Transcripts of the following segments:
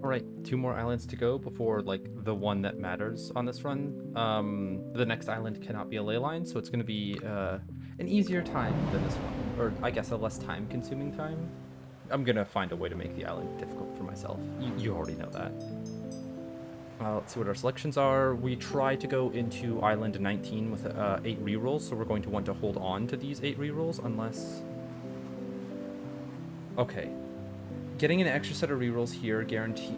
Alright, 2 more islands to go before, like, the one that matters on this run. The next island cannot be a ley line, so it's going to be an easier time than this one. Or, I guess, a less time-consuming time. I'm going to find a way to make the island difficult for myself. You already know that. Let's see what our selections are. We try to go into island 19 with 8 rerolls, so we're going to want to hold on to these 8 rerolls unless... Okay. Getting an extra set of rerolls here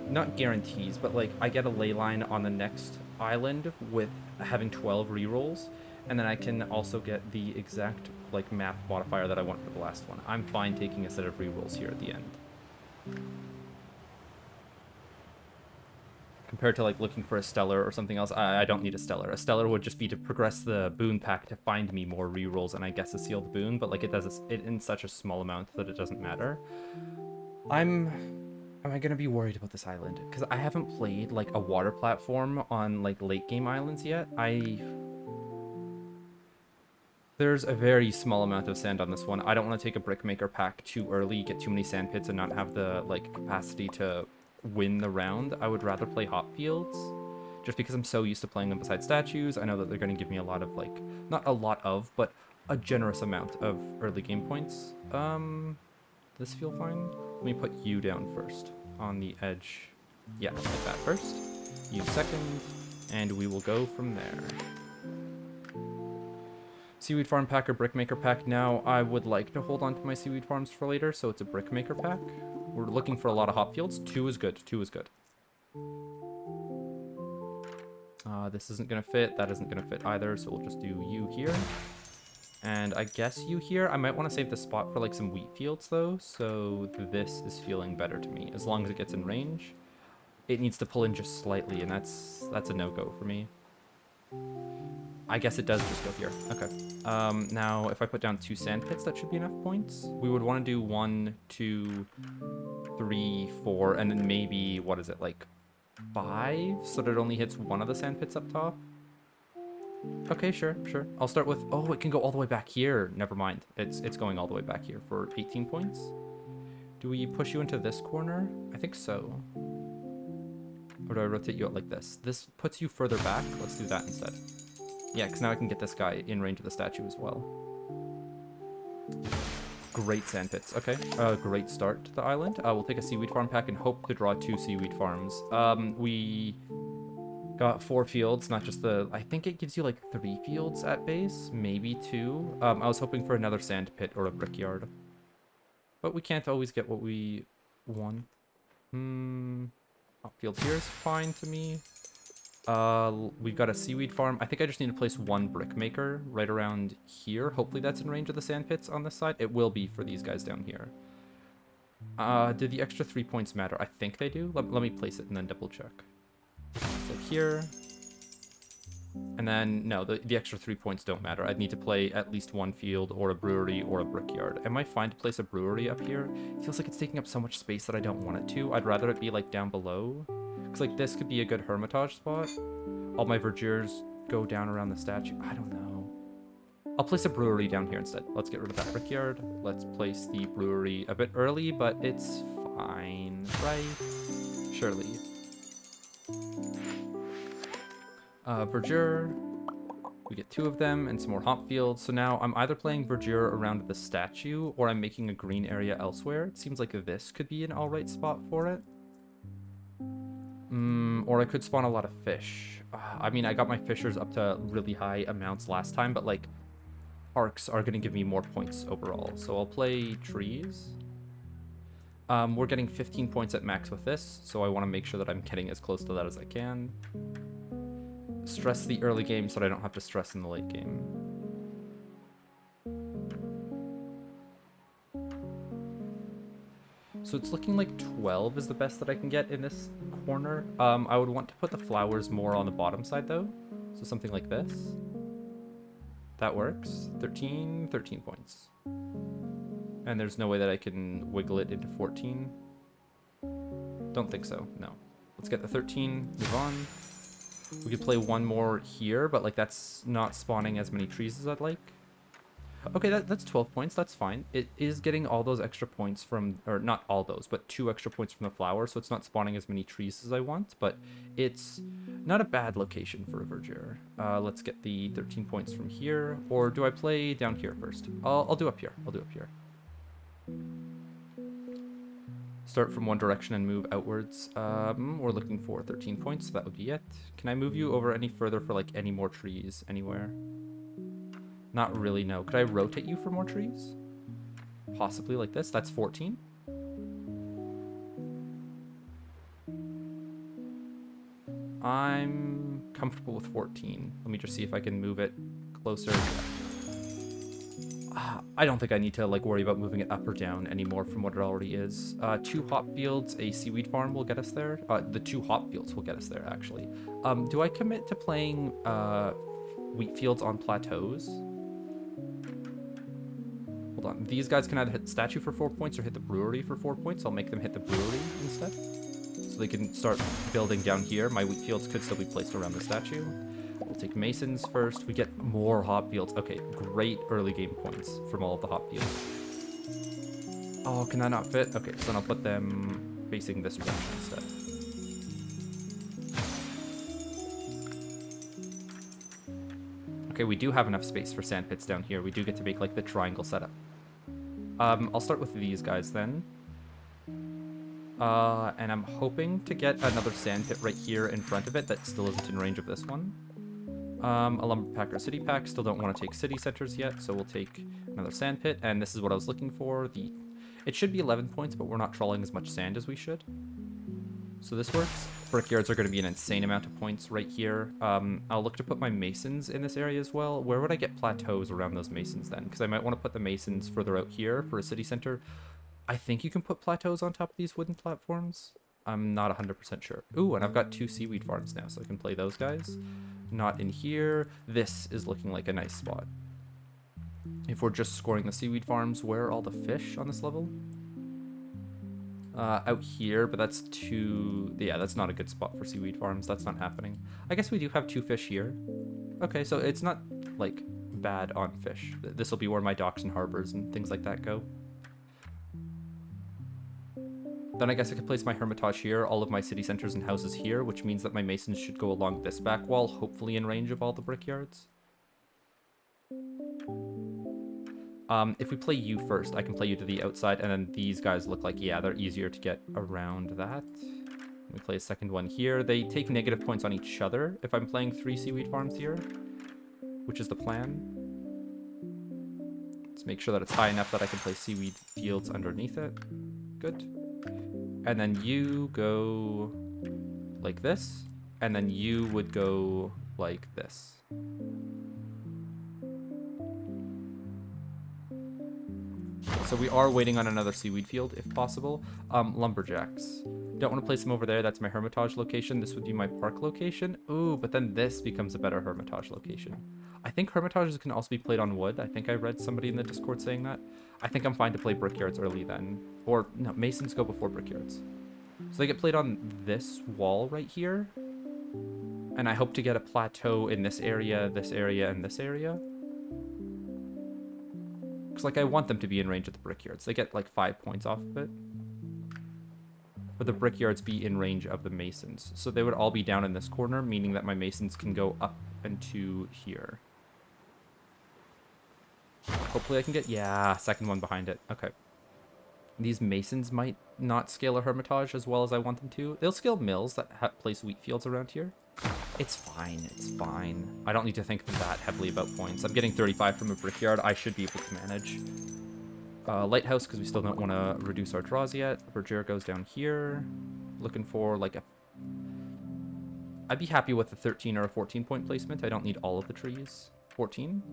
not guarantees, but like I get a ley line on the next island with having 12 rerolls, and then I can also get the exact like map modifier that I want for the last one. I'm fine taking a set of rerolls here at the end. Compared to like looking for a stellar or something else, I don't need a stellar. A stellar would just be to progress the boon pack to find me more rerolls and I guess a sealed boon, but like it does it in such a small amount that it doesn't matter. Am I gonna be worried about this island? Because I haven't played like a water platform on like late game islands yet. There's a very small amount of sand on this one. I don't want to take a brickmaker pack too early, get too many sand pits, and not have the like capacity to win the round. I would rather play hop fields, just because I'm so used to playing them beside statues. I know that they're going to give me a lot of like, not a lot of, but a generous amount of early game points. This feel fine? Let me put you down first on the edge. Yeah, like that first. You second, and we will go from there. Seaweed farm pack or brickmaker pack now. I would like to hold on to my seaweed farms for later, so it's a brickmaker pack. We're looking for a lot of hop fields. 2 is good. 2 is good. This isn't going to fit. That isn't going to fit either, so we'll just do you here. And I guess you here. I might want to save the spot for like some wheat fields though, so this is feeling better to me. As long as it gets in range. It needs to pull in just slightly, and that's a no-go for me. I guess it does just go here. Okay. Now, if I put down 2 sand pits, that should be enough points. We would want to do 1, 2, 3, 4, and then maybe, what is it, like 5? So that it only hits 1 of the sand pits up top. Okay, sure. I'll start with... Oh, it can go all the way back here. Never mind. It's going all the way back here for 18 points. Do we push you into this corner? I think so. Or do I rotate you out like this? This puts you further back. Let's do that instead. Yeah, because now I can get this guy in range of the statue as well. Great sand pits. Okay, great start to the island. We'll take a seaweed farm pack and hope to draw 2 seaweed farms. We got 4 fields, not just the... I think it gives you like 3 fields at base, maybe 2. I was hoping for another sand pit or a brickyard. But we can't always get what we want. Hop field here is fine to me. We've got a seaweed farm. I think I just need to place 1 brickmaker right around here. Hopefully that's in range of the sand pits on this side. It will be for these guys down here. Do the extra 3 points matter? I think they do. Let me place it and then double check. So here. And then, no, the extra 3 points don't matter. I'd need to play at least 1 field or a brewery or a brickyard. Am I fine to place a brewery up here? It feels like it's taking up so much space that I don't want it to. I'd rather it be like down below. Because like this could be a good hermitage spot. All my verdures go down around the statue. I don't know. I'll place a brewery down here instead. Let's get rid of that brickyard. Let's place the brewery a bit early, but it's fine, right? Surely. Verdure. We get 2 of them and some more hop fields. So now I'm either playing verdure around the statue or I'm making a green area elsewhere. It seems like this could be an alright spot for it. Or I could spawn a lot of fish. I mean, I got my fishers up to really high amounts last time, but like arcs are going to give me more points overall. So I'll play trees. We're getting 15 points at max with this, so I want to make sure that I'm getting as close to that as I can. Stress the early game so that I don't have to stress in the late game. So it's looking like 12 is the best that I can get in this corner. I would want to put the flowers more on the bottom side though. So something like this. That works. 13 points. And there's no way that I can wiggle it into 14. Don't think so, no. Let's get the 13, move on. We could play 1 more here, but like that's not spawning as many trees as I'd like. Okay, that's 12 points. That's fine. It is getting all those extra points from, or not all those, but 2 extra points from the flower, so it's not spawning as many trees as I want, but it's not a bad location for a verdure. Let's get the 13 points from here, or do I play down here first? I'll do up here. I'll do up here. Start from one direction and move outwards. We're looking for 13 points, so that would be it. Can I move you over any further for, like, any more trees anywhere? Not really, no. Could I rotate you for more trees? Possibly like this. That's 14. I'm comfortable with 14. Let me just see if I can move it closer. I don't think I need to like worry about moving it up or down anymore from what it already is. 2 hop fields, a seaweed farm will get us there. The 2 hop fields will get us there, actually. Do I commit to playing wheat fields on plateaus? Hold on. These guys can either hit the statue for 4 points or hit the brewery for 4 points. I'll make them hit the brewery instead. So they can start building down here. My wheat fields could still be placed around the statue. We'll take masons first. We get more hop fields. Okay, great early game points from all of the hop fields. Oh, can that not fit? Okay, so then I'll put them facing this direction instead. Okay, we do have enough space for sand pits down here. We do get to make like the triangle setup. I'll start with these guys then. And I'm hoping to get another sand pit right here in front of it that still isn't in range of this one. A lumber pack or city pack. Still don't want to take city centers yet, so we'll take another sand pit. And this is what I was looking for. It should be 11 points, but we're not trawling as much sand as we should. So this works. Brickyards are going to be an insane amount of points right here. I'll look to put my masons in this area as well. Where would I get plateaus around those masons then? Because I might want to put the masons further out here for a city center. I think you can put plateaus on top of these wooden platforms. I'm not 100% sure. Ooh, and I've got 2 seaweed farms now, so I can play those guys. Not in here. This is looking like a nice spot. If we're just scoring the seaweed farms, where are all the fish on this level? Out here, but that's too... Yeah, that's not a good spot for seaweed farms. That's not happening. I guess we do have 2 fish here. Okay, so it's not, like, bad on fish. This will be where my docks and harbors and things like that go. Then I guess I could place my Hermitage here, all of my city centers and houses here, which means that my masons should go along this back wall, hopefully in range of all the brickyards. If we play you first, I can play you to the outside, and then these guys look like, yeah, they're easier to get around that. We play a second one here. They take negative points on each other if I'm playing 3 seaweed farms here, which is the plan. Let's make sure that it's high enough that I can play seaweed fields underneath it. Good. And then you go like this, and then you would go like this. So we are waiting on another seaweed field, if possible. Lumberjacks. Don't want to place them over there. That's my Hermitage location. This would be my park location. Ooh, but then this becomes a better Hermitage location. I think Hermitages can also be played on wood. I think I read somebody in the Discord saying that. I think I'm fine to play brickyards early then. Or, no, masons go before brickyards. So they get played on this wall right here. And I hope to get a plateau in this area, and this area. Because, like, I want them to be in range of the brickyards. They get, like, 5 points off of it. But the brickyards be in range of the masons. So they would all be down in this corner, meaning that my masons can go up into here. Hopefully I can get... Yeah, second one behind it. Okay. These masons might not scale a Hermitage as well as I want them to. They'll scale mills that place wheat fields around here. It's fine. It's fine. I don't need to think that heavily about points. I'm getting 35 from a brickyard. I should be able to manage. Lighthouse, because we still don't want to reduce our draws yet. Verdure goes down here. Looking for, like, a... I'd be happy with a 13 or a 14 point placement. I don't need all of the trees. 14.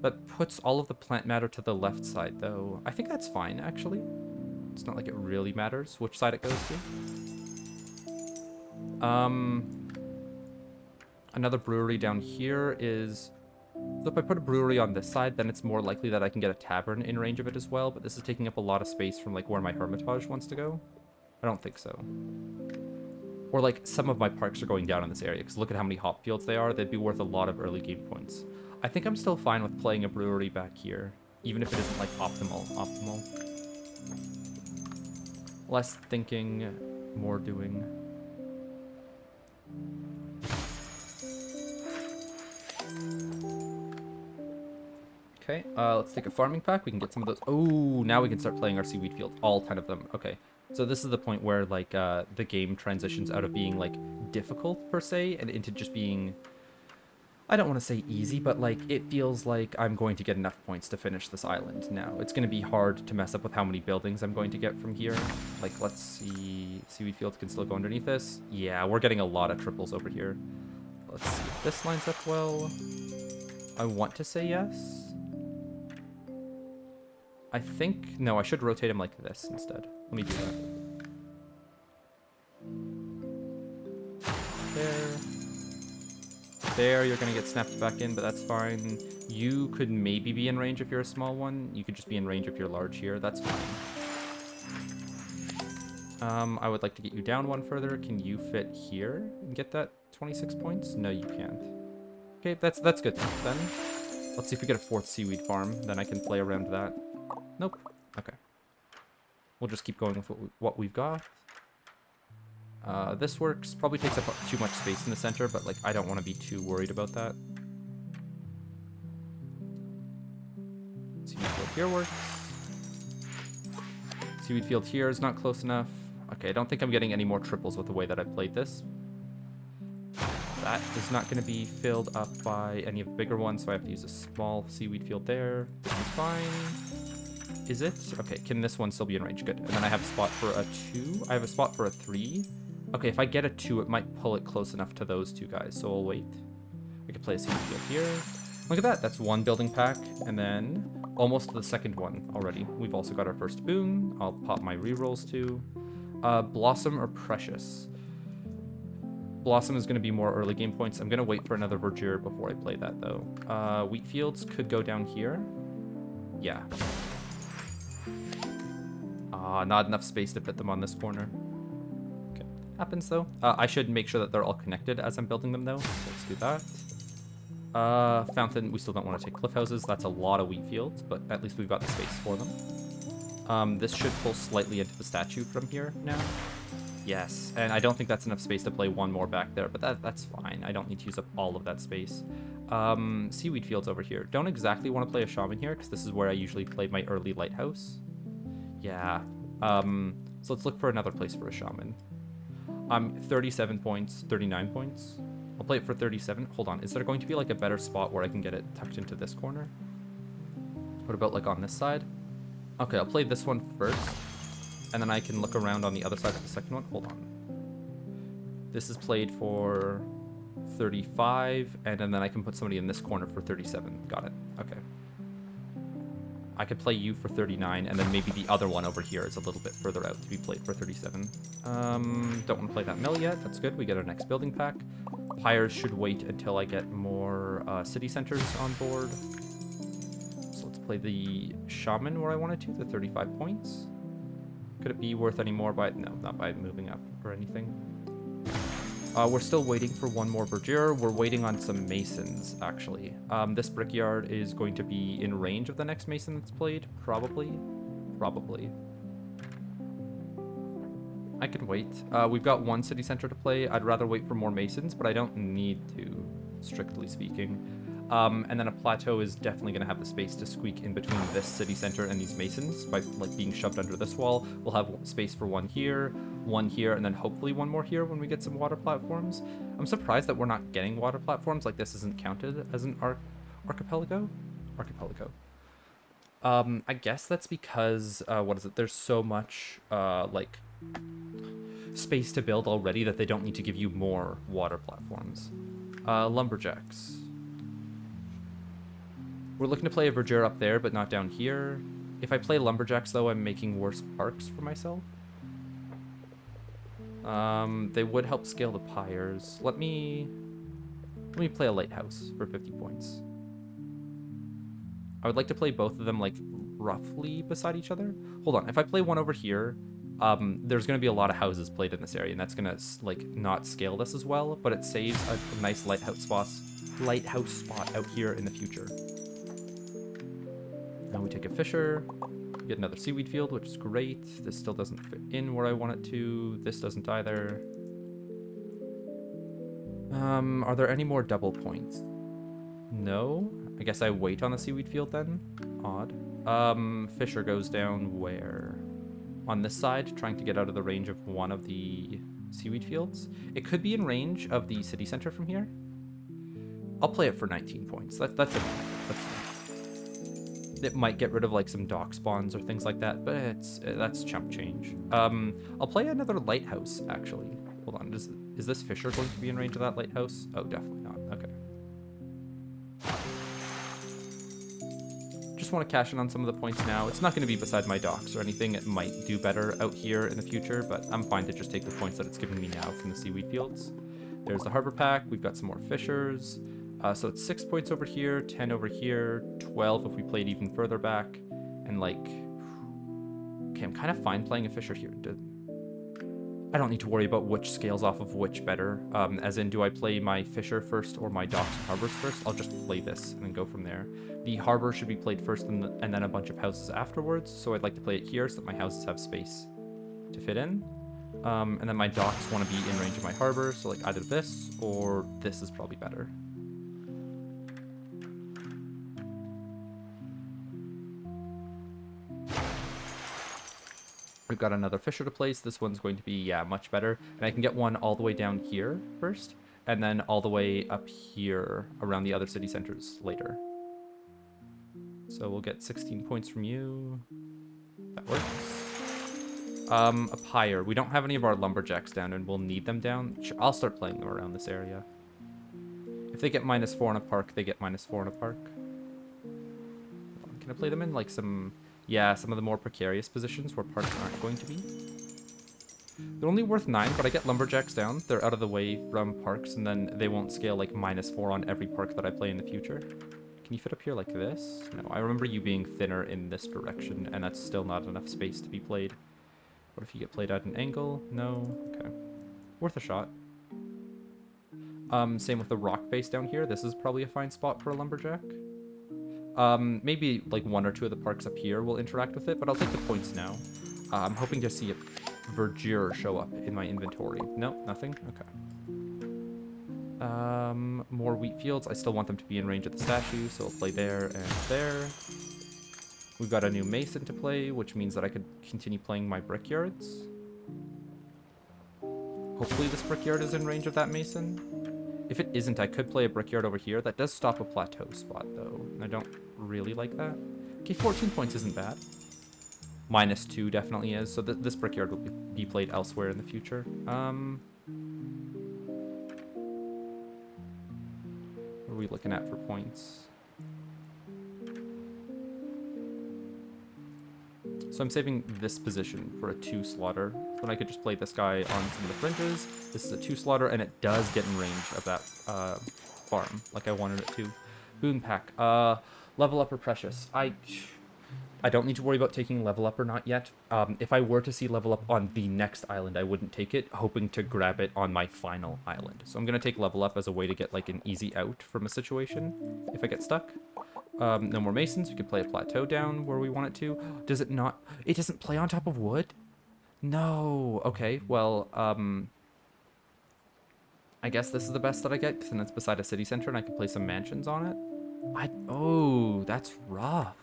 That puts all of the plant matter to the left side, though. I think that's fine, actually. It's not like it really matters which side it goes to. Another brewery down here is... So if I put a brewery on this side, then it's more likely that I can get a tavern in range of it as well, but this is taking up a lot of space from, like, where my Hermitage wants to go. I don't think so. Or, like, some of my parks are going down in this area, because look at how many hop fields they are. They'd be worth a lot of early game points. I think I'm still fine with playing a brewery back here, even if it isn't like optimal. Less thinking, more doing. Okay, let's take a farming pack. We can get some of those. Oh, now we can start playing our seaweed field. All 10 of them. Okay, so this is the point where like the game transitions out of being like difficult per se and into just being, I don't want to say easy, but like it feels like I'm going to get enough points to finish this island now. It's going to be hard to mess up with how many buildings I'm going to get from here. Like, let's see. Seaweed fields can still go underneath this. Yeah, we're getting a lot of triples over here. Let's see if this lines up well. I want to say yes. I think, no, I should rotate him like this instead. Let me do that. There, you're going to get snapped back in, but that's fine. You could maybe be in range if you're a small one. You could just be in range if you're large here. That's fine. I would like to get you down one further. Can you fit here and get that 26 points? No, you can't. Okay, that's good then. Let's see if we get a 4th seaweed farm. Then I can play around that. Nope. Okay. We'll just keep going with what we've got. This works. Probably takes up too much space in the center, but like I don't want to be too worried about that. Seaweed field here works. Seaweed field here is not close enough. Okay, I don't think I'm getting any more triples with the way that I played this. That is not going to be filled up by any of the bigger ones, so I have to use a small seaweed field there. This is fine. Is it? Okay, can this one still be in range? Good. And then I have a spot for a 2. I have a spot for a 3. Okay, if I get a 2, it might pull it close enough to those 2 guys, so I'll wait. I could play a seaweed field here. Look at that. That's 1 building pack, and then almost the 2nd one already. We've also got our first boon. I'll pop my rerolls too. Blossom or Precious? Blossom is going to be more early game points. I'm going to wait for another verdure before I play that, though. Wheat fields could go down here. Yeah. Not enough space to fit them on this corner. Okay, happens though. I should make sure that they're all connected as I'm building them though. So let's do that. Fountain, we still don't want to take cliff houses. That's a lot of wheat fields, but at least we've got the space for them. This should pull slightly into the statue from here now. Yes, and I don't think that's enough space to play one more back there, but that's fine. I don't need to use up all of that space. Seaweed fields over here. Don't exactly want to play a shaman here, because this is where I usually play my early lighthouse. Yeah. So let's look for another place for a shaman. 37 points, 39 points. I'll play it for 37. Hold on, is there going to be like a better spot where I can get it tucked into this corner? What about like on this side? Okay, I'll play this one first, and then I can look around on the other side of the second one. Hold on. This is played for 35, and then I can put somebody in this corner for 37. Got it. Okay. I could play you for 39, and then maybe the other one over here is a little bit further out to be played for 37. Don't want to play that mill yet. That's good. We get our next building pack. Pyres should wait until I get more city centers on board. So let's play the shaman where I wanted to, the 35 points. Could it be worth any more by... No, not by moving up or anything. We're still waiting for one more verdure. We're waiting on some masons, actually. This brickyard is going to be in range of the next mason that's played. Probably. Probably. I can wait. We've got one city center to play. I'd rather wait for more masons, but I don't need to, strictly speaking. And then a plateau is definitely going to have the space to squeak in between this city center and these masons by like being shoved under this wall. We'll have space for one here, and then hopefully one more here when we get some water platforms. I'm surprised that we're not getting water platforms. Like this isn't counted as an archipelago. I guess that's because what is it? There's so much like space to build already that they don't need to give you more water platforms. Lumberjacks. We're looking to play a verdure up there, but not down here. If I play lumberjacks, though, I'm making worse parks for myself. They would help scale the pyres. Let me play a lighthouse for 50 points. I would like to play both of them, like, roughly beside each other. Hold on. If I play one over here, there's going to be a lot of houses played in this area, and that's going to like not scale this as well, but it saves a nice lighthouse spot out here in the future. Now we take a fisher, get another seaweed field, which is great. This still doesn't fit in where I want it to. This doesn't either. Are there any more double points? No. I guess I wait on the seaweed field then. Odd. Fisher goes down where? On this side, trying to get out of the range of one of the seaweed fields. It could be in range of the city center from here. I'll play it for 19 points. That's enough. That's enough. It might get rid of like some dock spawns or things like that, but that's chump change. I'll play another lighthouse actually. Hold on, is this fisher going to be in range of that lighthouse? Oh, definitely not. Okay. Just want to cash in on some of the points now. It's not going to be beside my docks or anything. It might do better out here in the future, but I'm fine to just take the points that it's giving me now from the seaweed fields. There's the harbor pack. We've got some more fishers. So it's 6 points over here, 10 over here, 12 if we played even further back, and like, okay, I'm kind of fine playing a fisher here. I don't need to worry about which scales off of which better, as in do I play my fisher first or my docks and harbors first? I'll just play this and then go from there. The harbor should be played first and then a bunch of houses afterwards, so I'd like to play it here so that my houses have space to fit in. And then my docks want to be in range of my harbor, so like either this or this is probably better. We've got another fisher to place. This one's going to be, yeah, much better. And I can get one all the way down here first, and then all the way up here around the other city centers later. So we'll get 16 points from you. That works. A pyre. We don't have any of our lumberjacks down, and we'll need them down. Sure, I'll start playing them around this area. If they get -4 in a park, they get -4 in a park. Can I play them in, like, some... Yeah, some of the more precarious positions where parks aren't going to be. They're only worth 9, but I get lumberjacks down. They're out of the way from parks, and then they won't scale like -4 on every park that I play in the future. Can you fit up here like this? No, I remember you being thinner in this direction, and that's still not enough space to be played. What if you get played at an angle? No? Okay. Worth a shot. Same with the rock face down here. This is probably a fine spot for a lumberjack. Maybe like 1 or 2 of the parks up here will interact with it, but I'll take the points now. I'm hoping to see a verdure show up in my inventory. No, nothing? Okay. More wheat fields. I still want them to be in range of the statue, so I'll play there and there. We've got a new mason to play, which means that I could continue playing my brickyards. Hopefully this brickyard is in range of that mason. If it isn't, I could play a brickyard over here. That does stop a plateau spot, though, and I don't really like that. Okay, 14 points isn't bad. -2 definitely is, so this brickyard will be played elsewhere in the future. What are we looking at for points? So I'm saving this position for a 2 slaughter. So then I could just play this guy on some of the fringes. This is a 2 slaughter, and it does get in range of that farm, like I wanted it to. Boon pack. Level up or precious. I don't need to worry about taking level up or not yet. If I were to see level up on the next island, I wouldn't take it, hoping to grab it on my final island. So I'm going to take level up as a way to get like an easy out from a situation if I get stuck. No more masons. We could play a plateau down where we want it to. Does it not? It doesn't play on top of wood? No. Okay, well, I guess this is the best that I get, because then it's beside a city center and I can play some mansions on it. Oh, that's rough.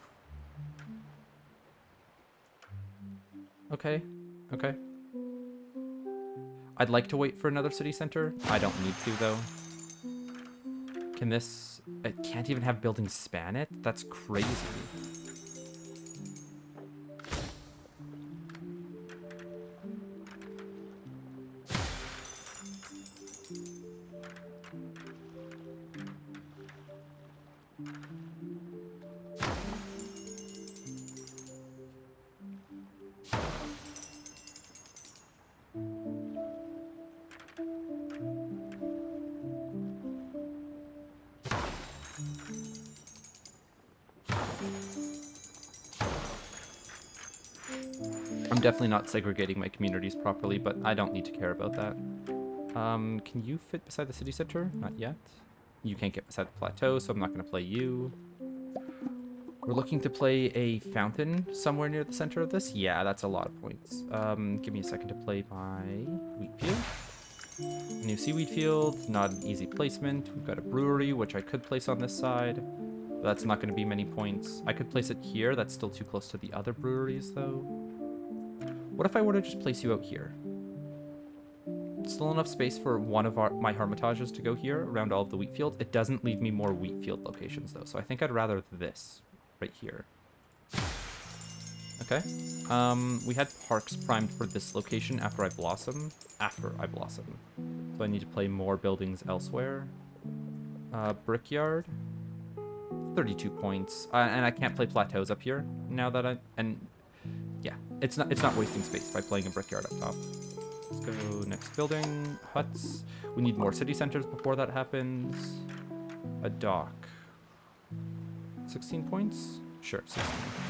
Okay, okay. I'd like to wait for another city center. I don't need to, though. Can this... It can't even have buildings span it? That's crazy. definitely not segregating my communities properly, but I don't need to care about that. Can you fit beside the city center? Not yet. You can't get beside the plateau, so I'm not going to play you. We're looking to play a fountain somewhere near the center of this. Yeah, that's a lot of points. Give me a second to play my wheat field. New seaweed field, not an easy placement. We've got a brewery, which I could place on this side. But that's not going to be many points. I could place it here. That's still too close to the other breweries, though. What if I were to just place you out here? Still enough space for one of my hermitages to go here around all of the wheat fields. It doesn't leave me more wheat field locations, though. So I think I'd rather this right here. Okay. We had parks primed for this location after I blossom. So I need to play more buildings elsewhere. Brickyard. 32 points. And I can't play plateaus up here now that yeah, it's not wasting space by playing a brickyard up top. Let's go next building. Huts. We need more city centers before that happens. A dock. 16 points? Sure, 16.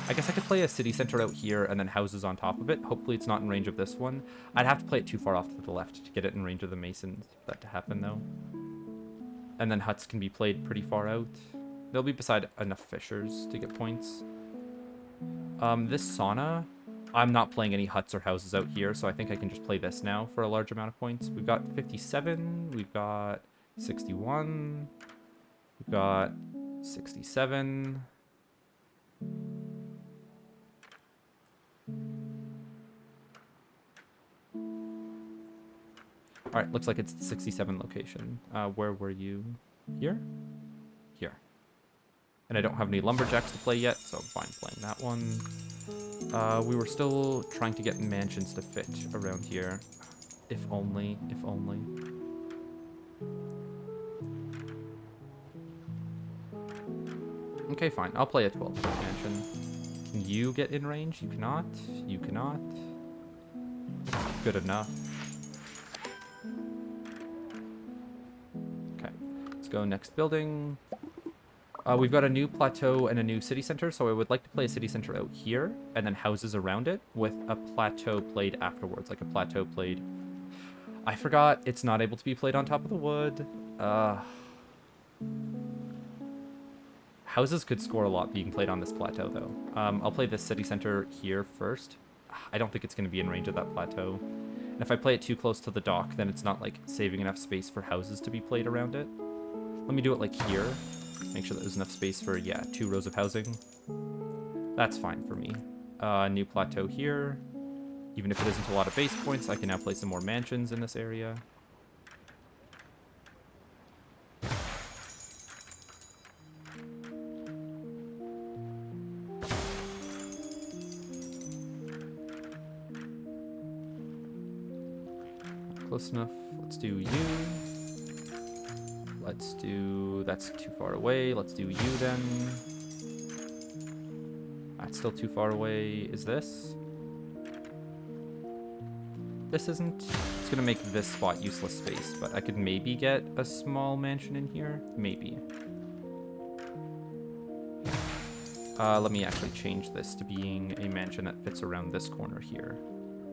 I guess I could play a city center out here and then houses on top of it. Hopefully it's not in range of this one. I'd have to play it too far off to the left to get it in range of the masons for that to happen, though. And then huts can be played pretty far out. They'll be beside enough fishers to get points. This sauna, I'm not playing any huts or houses out here, so I think I can just play this now for a large amount of points. We've got 57, we've got 61, we've got 67. Alright, looks like it's the 67 location. Where were you? Here? Here. And I don't have any lumberjacks to play yet, so I'm fine playing that one. We were still trying to get mansions to fit around here. If only, if only. Okay, fine. I'll play a 12 mansion. Can you get in range? You cannot. You cannot. Good enough. Okay. Let's go next building. We've got a new plateau and a new city center, so I would like to play a city center out here, and then houses around it, with a plateau played afterwards, like a plateau played. I forgot it's not able to be played on top of the wood. Houses could score a lot being played on this plateau, though. I'll play this city center here first. I don't think it's going to be in range of that plateau. And if I play it too close to the dock, then it's not, like, saving enough space for houses to be played around it. Let me do it, like, here. Make sure that there's enough space for, yeah, 2 rows of housing. That's fine for me. New plateau here. Even if it isn't a lot of base points, I can now play some more mansions in this area. Close enough. Let's do you. Let's do... That's too far away. Let's do you then. That's still too far away. Is this? This isn't. It's going to make this spot useless space, but I could maybe get a small mansion in here. Maybe. Let me actually change this to being a mansion that fits around this corner here.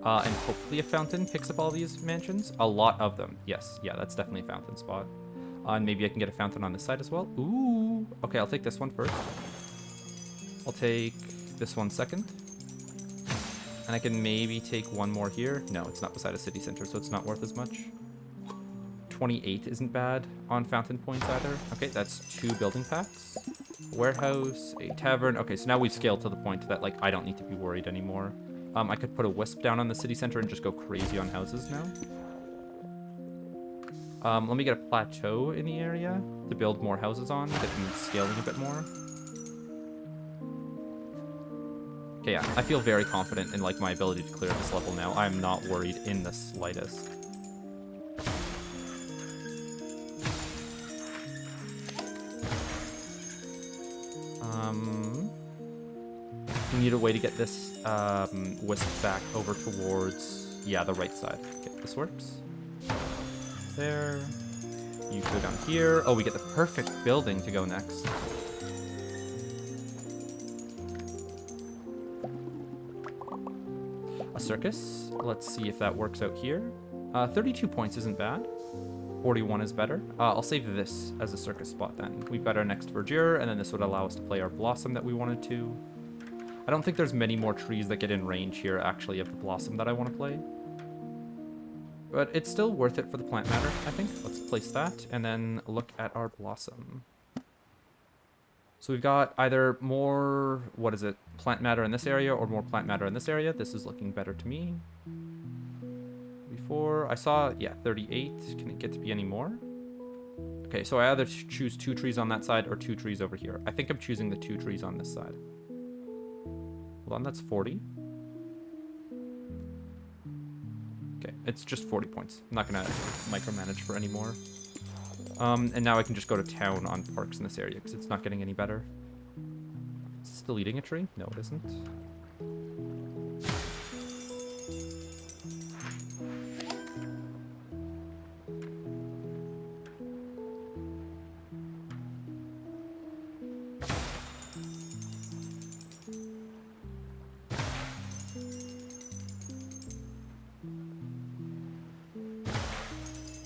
And hopefully a fountain picks up all these mansions. A lot of them. Yes. Yeah, that's definitely a fountain spot. And maybe I can get a fountain on this side as well. Ooh. Okay, I'll take this one first. I'll take this one second. And I can maybe take one more here. No, it's not beside a city center, so it's not worth as much. 28 isn't bad on fountain points either. Okay, that's 2 building packs. Warehouse, a tavern. Okay, so now we've scaled to the point that, like, I don't need to be worried anymore. I could put a wisp down on the city center and just go crazy on houses now. Let me get a plateau in the area to build more houses on, get them scaling a bit more. Okay, yeah, I feel very confident in, like, my ability to clear this level now. I'm not worried in the slightest. We need a way to get this wisp back over towards, yeah, the right side. Okay, this works. There. You go down here. Oh, we get the perfect building to go next. A circus. Let's see if that works out here. 32 points isn't bad. 41 is better. I'll save this as a circus spot then. We've got our next verdure, and then this would allow us to play our blossom that we wanted to. I don't think there's many more trees that get in range here, actually, of the blossom that I want to play. But it's still worth it for the plant matter, I think. Let's place that, and then look at our blossom. So we've got either more, what is it, plant matter in this area, or more plant matter in this area. This is looking better to me. Before, I saw, yeah, 38. Can it get to be any more? Okay, so I either choose 2 trees on that side or 2 trees over here. I think I'm choosing the 2 trees on this side. Hold on, that's 40. Okay, it's just 40 points. I'm not gonna micromanage for any more. And now I can just go to town on parks in this area because it's not getting any better. Is it still eating a tree? No, it isn't.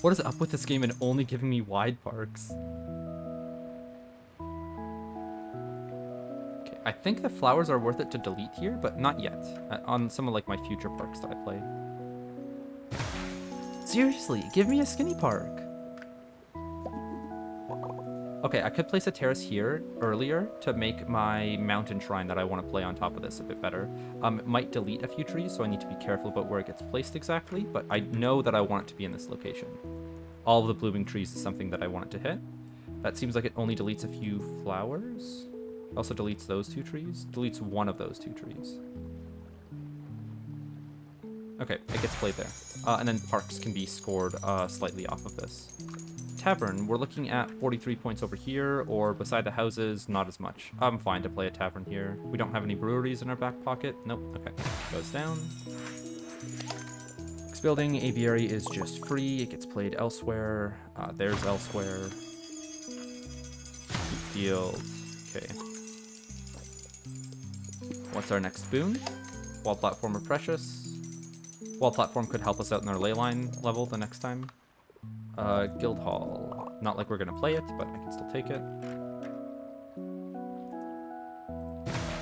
What is up with this game and only giving me wide parks? Okay, I think the flowers are worth it to delete here, but not yet. On some of like my future parks that I play. Seriously, give me a skinny park. Okay, I could place a terrace here earlier to make my mountain shrine that I want to play on top of this a bit better. It might delete a few trees, so I need to be careful about where it gets placed exactly, but I know that I want it to be in this location. All of the blooming trees is something that I want it to hit. That seems like it only deletes a few flowers. It also deletes those 2 trees. Deletes one of those 2 trees. Okay, it gets played there. And then parks can be scored slightly off of this. Tavern, we're looking at 43 points over here, or beside the houses, not as much. I'm fine to play a tavern here. We don't have any breweries in our back pocket. Nope, okay. Goes down. Next building, aviary is just free. It gets played elsewhere. There's elsewhere. Field, okay. What's our next boon? Wall platform or precious. Wall platform could help us out in our leyline level the next time. Guild Hall. Not like we're gonna play it, but I can still take it.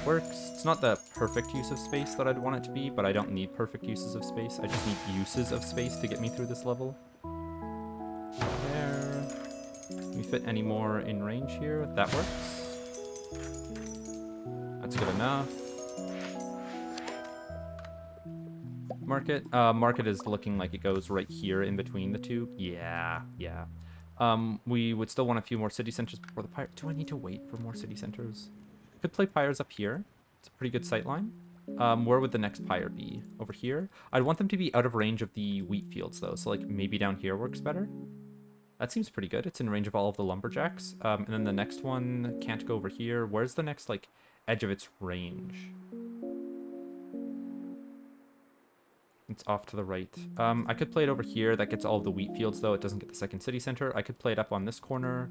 Works. It's not the perfect use of space that I'd want it to be, but I don't need perfect uses of space. I just need uses of space to get me through this level. There. Can we fit any more in range here? That works. That's good enough. Market. Market is looking like it goes right here in between the 2. Yeah. We would still want a few more city centers before the pyre. Do I need to wait for more city centers? Could play pyres up here. It's a pretty good sight line. Where would the next pyre be? Over here? I'd want them to be out of range of the wheat fields though, so like maybe down here works better. That seems pretty good. It's in range of all of the lumberjacks. And then the next one can't go over here. Where's the next like edge of its range? It's off to the right. I could play it over here. That gets all of the wheat fields, though. It doesn't get the second city center. I could play it up on this corner.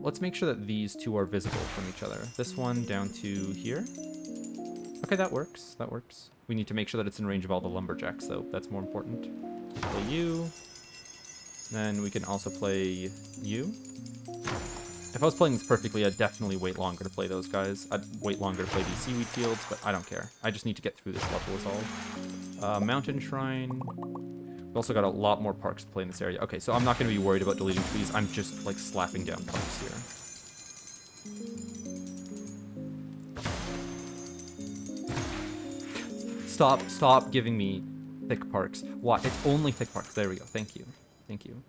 Let's make sure that these 2 are visible from each other. This one down to here. Okay, that works. That works. We need to make sure that it's in range of all the lumberjacks, though. That's more important. Play you. Then we can also play you. If I was playing this perfectly, I'd definitely wait longer to play those guys. I'd wait longer to play these seaweed fields, but I don't care. I just need to get through this level is all. Mountain Shrine. We've also got a lot more parks to play in this area. Okay, so I'm not going to be worried about deleting trees. I'm just, like, slapping down parks here. Stop giving me thick parks. Why? It's only thick parks. There we go. Thank you. Thank you.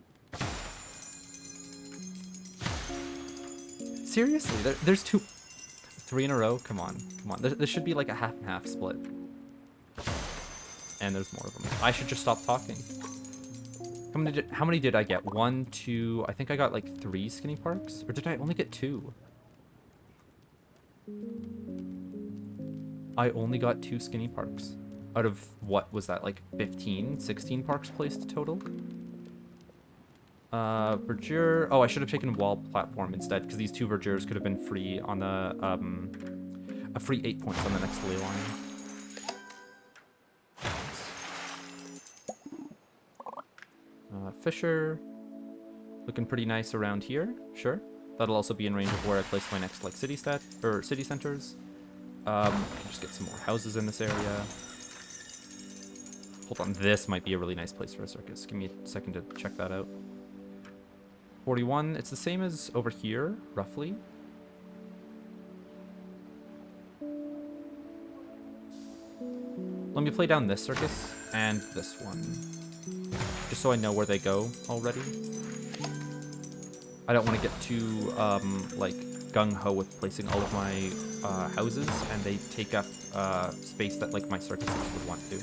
Seriously, there's 3 in a row. Come on. There should be like a half and half split. And there's more of them. I should just stop talking. How many did I get? 1, 2. I think I got like 3 skinny parks, or did I only get 2? I only got 2 skinny parks out of what was that, like 15, 16 parks placed total. Verdure. Oh, I should have taken wall platform instead, because these 2 verdures could have been free on the, a free 8 points on the next ley line. Fisher. Looking pretty nice around here. Sure. That'll also be in range of where I place my next, like, city centers. I can just get some more houses in this area. Hold on, this might be a really nice place for a circus. Give me a second to check that out. 41, it's the same as over here, roughly. Let me play down this circus and this one, just so I know where they go already. I don't want to get too, like, gung-ho with placing all of my houses, and they take up space that, like, my circuses would want to.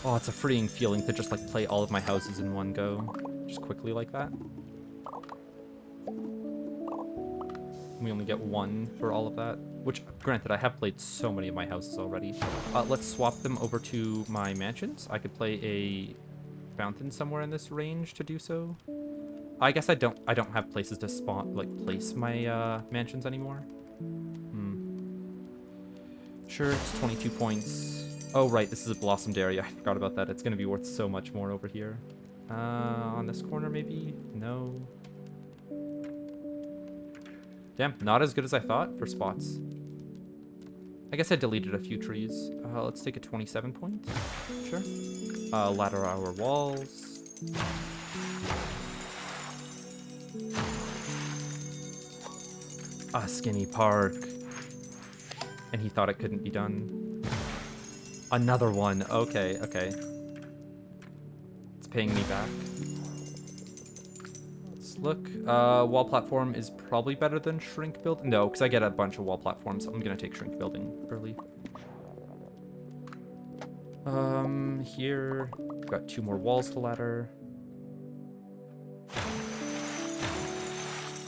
Oh, it's a freeing feeling to just, like, play all of my houses in one go. Just quickly like that. We only get one for all of that. Which, granted, I have played so many of my houses already. Let's swap them over to my mansions. I could play a fountain somewhere in this range to do so. I guess I don't have places to spawn, like, place my mansions anymore. Sure, it's 22 points. Oh, right, this is a blossomed area. I forgot about that. It's going to be worth so much more over here. On this corner, maybe? No. Damn, not as good as I thought for spots. I guess I deleted a few trees. Let's take a 27 point. Sure. Ladder our walls. A skinny park. And he thought it couldn't be done. Another one. Okay, okay. It's paying me back. Let's look. Wall platform is probably better than shrink build. No, because I get a bunch of wall platforms. I'm going to take shrink building early. Here, we've got 2 more walls to ladder.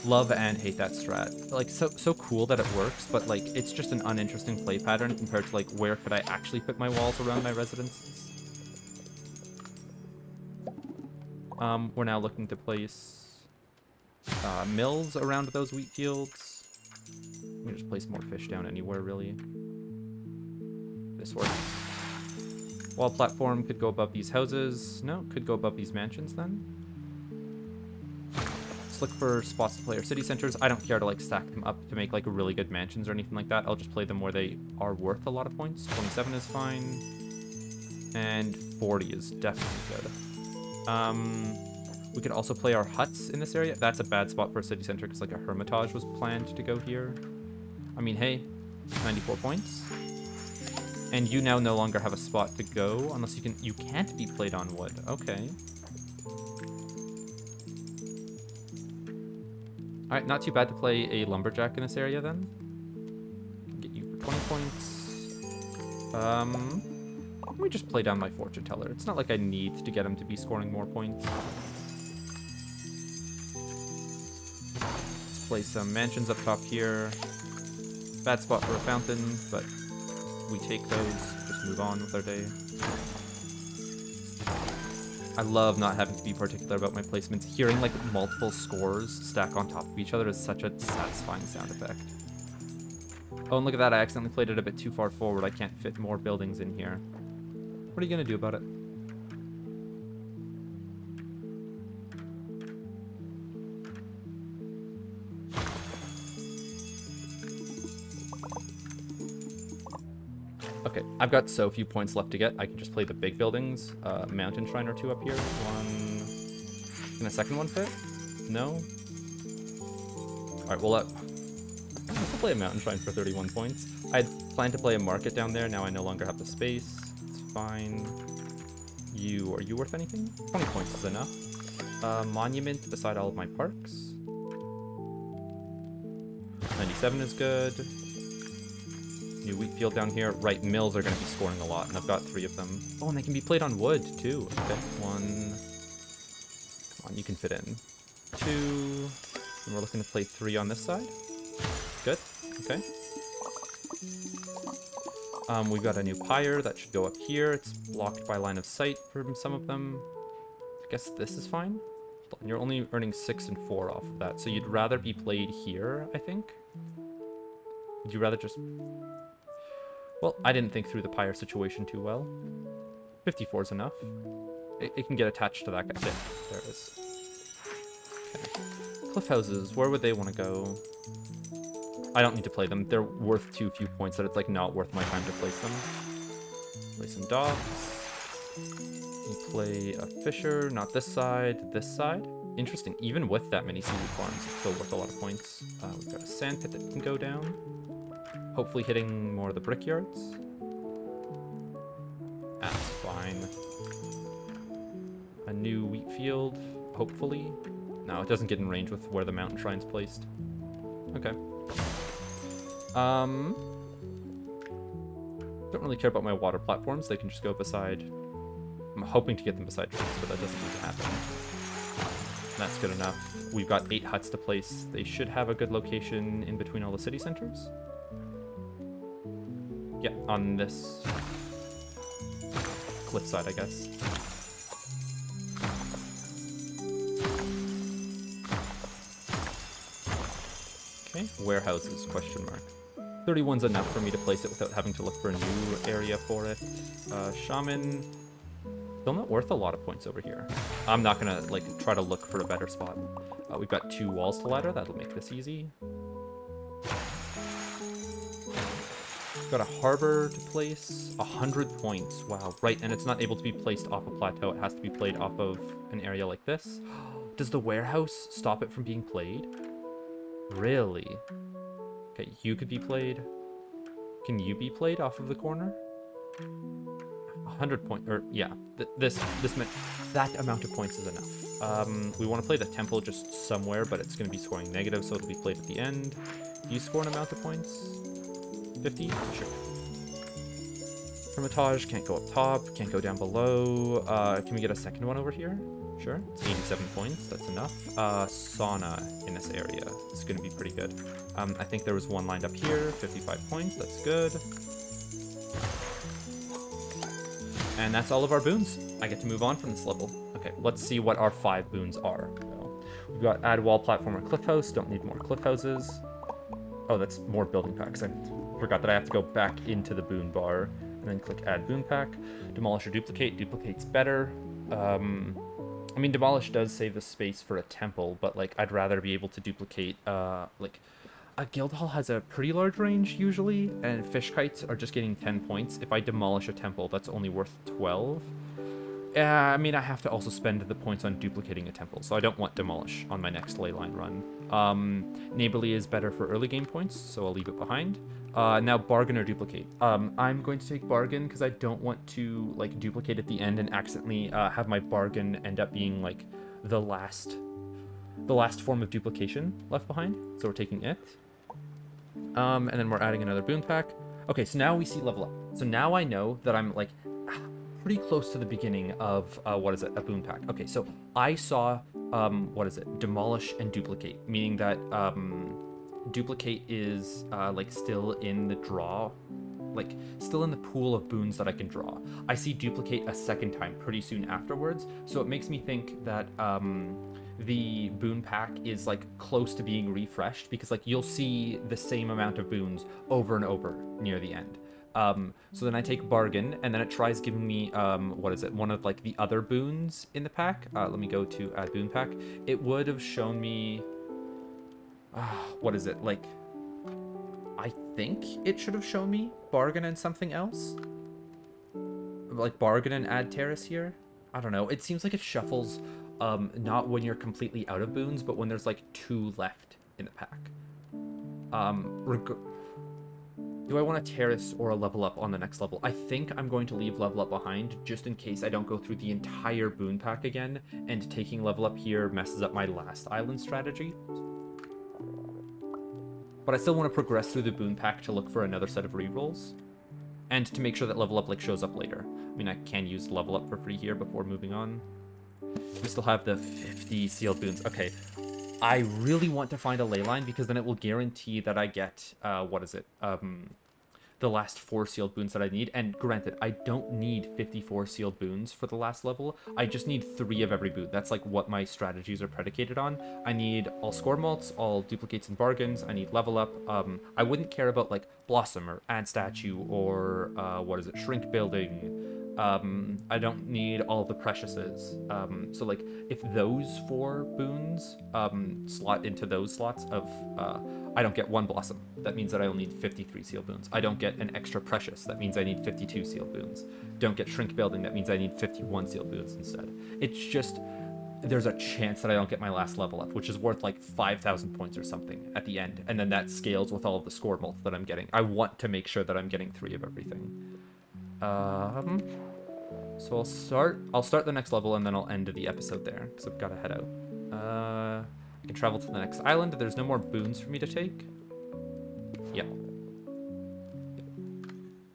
Love and hate that strat. Like, so cool that it works, but, like, it's just an uninteresting play pattern compared to, like, where could I actually put my walls around my residences. We're now looking to place mills around those wheat fields. We can just place more fish down anywhere, really. This works. Wall platform could go above these houses. No, could go above these mansions, then. Look for spots to play our city centers. I don't care to, like, stack them up to make, like, really good mansions or anything like that. I'll just play them where they are worth a lot of points. 27 is fine. And 40 is definitely good. We could also play our huts in this area. That's a bad spot for a city center because, like, a hermitage was planned to go here. I mean, hey, 94 points. And you now no longer have a spot to go unless you can't be played on wood. Okay. Alright, not too bad to play a lumberjack in this area, then. Get you for 20 points. Let me just play down my fortune teller. It's not like I need to get him to be scoring more points. Let's play some mansions up top here. Bad spot for a fountain, but we take those. Just move on with our day. I love not having to be particular about my placements. Hearing, like, multiple scores stack on top of each other is such a satisfying sound effect. Oh, and look at that. I accidentally played it a bit too far forward. I can't fit more buildings in here. What are you going to do about it? Okay, I've got so few points left to get. I can just play the big buildings. Mountain shrine or 2 up here. One. Can a second one fit? No? Alright, well, let's play a mountain shrine for 31 points. I had planned to play a market down there. Now I no longer have the space. It's fine. Are you worth anything? 20 points is enough. Monument beside all of my parks. 97 is good. New wheat field down here. Right, mills are going to be scoring a lot, and I've got 3 of them. Oh, and they can be played on wood, too. Okay, 1. Come on, you can fit in. 2. And we're looking to play 3 on this side. Good. Okay. We've got a new pyre that should go up here. It's blocked by line of sight from some of them. I guess this is fine. And you're only earning 6 and 4 off of that, so you'd rather be played here, I think? Would you rather just... Well, I didn't think through the pyre situation too well. 54 is enough. It can get attached to that guy. There it is. Okay. Cliff houses, where would they want to go? I don't need to play them. They're worth too few points that it's like not worth my time to place them. Play some dogs. You play a fisher, not this side, this side. Interesting. Even with that many seaweed farms, it's still worth a lot of points. We've got a sand pit that can go down. Hopefully hitting more of the brickyards. That's fine. A new wheat field, hopefully. No, it doesn't get in range with where the mountain shrine's placed. Okay. Don't really care about my water platforms. They can just go beside... I'm hoping to get them beside trees, but that doesn't need to happen. That's good enough. We've got 8 huts to place. They should have a good location in between all the city centers. Yeah, on this cliffside, I guess. Okay, warehouses, question mark. 31's enough for me to place it without having to look for a new area for it. Shaman, still not worth a lot of points over here. I'm not gonna like try to look for a better spot. We've got 2 walls to ladder, that'll make this easy. Got a harbor to place, 100 points, wow, right, and it's not able to be placed off a plateau, it has to be played off of an area like this. Does the warehouse stop it from being played? Really? Okay, you could be played. Can you be played off of the corner? 100 points, or yeah, this meant that amount of points is enough. We want to play the temple just somewhere, but it's going to be scoring negative, so it'll be played at the end. Do you score an amount of points? 50? Sure. Hermitage, can't go up top, can't go down below. Can we get a second one over here? Sure, it's 87 points, that's enough. Sauna in this area, it's gonna be pretty good. I think there was one lined up here, 55 points, that's good. And that's all of our boons. I get to move on from this level. Okay, let's see what our 5 boons are. So, we've got add wall platform or cliff house, don't need more cliff houses. Oh, that's more building packs. I forgot that I have to go back into the boon bar and then click add boon pack. Demolish or duplicate, duplicate's better. I mean, demolish does save the space for a temple, but like I'd rather be able to duplicate. Like a guild hall has a pretty large range usually, and fish kites are just getting 10 points. If I demolish a temple, that's only worth 12. I mean, I have to also spend the points on duplicating a temple, so I don't want demolish on my next leyline run. Neighborly is better for early game points, so I'll leave it behind. Now bargain or duplicate. I'm going to take bargain because I don't want to like duplicate at the end and accidentally have my bargain end up being like the last form of duplication left behind. So we're taking it. And then we're adding another boon pack. Okay, so now we see level up. So now I know that I'm like pretty close to the beginning of a boon pack. Okay, so I saw demolish and duplicate, meaning that duplicate is like still in the draw, like still in the pool of boons that I can draw. I see duplicate a second time pretty soon afterwards, so it makes me think that the boon pack is like close to being refreshed, because like you'll see the same amount of boons over and over near the end. So then I take bargain, and then it tries giving me, one of like the other boons in the pack. Let me go to add boon pack. It would have shown me, like, I think it should have shown me bargain and something else. Like bargain and add terrace here. I don't know. It seems like it shuffles, not when you're completely out of boons, but when there's like 2 left in the pack. Do I want a terrace or a level up on the next level? I think I'm going to leave level up behind just in case I don't go through the entire boon pack again, and taking level up here messes up my last island strategy. But I still want to progress through the boon pack to look for another set of rerolls, and to make sure that level up like shows up later. I mean, I can use level up for free here before moving on. We still have the 50 sealed boons. Okay. I really want to find a ley line, because then it will guarantee that I get, the last 4 sealed boons that I need. And granted, I don't need 54 sealed boons for the last level. I just need 3 of every boon. That's like what my strategies are predicated on. I need all score mults, all duplicates and bargains. I need level up. I wouldn't care about like blossom or add statue or what is it, shrink building. I don't need all the preciouses. So like if those 4 boons slot into those slots of I don't get 1 blossom. That means that I only need 53 sealed boons. I don't get an extra precious. That means I need 52 sealed boons. Don't get shrink building. That means I need 51 sealed boons instead. It's just there's a chance that I don't get my last level up, which is worth like 5,000 points or something at the end, and then that scales with all of the score mults that I'm getting. I want to make sure that I'm getting 3 of everything. So I'll start the next level and then I'll end the episode there because I've got to head out. I can travel to the next island. There's no more boons for me to take. Yeah.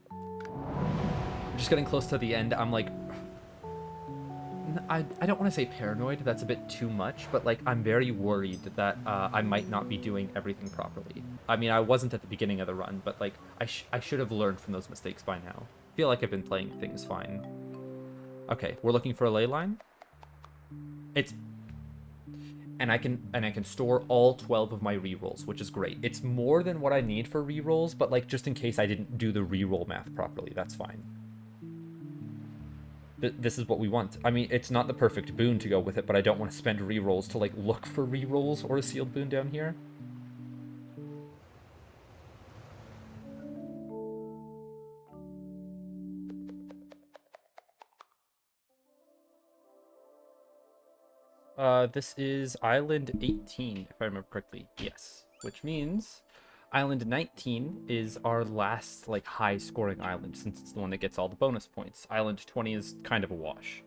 I'm just getting close to the end. I'm like, I don't want to say paranoid. That's a bit too much, but like I'm very worried that I might not be doing everything properly. I mean, I wasn't at the beginning of the run, but like I should have learned from those mistakes by now. I feel like I've been playing things fine. Okay, we're looking for a ley line. And I can store all 12 of my rerolls, which is great. It's more than what I need for rerolls, but like just in case I didn't do the reroll math properly, that's fine. This is what we want. I mean, it's not the perfect boon to go with it, but I don't want to spend rerolls to like look for rerolls or a sealed boon down here. This is Island 18, if I remember correctly. Yes. Which means Island 19 is our last, like, high-scoring island, since it's the one that gets all the bonus points. Island 20 is kind of a wash.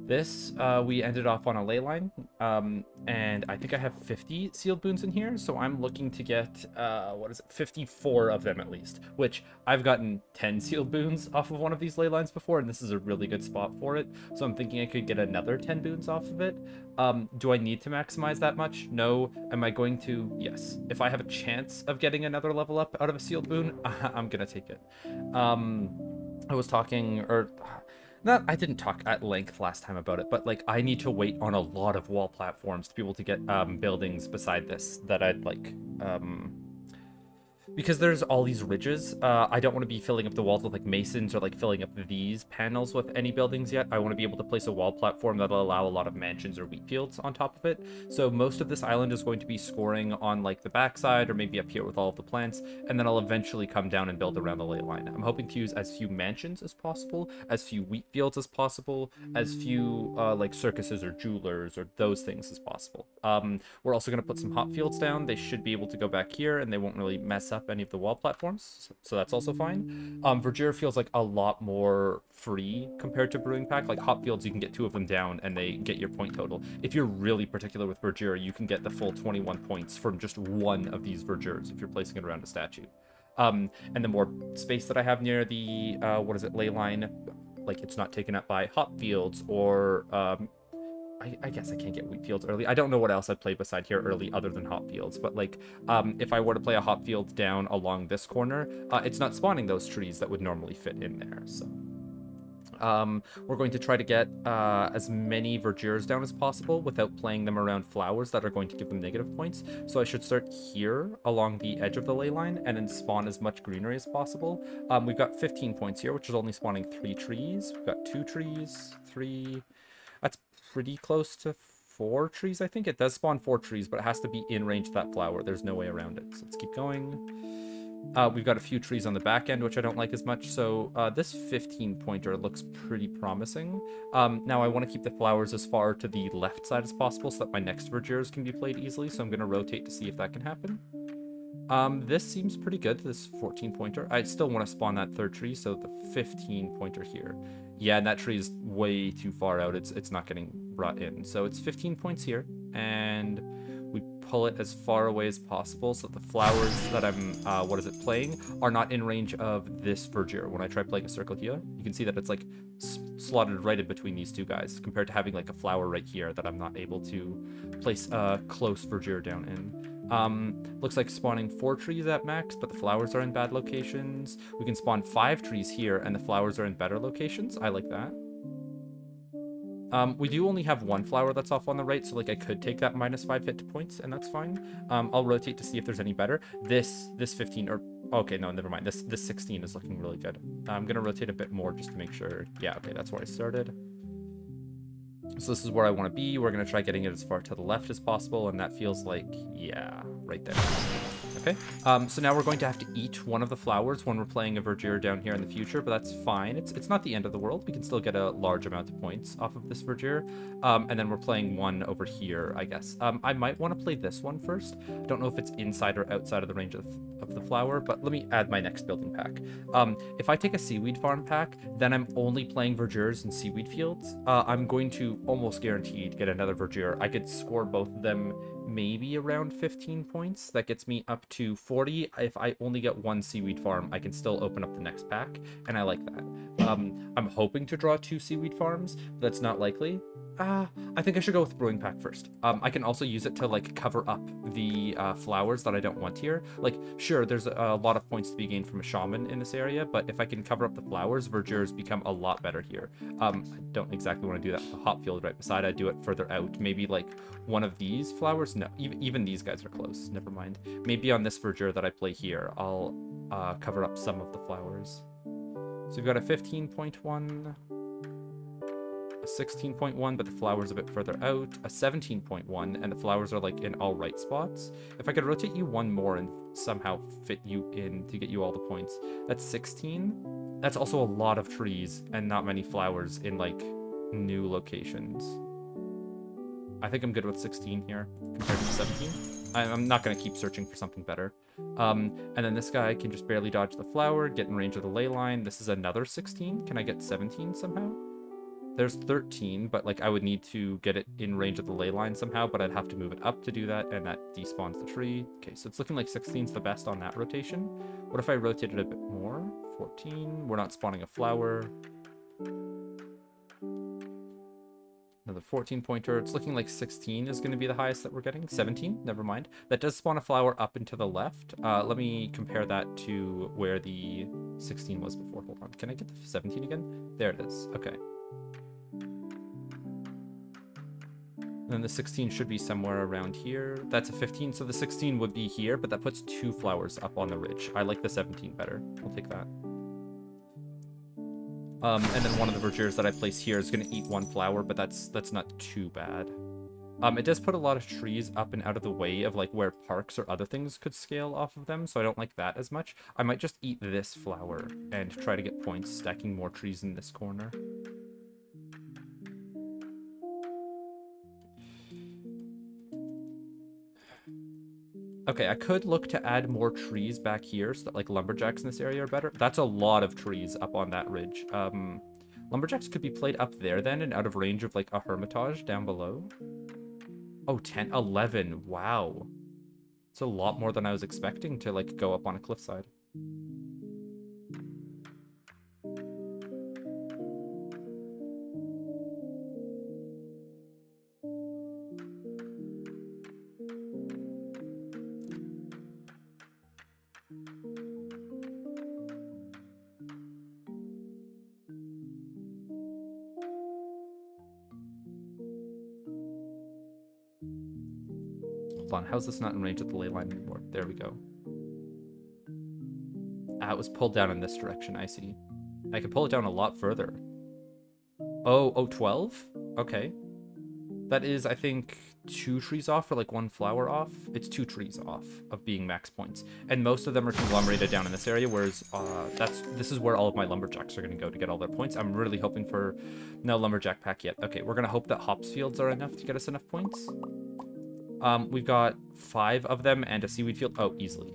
This, we ended off on a ley line, and I think I have 50 sealed boons in here, so I'm looking to get, 54 of them at least, which I've gotten 10 sealed boons off of one of these ley lines before, and this is a really good spot for it, so I'm thinking I could get another 10 boons off of it. Do I need to maximize that much? No. Am I going to? Yes. If I have a chance of getting another level up out of a sealed boon, I'm gonna take it. I was talking, or... I didn't talk at length last time about it, but like I need to wait on a lot of wall platforms to be able to get buildings beside this that I'd like because there's all these ridges. I don't want to be filling up the walls with like masons or like filling up these panels with any buildings yet. I want to be able to place a wall platform that'll allow a lot of mansions or wheat fields on top of it. So most of this island is going to be scoring on like the backside or maybe up here with all of the plants, and then I'll eventually come down and build around the ley line. I'm hoping to use as few mansions as possible, as few wheat fields as possible, as few like circuses or jewelers or those things as possible. We're also going to put some hop fields down. They should be able to go back here and they won't really mess up any of the wall platforms, so that's also fine. Verdure feels like a lot more free compared to Brewing Pack. Like hop fields, you can get 2 of them down and they get your point total. If you're really particular with Verdure, you can get the full 21 points from just 1 of these Verdures if you're placing it around a statue. And the more space that I have near the ley line, like it's not taken up by hop fields or I guess I can't get wheat fields early. I don't know what else I'd play beside here early other than hop fields, but like if I were to play a hop field down along this corner, it's not spawning those trees that would normally fit in there. So we're going to try to get as many verdures down as possible without playing them around flowers that are going to give them negative points. So I should start here along the edge of the ley line and then spawn as much greenery as possible. We've got 15 points here, which is only spawning 3 trees. We've got 2 trees, 3... That's pretty close to 4 trees, I think. It does spawn 4 trees, but it has to be in range of that flower. There's no way around it. So let's keep going. We've got a few trees on the back end, which I don't like as much. So this 15 pointer looks pretty promising. Now I want to keep the flowers as far to the left side as possible so that my next verdures can be played easily. So I'm going to rotate to see if that can happen. This seems pretty good, this 14 pointer. I still want to spawn that 3rd tree, so the 15 pointer here. Yeah, and that tree is way too far out. It's not getting brought in. So it's 15 points here, and we pull it as far away as possible so that the flowers that I'm, playing are not in range of this verdure. When I try playing a circle here, you can see that it's like slotted right in between these 2 guys, compared to having like a flower right here that I'm not able to place a close verdure down in. Looks like spawning 4 trees at max, but the flowers are in bad locations. We can spawn 5 trees here, and the flowers are in better locations. I like that. We do only have 1 flower that's off on the right, so like I could take that -5 hit points, and that's fine. I'll rotate to see if there's any better. This 15, or okay, no, never mind. This 16 is looking really good. I'm gonna rotate a bit more just to make sure. Yeah, okay, that's where I started. So this is where I want to be. We're gonna try getting it as far to the left as possible, and that feels like, yeah, right there. Okay, so now we're going to have to eat one of the flowers when we're playing a verdure down here in the future, but that's fine. It's not the end of the world. We can still get a large amount of points off of this verdure. And then we're playing one over here, I guess. I might want to play this one first. I don't know if it's inside or outside of the range of the flower, but let me add my next building pack. If I take a seaweed farm pack, then I'm only playing verdures and seaweed fields. I'm going to almost guaranteed get another verdure. I could score both of them maybe around 15 points. That gets me up to 40. If I only get 1 seaweed farm, I can still open up the next pack, and I like that. I'm hoping to draw 2 seaweed farms, but that's not likely. I think I should go with brewing pack first. I can also use it to like cover up the flowers that I don't want here. Like, sure, there's a lot of points to be gained from a shaman in this area, but if I can cover up the flowers, verdures become a lot better here. I don't exactly want to do that with the hop field right beside. I do it further out. Maybe like one of these flowers. No, even these guys are close. Never mind. Maybe on this verdure that I play here, I'll cover up some of the flowers. So we've got a 15.1. A 16.1, but the flower's a bit further out, a 17.1, and the flowers are like in all right spots. If I could rotate you 1 more and somehow fit you in to get you all the points, that's 16. That's also a lot of trees and not many flowers in like new locations. I think I'm good with 16 here compared to 17. I'm not going to keep searching for something better. And then this guy can just barely dodge the flower, get in range of the ley line. This is another 16. Can I get 17 somehow? There's 13, but like I would need to get it in range of the ley line somehow, but I'd have to move it up to do that, and that despawns the tree. Okay, so it's looking like 16's the best on that rotation. What if I rotated a bit more? 14. We're not spawning a flower. Another 14 pointer. It's looking like 16 is going to be the highest that we're getting. 17, never mind. That does spawn a flower up and to the left. Let me compare that to where the 16 was before. Hold on. Can I get the 17 again? There it is. Okay. And then the 16 should be somewhere around here. That's a 15, so the 16 would be here, but that puts 2 flowers up on the ridge. I like the 17 better. We'll take that. And then one of the verdures that I place here is going to eat 1 flower, but that's not too bad. It does put a lot of trees up and out of the way of like where parks or other things could scale off of them, so I don't like that as much. I might just eat this flower and try to get points stacking more trees in this corner. Okay, I could look to add more trees back here so that like lumberjacks in this area are better. That's a lot of trees up on that ridge. Lumberjacks could be played up there then and out of range of like a hermitage down below. Oh, 10, 11. Wow. It's a lot more than I was expecting to like go up on a cliffside. On. How's this not in range of the ley line anymore? There we go. It was pulled down in this direction. I see. I can pull it down a lot further. Oh, 12? Okay. That is, I think, 2 trees off or like 1 flower off. It's 2 trees off of being max points. And most of them are conglomerated down in this area, whereas this is where all of my lumberjacks are going to go to get all their points. I'm really hoping for no lumberjack pack yet. Okay, we're going to hope that hops fields are enough to get us enough points. We've got 5 of them and a seaweed field. Oh, easily.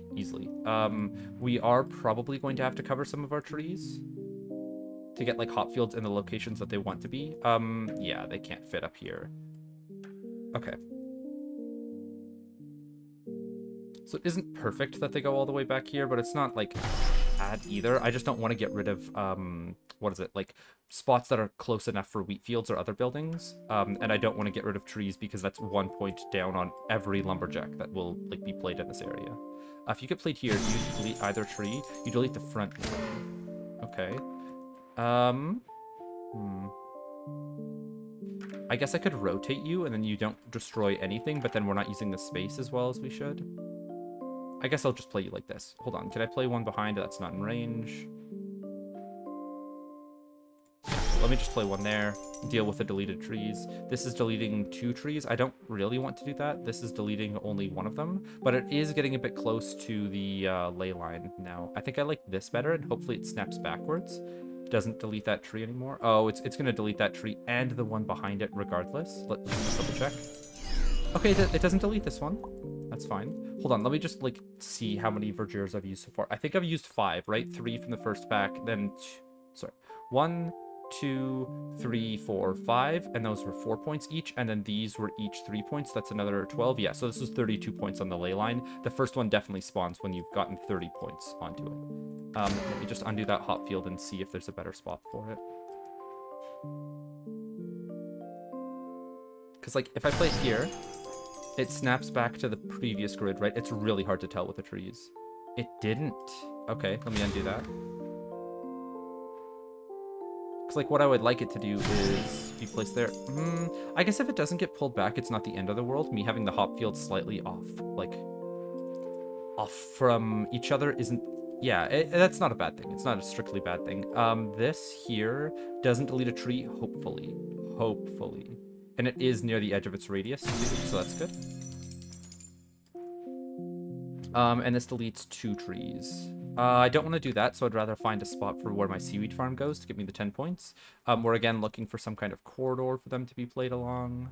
We are probably going to have to cover some of our trees to get like hop fields in the locations that they want to be. Yeah, they can't fit up here. Okay. So it isn't perfect that they go all the way back here, but it's not like bad either. I just don't want to get rid of what is it, like spots that are close enough for wheat fields or other buildings. And I don't want to get rid of trees because that's 1 point down on every lumberjack that will like be played in this area. If you get played here, do you delete either tree? You delete the front one. Okay. I guess I could rotate you and then you don't destroy anything, but then we're not using the space as well as we should. I guess I'll just play you like this. Hold on, can I play one behind that's not in range? Let me just play one there, deal with the deleted trees. This is deleting 2 trees. I don't really want to do that. This is deleting only one of them, but it is getting a bit close to the ley line now. I think I like this better, and hopefully it snaps backwards. Doesn't delete that tree anymore. Oh, it's going to delete that tree and the one behind it regardless. Let's just double check. Okay, it doesn't delete this one. That's fine. Hold on, let me just like see how many verdures I've used so far. I think I've used 5, right? 3 from the first pack, then sorry, 1, 2, 3, 4, 5, and those were 4 points each, and then these were each 3 points. That's another 12. Yeah, so this is 32 points on the ley line. The first one definitely spawns when you've gotten 30 points onto it. Let me just undo that hot field and see if there's a better spot for it. Because like if I play it here, it snaps back to the previous grid, right? It's really hard to tell with the trees. It didn't. Okay, let me undo that. Because like what I would like it to do is be placed there. I guess if it doesn't get pulled back, it's not the end of the world. Me having the hop field slightly off, like off from each other isn't, yeah, that's not a bad thing. It's not a strictly bad thing. This here doesn't delete a tree, hopefully. Hopefully. And it is near the edge of its radius, so that's good. And this deletes 2 trees. I don't want to do that, so I'd rather find a spot for where my seaweed farm goes to give me the 10 points. We're again looking for some kind of corridor for them to be played along.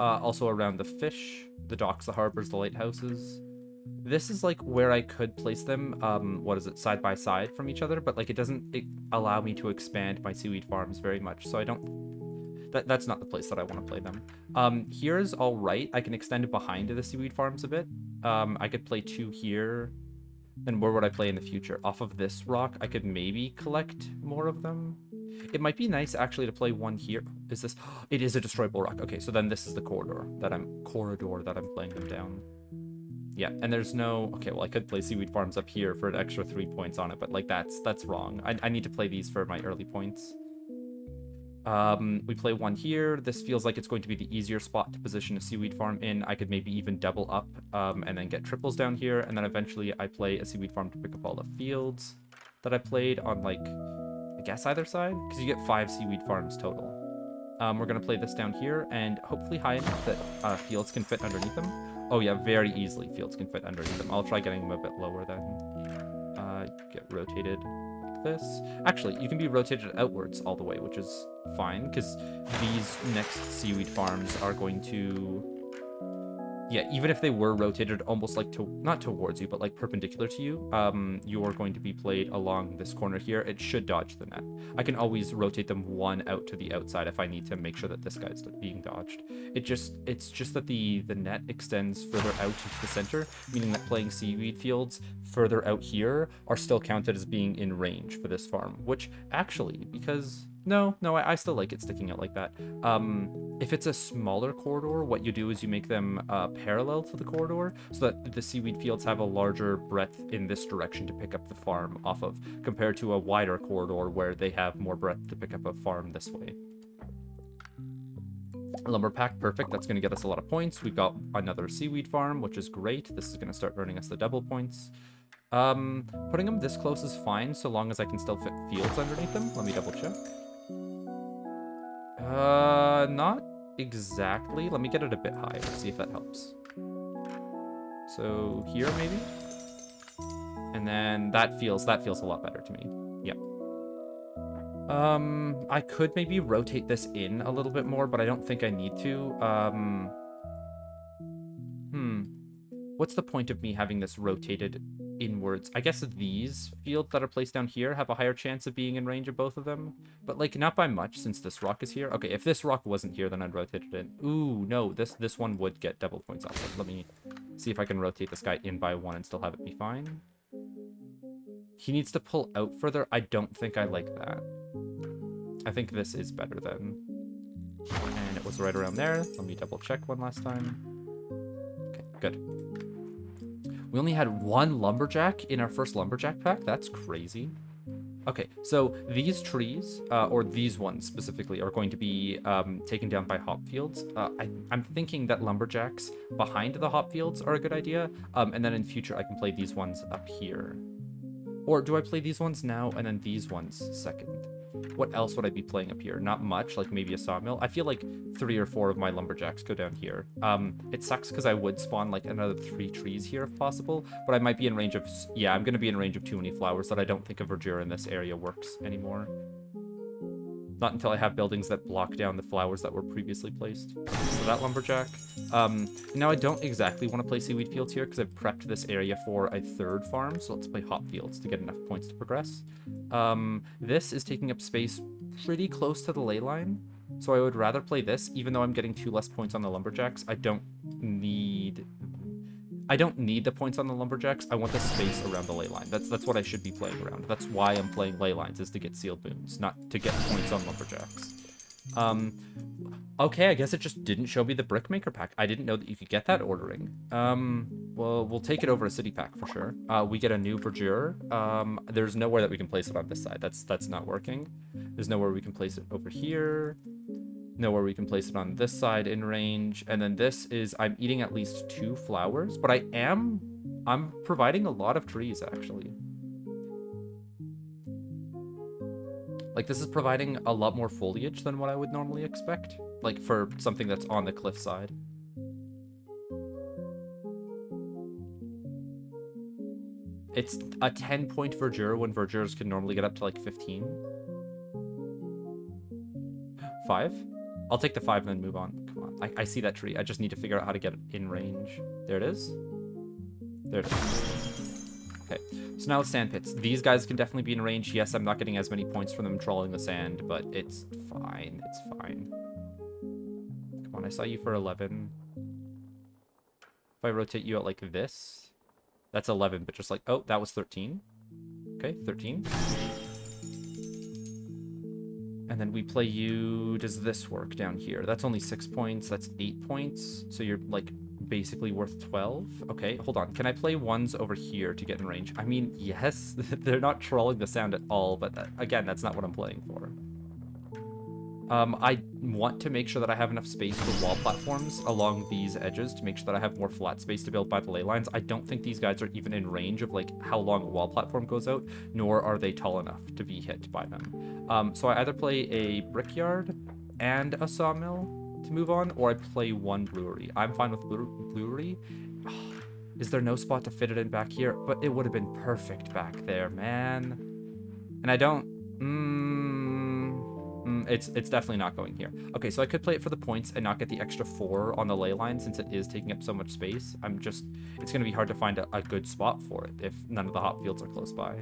Also around the fish, the docks, the harbors, the lighthouses. This is like where I could place them, what is it, side by side from each other, but like it doesn't allow me to expand my seaweed farms very much, so I don't... That's not the place that I want to play them. Here's all right. I can extend it behind the seaweed farms a bit. I could play 2 here. Then where would I play in the future? Off of this rock, I could maybe collect more of them. It might be nice actually to play 1 here. Is this? It is a destroyable rock. Okay, so then this is the corridor that I'm playing them down. Yeah, and there's no... Okay, well I could play seaweed farms up here for an extra 3 points on it, but like that's wrong. I need to play these for my early points. We play 1 here. This feels like it's going to be the easier spot to position a seaweed farm in. I could maybe even double up and then get triples down here, and then eventually I play a seaweed farm to pick up all the fields that I played on, like, I guess either side, because you get 5 seaweed farms total. We're going to play this down here, and hopefully high enough that fields can fit underneath them. Oh yeah, very easily fields can fit underneath them. I'll try getting them a bit lower then. Get rotated. This actually, you can be rotated outwards all the way, which is fine because these next seaweed farms are going to, yeah, even if they were rotated almost like to not towards you but like perpendicular to you, you're going to be played along this corner here. It should dodge the net. I can always rotate them 1 out to the outside if I need to make sure that this guy's being dodged. It's just that the net extends further out into the center, meaning that playing seaweed fields further out here are still counted as being in range for this farm, which actually, because no, I still like it sticking out like that. If it's a smaller corridor, what you do is you make them parallel to the corridor so that the seaweed fields have a larger breadth in this direction to pick up the farm off of, compared to a wider corridor where they have more breadth to pick up a farm this way. Lumber pack, perfect. That's going to get us a lot of points. We've got another seaweed farm, which is great. This is going to start earning us the double points. Putting them this close is fine, so long as I can still fit fields underneath them. Let me double check. Not exactly. Let me get it a bit higher, see if that helps. So here maybe? And then that feels a lot better to me. Yep. I could maybe rotate this in a little bit more, but I don't think I need to. What's the point of me having this rotated inwards? I guess these fields that are placed down here have a higher chance of being in range of both of them, but like not by much since this rock is here. Okay, if this rock wasn't here, then I'd rotate it in. Ooh, no, this one would get double points off it. Let me see if I can rotate this guy in by 1 and still have it be fine. He needs to pull out further. I don't think I like that. I think this is better then. And it was right around there. Let me double check one last time. Okay, good. We only had one lumberjack in our first lumberjack pack. That's crazy. Okay, so these trees, or these ones specifically, are going to be taken down by hop fields. I'm thinking that lumberjacks behind the hop fields are a good idea, and then in future I can play these ones up here. Or do I play these ones now and then these ones second? What else would I be playing up here? Not much, like maybe a sawmill. I feel like 3 or 4 of my lumberjacks go down here. It sucks because I would spawn like another 3 trees here if possible, but I might be in range of, yeah, I'm going to be in range of too many flowers that I don't think a verdure in this area works anymore. Not until I have buildings that block down the flowers that were previously placed. So that lumberjack. Now I don't exactly want to play seaweed fields here because I've prepped this area for a 3rd farm. So let's play hop fields to get enough points to progress. This is taking up space pretty close to the ley line. So I would rather play this, even though I'm getting 2 less points on the lumberjacks. I don't need the points on the lumberjacks. I want the space around the ley line. That's what I should be playing around. That's why I'm playing ley lines, is to get sealed boons, not to get points on lumberjacks. Okay, I guess it just didn't show me the brickmaker pack. I didn't know that you could get that ordering. Well, we'll take it over a city pack for sure. We get a new verdure. There's nowhere that we can place it on this side. That's not working. There's nowhere we can place it over here. Nowhere we can place it on this side in range. And then this is, I'm eating at least 2 flowers, but I'm providing a lot of trees actually. Like this is providing a lot more foliage than what I would normally expect. Like for something that's on the cliff side. It's a 10-point verdure when verdures can normally get up to like 15. 5? I'll take the 5 and then move on. Come on. I see that tree. I just need to figure out how to get it in range. There it is. There it is. Okay. So now it's sand pits. These guys can definitely be in range. Yes, I'm not getting as many points from them trawling the sand, but it's fine. It's fine. Come on, I saw you for 11. If I rotate you out like this, that's 11, but just like, oh, that was 13. Okay, 13. And then we play you, does this work down here? That's only 6 points, that's 8 points. So you're like basically worth 12. Okay, hold on. Can I play ones over here to get in range? I mean, yes, they're not trolling the sound at all, but again, that's not what I'm playing for. I want to make sure that I have enough space for wall platforms along these edges to make sure that I have more flat space to build by the ley lines. I don't think these guys are even in range of like how long a wall platform goes out, nor are they tall enough to be hit by them. So I either play a brickyard and a sawmill to move on, or I play one brewery. I'm fine with brewery. Is there no spot to fit it in back here? But it would have been perfect back there, man. And I don't... It's definitely not going here. Okay, so I could play it for the points and not get the extra 4 on the ley line since it is taking up so much space. It's going to be hard to find a good spot for it if none of the hop fields are close by.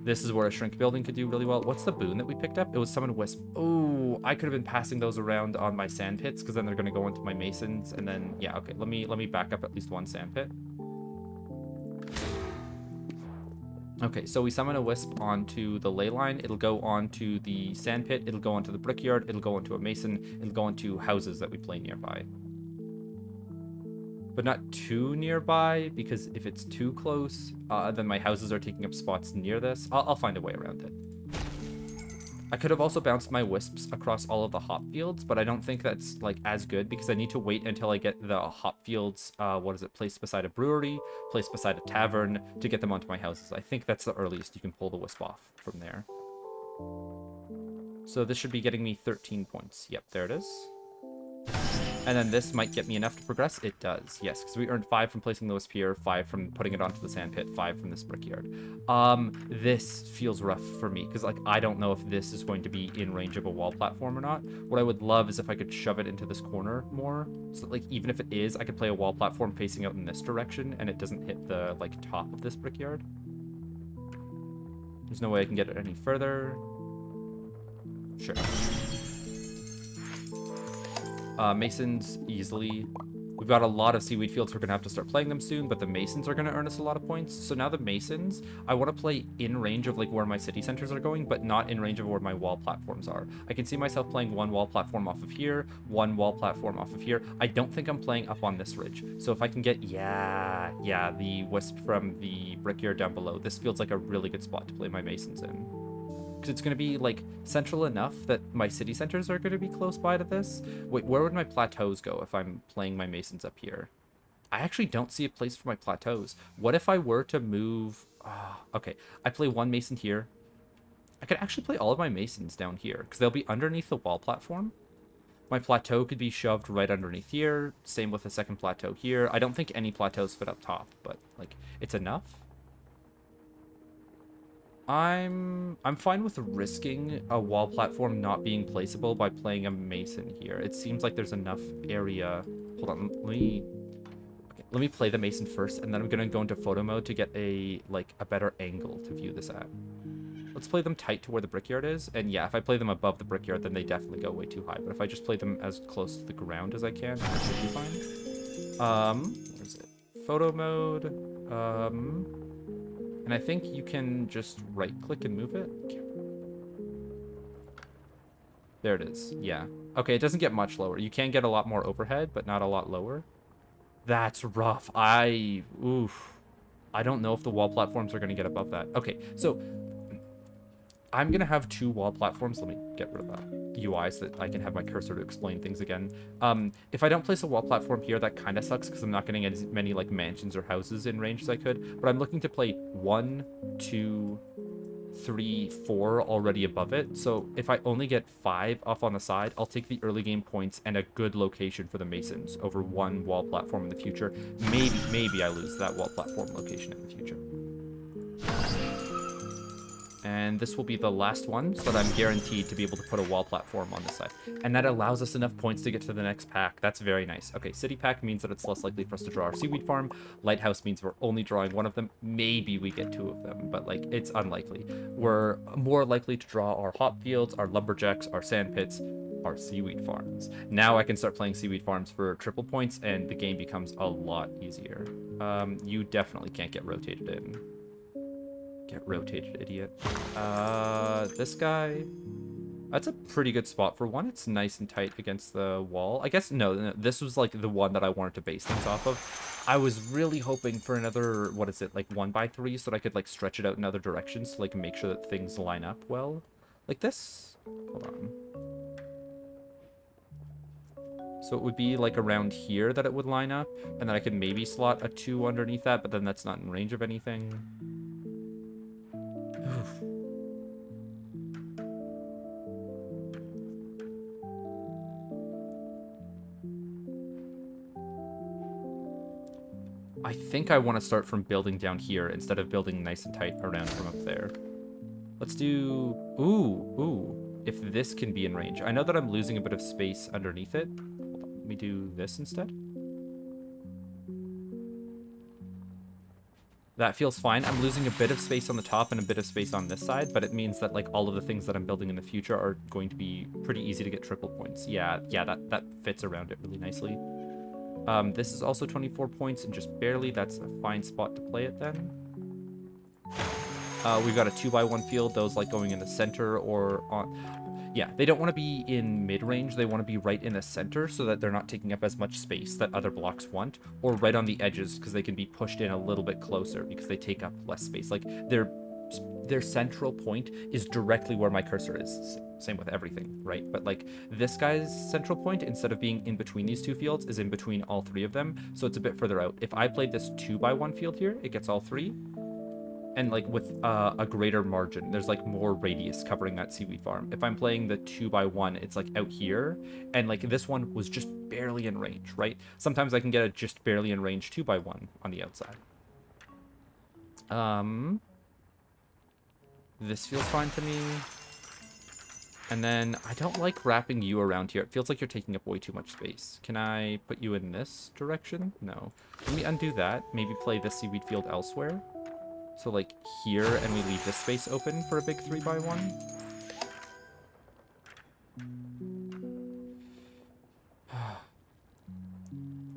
This is where a shrink building could do really well. What's the boon that we picked up? It was summon wisp. Oh, I could have been passing those around on my sand pits because then they're going to go into my masons and then, yeah, okay, let me back up at least one sand pit. Okay, so we summon a wisp onto the ley line. It'll go onto the sand pit. It'll go onto the brickyard. It'll go into a mason. It'll go into houses that we play nearby. But not too nearby, because if it's too close, then my houses are taking up spots near this. I'll find a way around it. I could have also bounced my wisps across all of the hop fields, but I don't think that's like as good because I need to wait until I get the hop fields, placed beside a brewery, placed beside a tavern to get them onto my houses. I think that's the earliest you can pull the wisp off from there. So this should be getting me 13 points. Yep, there it is. And then this might get me enough to progress. It does, yes, because we earned 5 from placing the wisp here, 5 from putting it onto the sand pit, 5 from this brickyard. This feels rough for me, because like I don't know if this is going to be in range of a wall platform or not. What I would love is if I could shove it into this corner more, so that, like, even if it is, I could play a wall platform facing out in this direction, and it doesn't hit the like top of this brickyard. There's no way I can get it any further. Sure. Masons easily. We've got a lot of seaweed fields. We're going to have to start playing them soon, but the masons are going to earn us a lot of points. So now the masons, I want to play in range of like where my city centers are going, but not in range of where my wall platforms are. I can see myself playing one wall platform off of here, one wall platform off of here. I don't think I'm playing up on this ridge. So if I can get, yeah, the wisp from the brickyard down below, this feels like a really good spot to play my masons in. It's going to be like central enough that my city centers are going to be close by to this. Wait, where would my plateaus go if I'm playing my masons up here? I actually don't see a place for my plateaus. What if I were to move... okay, I play one mason here. I could actually play all of my masons down here because they'll be underneath the wall platform. My plateau could be shoved right underneath here. Same with the second plateau here. I don't think any plateaus fit up top, but like it's enough. I'm fine with risking a wall platform not being placeable by playing a mason here. It seems like there's enough area. Hold on, let me play the mason first, and then I'm gonna go into photo mode to get a better angle to view this at. Let's play them tight to where the brickyard is, and yeah, if I play them above the brickyard, then they definitely go way too high. But if I just play them as close to the ground as I can, that should be fine. Where's it? Photo mode. And I think you can just right-click and move it. There it is. Yeah. Okay, it doesn't get much lower. You can get a lot more overhead, but not a lot lower. That's rough. Oof. I don't know if the wall platforms are going to get above that. Okay, so I'm going to have two wall platforms. Let me get rid of that UI so that I can have my cursor to explain things again. If I don't place a wall platform here, that kind of sucks because I'm not getting as many like mansions or houses in range as I could. But I'm looking to play 1, 2, 3, 4 already above it. So if I only get 5 off on the side, I'll take the early game points and a good location for the masons over one wall platform in the future. Maybe I lose that wall platform location in the future. And this will be the last one, so that I'm guaranteed to be able to put a wall platform on this side. And that allows us enough points to get to the next pack. That's very nice. Okay, city pack means that it's less likely for us to draw our seaweed farm. Lighthouse means we're only drawing one of them. Maybe we get 2 of them, but like it's unlikely. We're more likely to draw our hop fields, our lumberjacks, our sand pits, our seaweed farms. Now I can start playing seaweed farms for triple points, and the game becomes a lot easier. You definitely can't get rotated in. Get rotated, idiot. This guy... That's a pretty good spot for one. It's nice and tight against the wall. I guess, no, this was, like, the one that I wanted to base things off of. I was really hoping for another, what is it, like 1x3 so that I could, like, stretch it out in other directions to, like, make sure that things line up well. Like this. Hold on. So it would be, like, around here that it would line up. And then I could maybe slot a 2 underneath that, but then that's not in range of anything. I think I want to start from building down here instead of building nice and tight around from up there. Let's do... Ooh. If this can be in range. I know that I'm losing a bit of space underneath it. Hold on, let me do this instead. That feels fine. I'm losing a bit of space on the top and a bit of space on this side, but it means that like all of the things that I'm building in the future are going to be pretty easy to get triple points. Yeah, that fits around it really nicely. This is also 24 points and just barely. That's a fine spot to play it then. We've got a 2x1 field. Those like going in the center or on... Yeah, they don't want to be in mid-range. They want to be right in the center so that they're not taking up as much space that other blocks want, or right on the edges because they can be pushed in a little bit closer because they take up less space. Like their central point is directly where my cursor is. Same with everything, right? But like this guy's central point, instead of being in between these 2 fields, is in between all 3 of them. So it's a bit further out. If I played this 2x1 field here, it gets all 3. And like with a greater margin, there's like more radius covering that seaweed farm. If I'm playing the 2x1, it's like out here, and like this one was just barely in range, right? Sometimes I can get a just barely in range 2x1 on the outside. This feels fine to me. And then I don't like wrapping you around here. It feels like you're taking up way too much space. Can I put you in this direction? No. Let me undo that. Maybe play this seaweed field elsewhere. So like here, and we leave this space open for a big 3x1.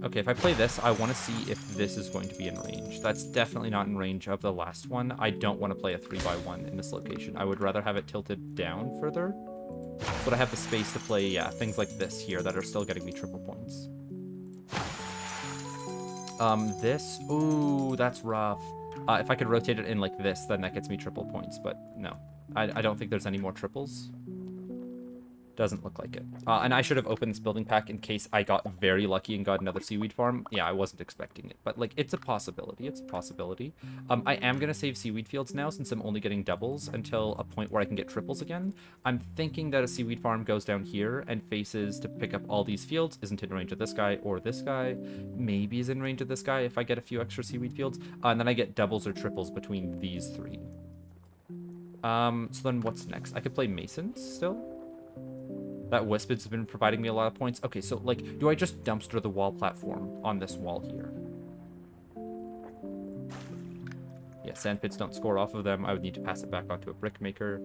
Okay, if I play this, I want to see if this is going to be in range. That's definitely not in range of the last one. I don't want to play a 3x1 in this location. I would rather have it tilted down further, so that I have the space to play, yeah, things like this here that are still getting me triple points. This, ooh, that's rough. If I could rotate it in like this, then that gets me triple points, but no. I don't think there's any more triples. Doesn't look like it. And I should have opened this building pack in case I got very lucky and got another seaweed farm. Yeah, I wasn't expecting it, but like, it's a possibility. It's a possibility. I am going to save seaweed fields now since I'm only getting doubles until a point where I can get triples again. I'm thinking that a seaweed farm goes down here and faces to pick up all these fields. Isn't in range of this guy or this guy. Maybe is in range of this guy if I get a few extra seaweed fields. And then I get doubles or triples between these three. So then what's next? I could play masons still. That wisp has been providing me a lot of points. Okay, so, like, do I just dumpster the wall platform on this wall here? Yeah, sand pits don't score off of them. I would need to pass it back onto a brick maker.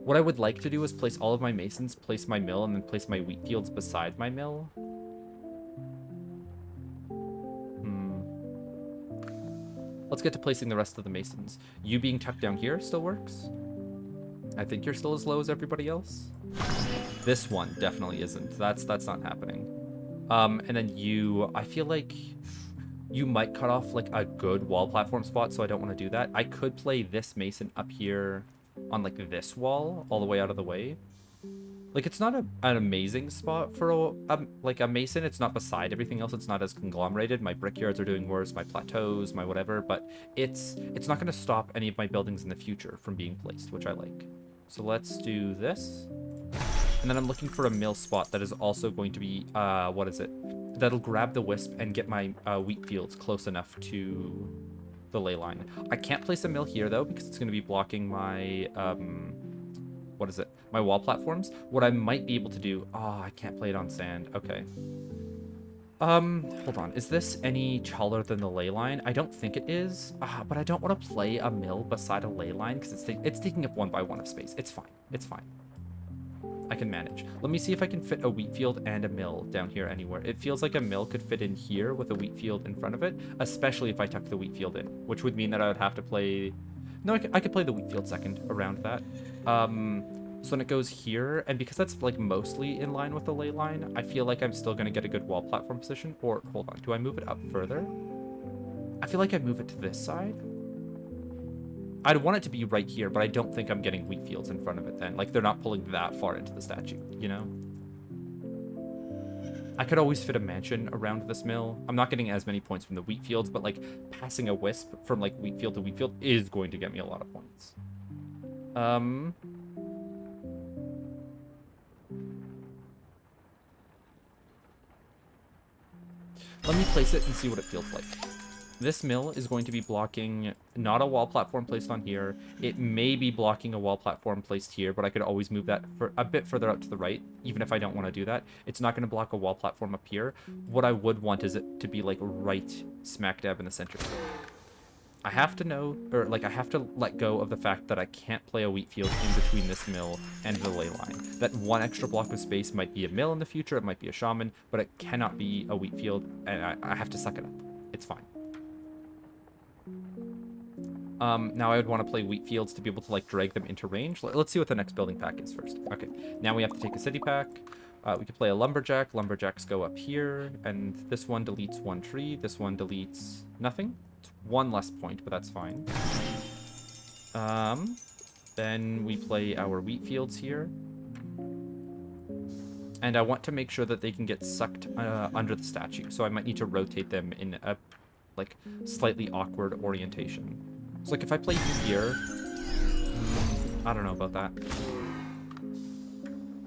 What I would like to do is place all of my masons, place my mill, and then place my wheat fields beside my mill. Let's get to placing the rest of the masons. You being tucked down here still works. I think you're still as low as everybody else. This one definitely isn't. That's not happening. And then you, I feel like you might cut off like a good wall platform spot, so I don't want to do that. I could play this mason up here on like this wall all the way out of the way. Like, it's not an amazing spot for like a mason. It's not beside everything else. It's not as conglomerated. My brickyards are doing worse, my plateaus, my whatever, but it's not going to stop any of my buildings in the future from being placed, which I like. So let's do this. And then I'm looking for a mill spot that is also going to be, what is it? That'll grab the wisp and get my wheat fields close enough to the ley line. I can't place a mill here, though, because it's going to be blocking my, what is it? My wall platforms. What I might be able to do... Oh, I can't play it on sand. Okay. Hold on. Is this any taller than the ley line? I don't think it is, but I don't want to play a mill beside a ley line because it's taking up 1 by 1 of space. It's fine. It's fine. I can manage. Let me see if I can fit a wheat field and a mill down here anywhere. It feels like a mill could fit in here with a wheat field in front of it, especially if I tuck the wheat field in, which would mean that I would have to play... No, I could play the wheat field second around that. So then it goes here, and because that's like mostly in line with the ley line, I feel like I'm still going to get a good wall platform position. Or, hold on, do I move it up further? I feel like I move it to this side. I'd want it to be right here, but I don't think I'm getting wheat fields in front of it then. Like, they're not pulling that far into the statue, you know? I could always fit a mansion around this mill. I'm not getting as many points from the wheat fields, but, like, passing a wisp from, like, wheat field to wheat field is going to get me a lot of points. Let me place it and see what it feels like. This mill is going to be blocking not a wall platform placed on here. It may be blocking a wall platform placed here, but I could always move that for a bit further out to the right, even if I don't want to do that. It's not going to block a wall platform up here. What I would want is it to be like right smack dab in the center. I have to know, or like I have to let go of the fact that I can't play a wheat field in between this mill and the ley line. That one extra block of space might be a mill in the future, it might be a shaman, but it cannot be a wheat field, and I have to suck it up. It's fine. Now I would want to play wheat fields to be able to like drag them into range. Let's see what the next building pack is first. Okay, now we have to take a city pack. We could play a lumberjack. Lumberjacks go up here, and this one deletes 1 tree. This one deletes nothing. It's 1 less point, but that's fine. Then we play our wheat fields here. And I want to make sure that they can get sucked under the statue, so I might need to rotate them in a like slightly awkward orientation. So like if I play here, I don't know about that.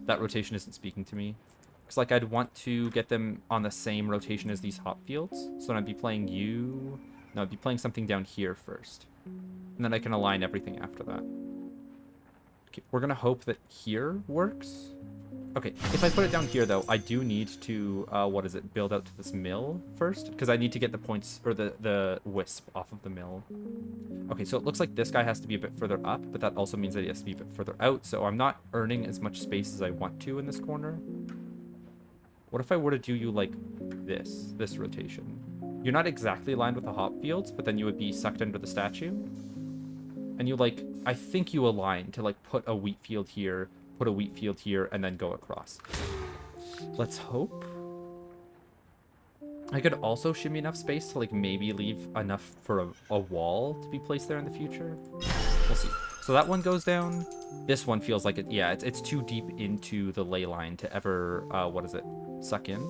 That rotation isn't speaking to me. Because like I'd want to get them on the same rotation as these hop fields. So then I'd be playing you. No, I'd be playing something down here first. And then I can align everything after that. Okay, we're gonna hope that here works. Okay, if I put it down here, though, I do need to, build out to this mill first, because I need to get the points, or the wisp off of the mill. Okay, so it looks like this guy has to be a bit further up, but that also means that he has to be a bit further out, so I'm not earning as much space as I want to in this corner. What if I were to do you like this rotation? You're not exactly aligned with the hop fields, but then you would be sucked under the statue. And you like, I think you align to like put a wheat field here, put a wheat field here, and then go across. Let's hope. I could also shimmy enough space to like maybe leave enough for a wall to be placed there in the future. We'll see. So that one goes down. This one feels like it. Yeah, it's too deep into the ley line to ever, what is it? Suck in.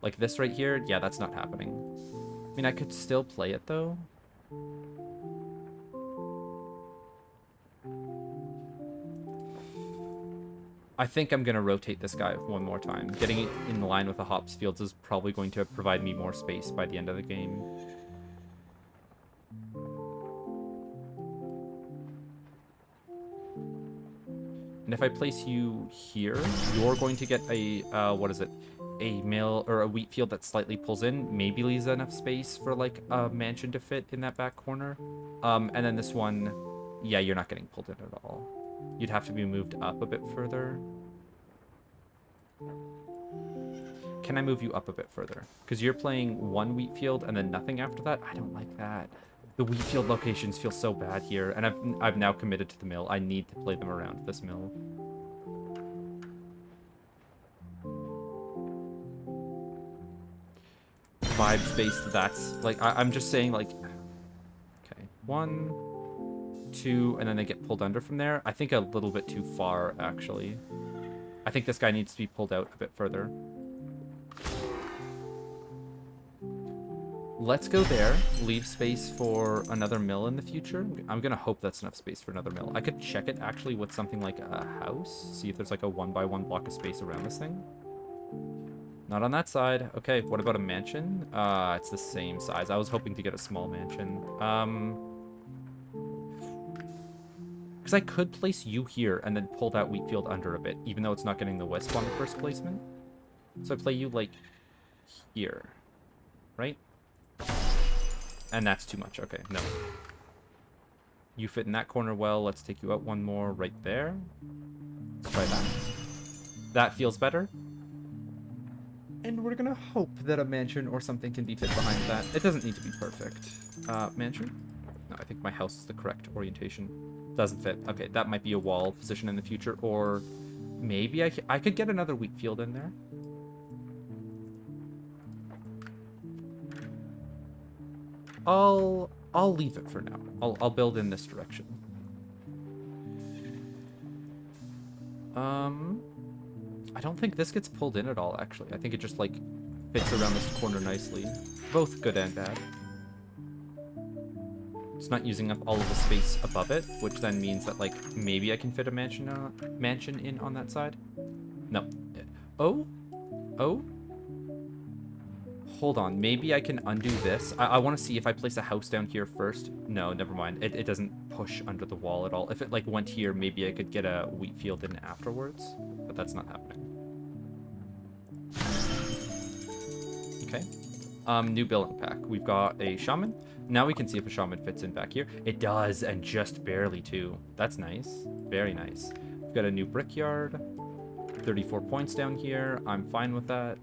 Like this right here. Yeah, that's not happening. I mean, I could still play it though. I think I'm going to rotate this guy one more time. Getting it in line with the hops fields is probably going to provide me more space by the end of the game. And if I place you here, you're going to get a, what is it? A mill or a wheat field that slightly pulls in. Maybe leaves enough space for like a mansion to fit in that back corner. And then this one, yeah, you're not getting pulled in at all. You'd have to be moved up a bit further. Can I move you up a bit further? Because you're playing one wheat field and then nothing after that. I don't like that. The wheat field locations feel so bad here, and I've now committed to the mill. I need to play them around this mill. Vibe space, that's like I'm just saying like, okay, 1, 2, and then they get pulled under from there. I think a little bit too far actually. I think this guy needs to be pulled out a bit further. Let's go there. Leave space for another mill in the future. I'm gonna hope that's enough space for another mill. I could check it actually with something like a house. See if there's like a 1x1 block of space around this thing. Not on that side. Okay, what about a mansion? It's the same size. I was hoping to get a small mansion. Because I could place you here and then pull that wheat field under a bit, even though it's not getting the wisp on the first placement. So I play you like here, right? And that's too much. Okay, no. You fit in that corner well. Let's take you out one more right there. Let's try that. That feels better. And we're gonna hope that a mansion or something can be fit behind that. It doesn't need to be perfect. Mansion? No, I think my house is the correct orientation. Doesn't fit. Okay, that might be a wall position in the future, or maybe I could get another wheat field in there. I'll leave it for now. I'll build in this direction. I don't think this gets pulled in at all, actually. I think it just, like, fits around this corner nicely. Both good and bad. It's not using up all of the space above it, which then means that, like, maybe I can fit a mansion in on that side. No. Oh? Oh? Hold on. Maybe I can undo this. I want to see if I place a house down here first. No, never mind. It doesn't push under the wall at all. If it, like, went here, maybe I could get a wheat field in afterwards. But that's not happening. Okay. New building pack. We've got a shaman. Now we can see if a shaman fits in back here. It does, and just barely, too. That's nice. Very nice. We've got a new brickyard. 34 points down here. I'm fine with that.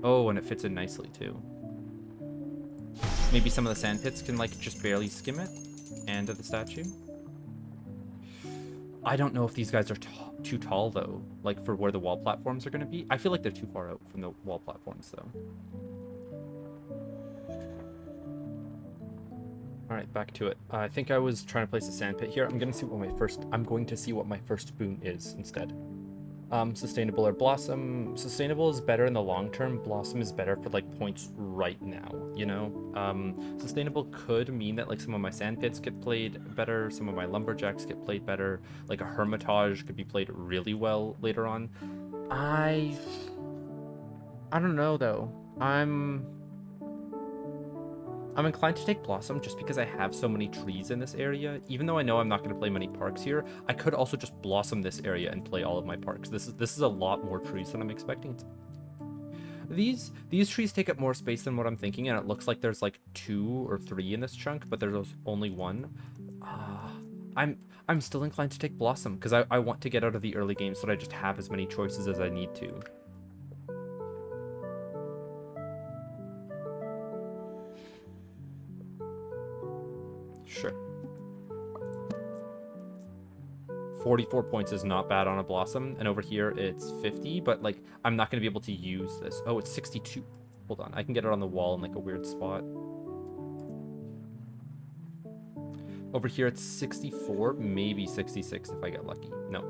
Oh, and it fits in nicely, too. Maybe some of the sand pits can, like, just barely skim it. And the statue. I don't know if these guys are too tall, though. Like, for where the wall platforms are going to be. I feel like they're too far out from the wall platforms, though. Alright, back to it. I think I was trying to place a sand pit here. I'm going to see what my first boon is instead. Sustainable or blossom. Sustainable is better in the long term. Blossom is better for like points right now, you know? Sustainable could mean that like some of my sand pits get played better, some of my lumberjacks get played better, like a hermitage could be played really well later on. I don't know though. I'm inclined to take Blossom just because I have so many trees in this area. Even though I know I'm not going to play many parks here, I could also just Blossom this area and play all of my parks. This is a lot more trees than I'm expecting. These trees take up more space than what I'm thinking, and it looks like there's like 2 or 3 in this chunk, but there's only 1. I'm still inclined to take Blossom because I want to get out of the early game so that I just have as many choices as I need to. Sure. 44 points is not bad on a Blossom, and over here it's 50, but, like, I'm not going to be able to use this. Oh, it's 62. Hold on, I can get it on the wall in, like, a weird spot. Over here it's 64, maybe 66 if I get lucky. No.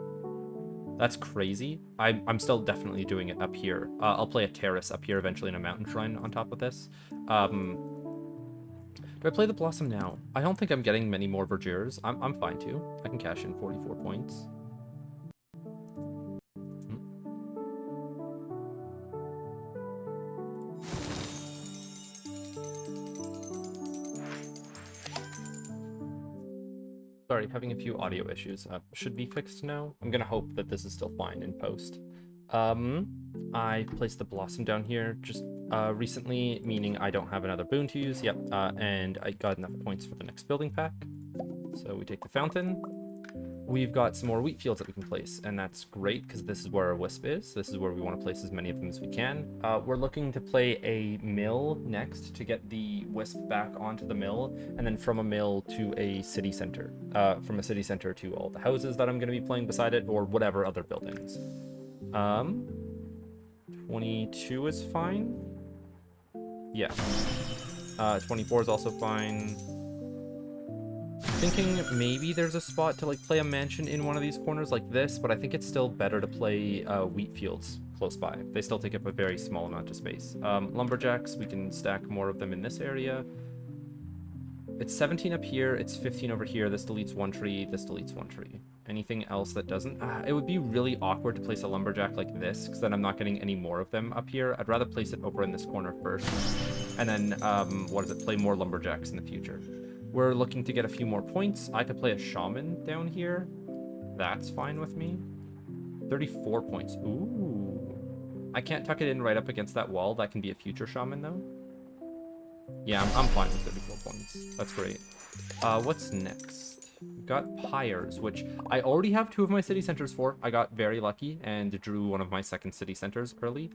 That's crazy. I'm still definitely doing it up here. I'll play a terrace up here eventually in a mountain shrine on top of this. Do I play the Blossom now? I don't think I'm getting many more Vergers. I'm fine too. I can cash in 44 points. Sorry, having a few audio issues. Should be fixed now. I'm gonna hope that this is still fine in post. I placed the Blossom down here just recently, meaning I don't have another boon to use. Yep, and I got enough points for the next building pack. So we take the fountain. We've got some more wheat fields that we can place, and that's great because this is where our wisp is. This is where we want to place as many of them as we can. We're looking to play a mill next to get the wisp back onto the mill, and then from a mill to a city center. From a city center to all the houses that I'm going to be playing beside it, or whatever other buildings. 22 is fine. Yeah. 24 is also fine. Thinking maybe there's a spot to, like, play a mansion in one of these corners like this, but I think it's still better to play wheat fields close by. They still take up a very small amount of space. Lumberjacks, we can stack more of them in this area. It's 17 up here, it's 15 over here. This deletes one tree, this deletes one tree. Anything else that doesn't? It would be really awkward to place a lumberjack like this, because then I'm not getting any more of them up here. I'd rather place it over in this corner first, and then, play more lumberjacks in the future. We're looking to get a few more points. I could play a shaman down here. That's fine with me. 34 points. Ooh. I can't tuck it in right up against that wall. That can be a future shaman, though. Yeah, I'm fine with 34 points. That's great. What's next? We've got pyres, which I already have 2 of my city centers for. I got very lucky and drew one of my second city centers early.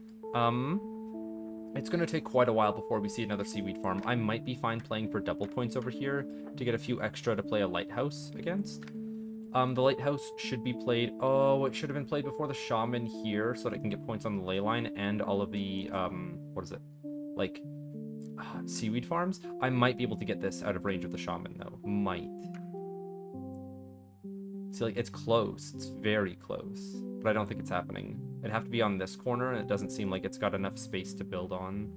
It's going to take quite a while before we see another seaweed farm. I might be fine playing for double points over here to get a few extra to play a lighthouse against. The lighthouse should be played... Oh, it should have been played before the shaman here so that I can get points on the ley line and all of the, seaweed farms. I might be able to get this out of range of the shaman, though. Might. See, like, it's close. It's very close. But I don't think it's happening. It'd have to be on this corner, and it doesn't seem like it's got enough space to build on.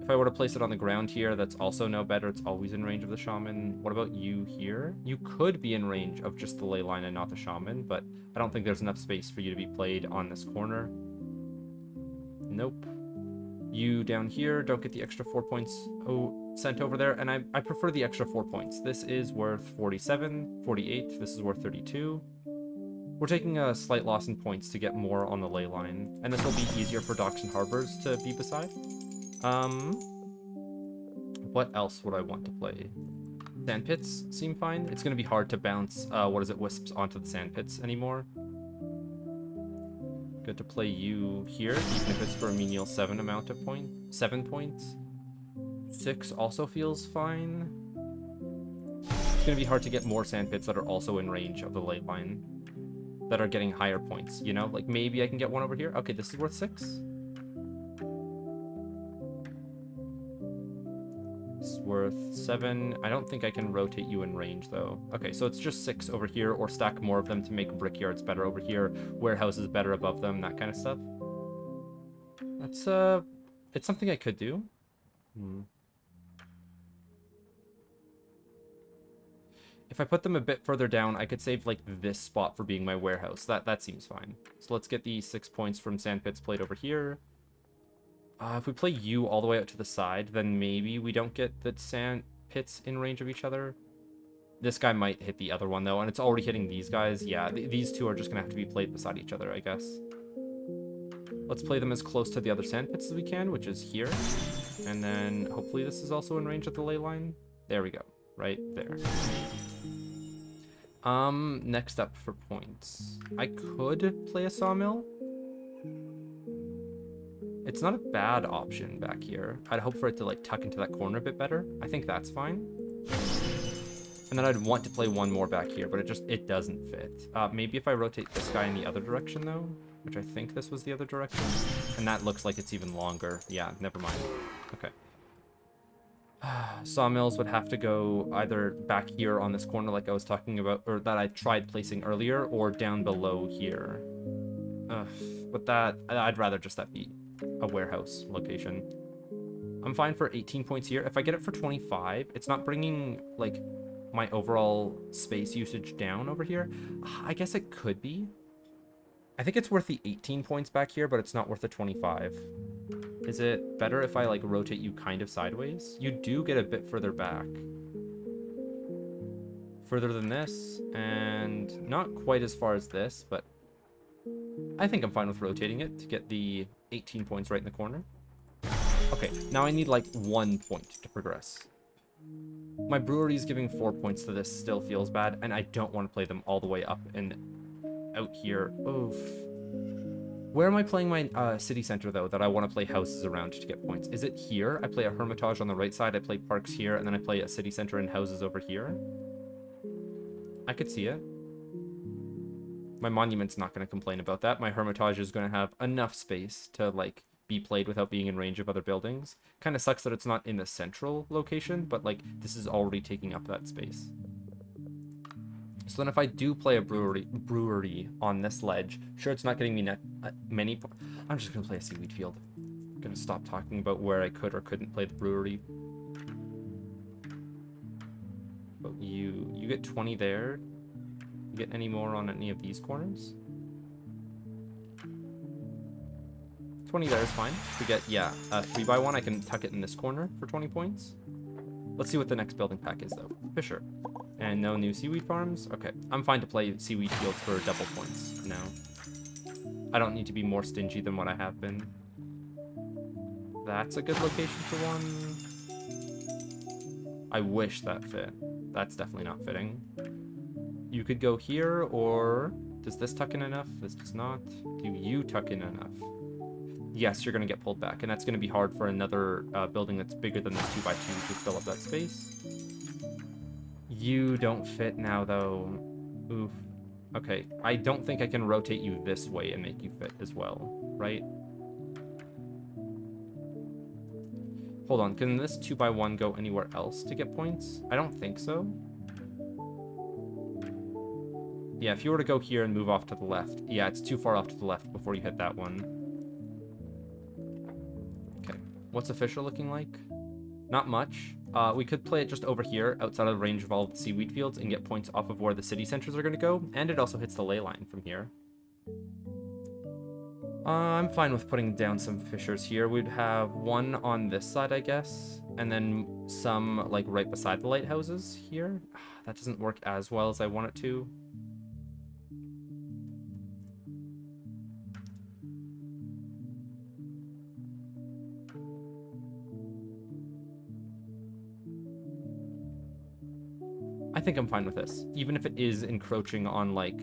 If I were to place it on the ground here, that's also no better. It's always in range of the shaman. What about you here? You could be in range of just the ley line and not the shaman, but I don't think there's enough space for you to be played on this corner. Nope. You down here don't get the extra 4 points sent over there, and I prefer the extra 4 points. This is worth 47, 48. This is worth 32. We're taking a slight loss in points to get more on the ley line, and this will be easier for docks and harbors to be beside. What else would I want to play? Sand pits seem fine. It's going to be hard to bounce, wisps onto the sand pits anymore. Good to play you here, even if it's for a menial 7 points. 6 also feels fine. It's going to be hard to get more sand pits that are also in range of the ley line, that are getting higher points, you know? Like, maybe I can get one over here. Okay, this is worth 6. It's worth 7. I don't think I can rotate you in range, though. Okay, so it's just 6 over here, or stack more of them to make brickyards better over here, warehouses better above them, that kind of stuff. That's, it's something I could do. If I put them a bit further down, I could save, like, this spot for being my warehouse. That seems fine. So let's get the 6 points from sand pits played over here. If we play you all the way out to the side, then maybe we don't get the sand pits in range of each other. This guy might hit the other one, though, and it's already hitting these guys. Yeah, these two are just going to have to be played beside each other, I guess. Let's play them as close to the other sand pits as we can, which is here. And then hopefully this is also in range of the ley line. There we go. Right there. Next up for points. I could play a sawmill. It's not a bad option back here. I'd hope for it to, like, tuck into that corner a bit better. I think that's fine. And then I'd want to play one more back here, but it doesn't fit. Maybe if I rotate this guy in the other direction, though, which I think this was the other direction. And that looks like it's even longer. Yeah, never mind. Okay. Sawmills would have to go either back here on this corner like I was talking about, or that I tried placing earlier, or down below here. But that, I'd rather just that be a warehouse location. I'm fine for 18 points here. If I get it for 25, it's not bringing, like, my overall space usage down over here. I guess it could be. I think it's worth the 18 points back here, but it's not worth the 25. Is it better if I, like, rotate you kind of sideways? You do get a bit further back. Further than this, and not quite as far as this, but I think I'm fine with rotating it to get the 18 points right in the corner. Okay, now I need, like, 1 point to progress. My brewery is giving 4 points to this, still feels bad, and I don't want to play them all the way up and out here. Oof. Where am I playing my city center, though, that I want to play houses around to get points? Is it here? I play a Hermitage on the right side, I play parks here, and then I play a city center and houses over here? I could see it. My monument's not going to complain about that. My Hermitage is going to have enough space to, like, be played without being in range of other buildings. Kind of sucks that it's not in the central location, but, like, this is already taking up that space. So then if I do play a brewery on this ledge, sure, it's not getting me many I'm just going to play a seaweed field. I'm going to stop talking about where I could or couldn't play the brewery. But you get 20 there. You get any more on any of these corners? 20 there is fine. We get, yeah, 3x1. I can tuck it in this corner for 20 points. Let's see what the next building pack is, though. Fisher. And no new seaweed farms? Okay, I'm fine to play seaweed fields for double points now. I don't need to be more stingy than what I have been. That's a good location for one. I wish that fit. That's definitely not fitting. You could go here, or does this tuck in enough? This does not. Do you tuck in enough? Yes, you're going to get pulled back, and that's going to be hard for another building that's bigger than this 2x2 to fill up that space. You don't fit now, though. Oof. Okay, I don't think I can rotate you this way and make you fit as well, right? Hold on, can this 2x1 go anywhere else to get points? I don't think so. Yeah, if you were to go here and move off to the left. Yeah, it's too far off to the left before you hit that one. Okay, what's official looking like? Not much. We could play it just over here, outside of the range of all of the seaweed fields, and get points off of where the city centers are going to go, and it also hits the ley line from here. I'm fine with putting down some fishers here. We'd have one on this side, I guess, and then some, like, right beside the lighthouses here. That doesn't work as well as I want it to. I think I'm fine with this, even if it is encroaching on, like,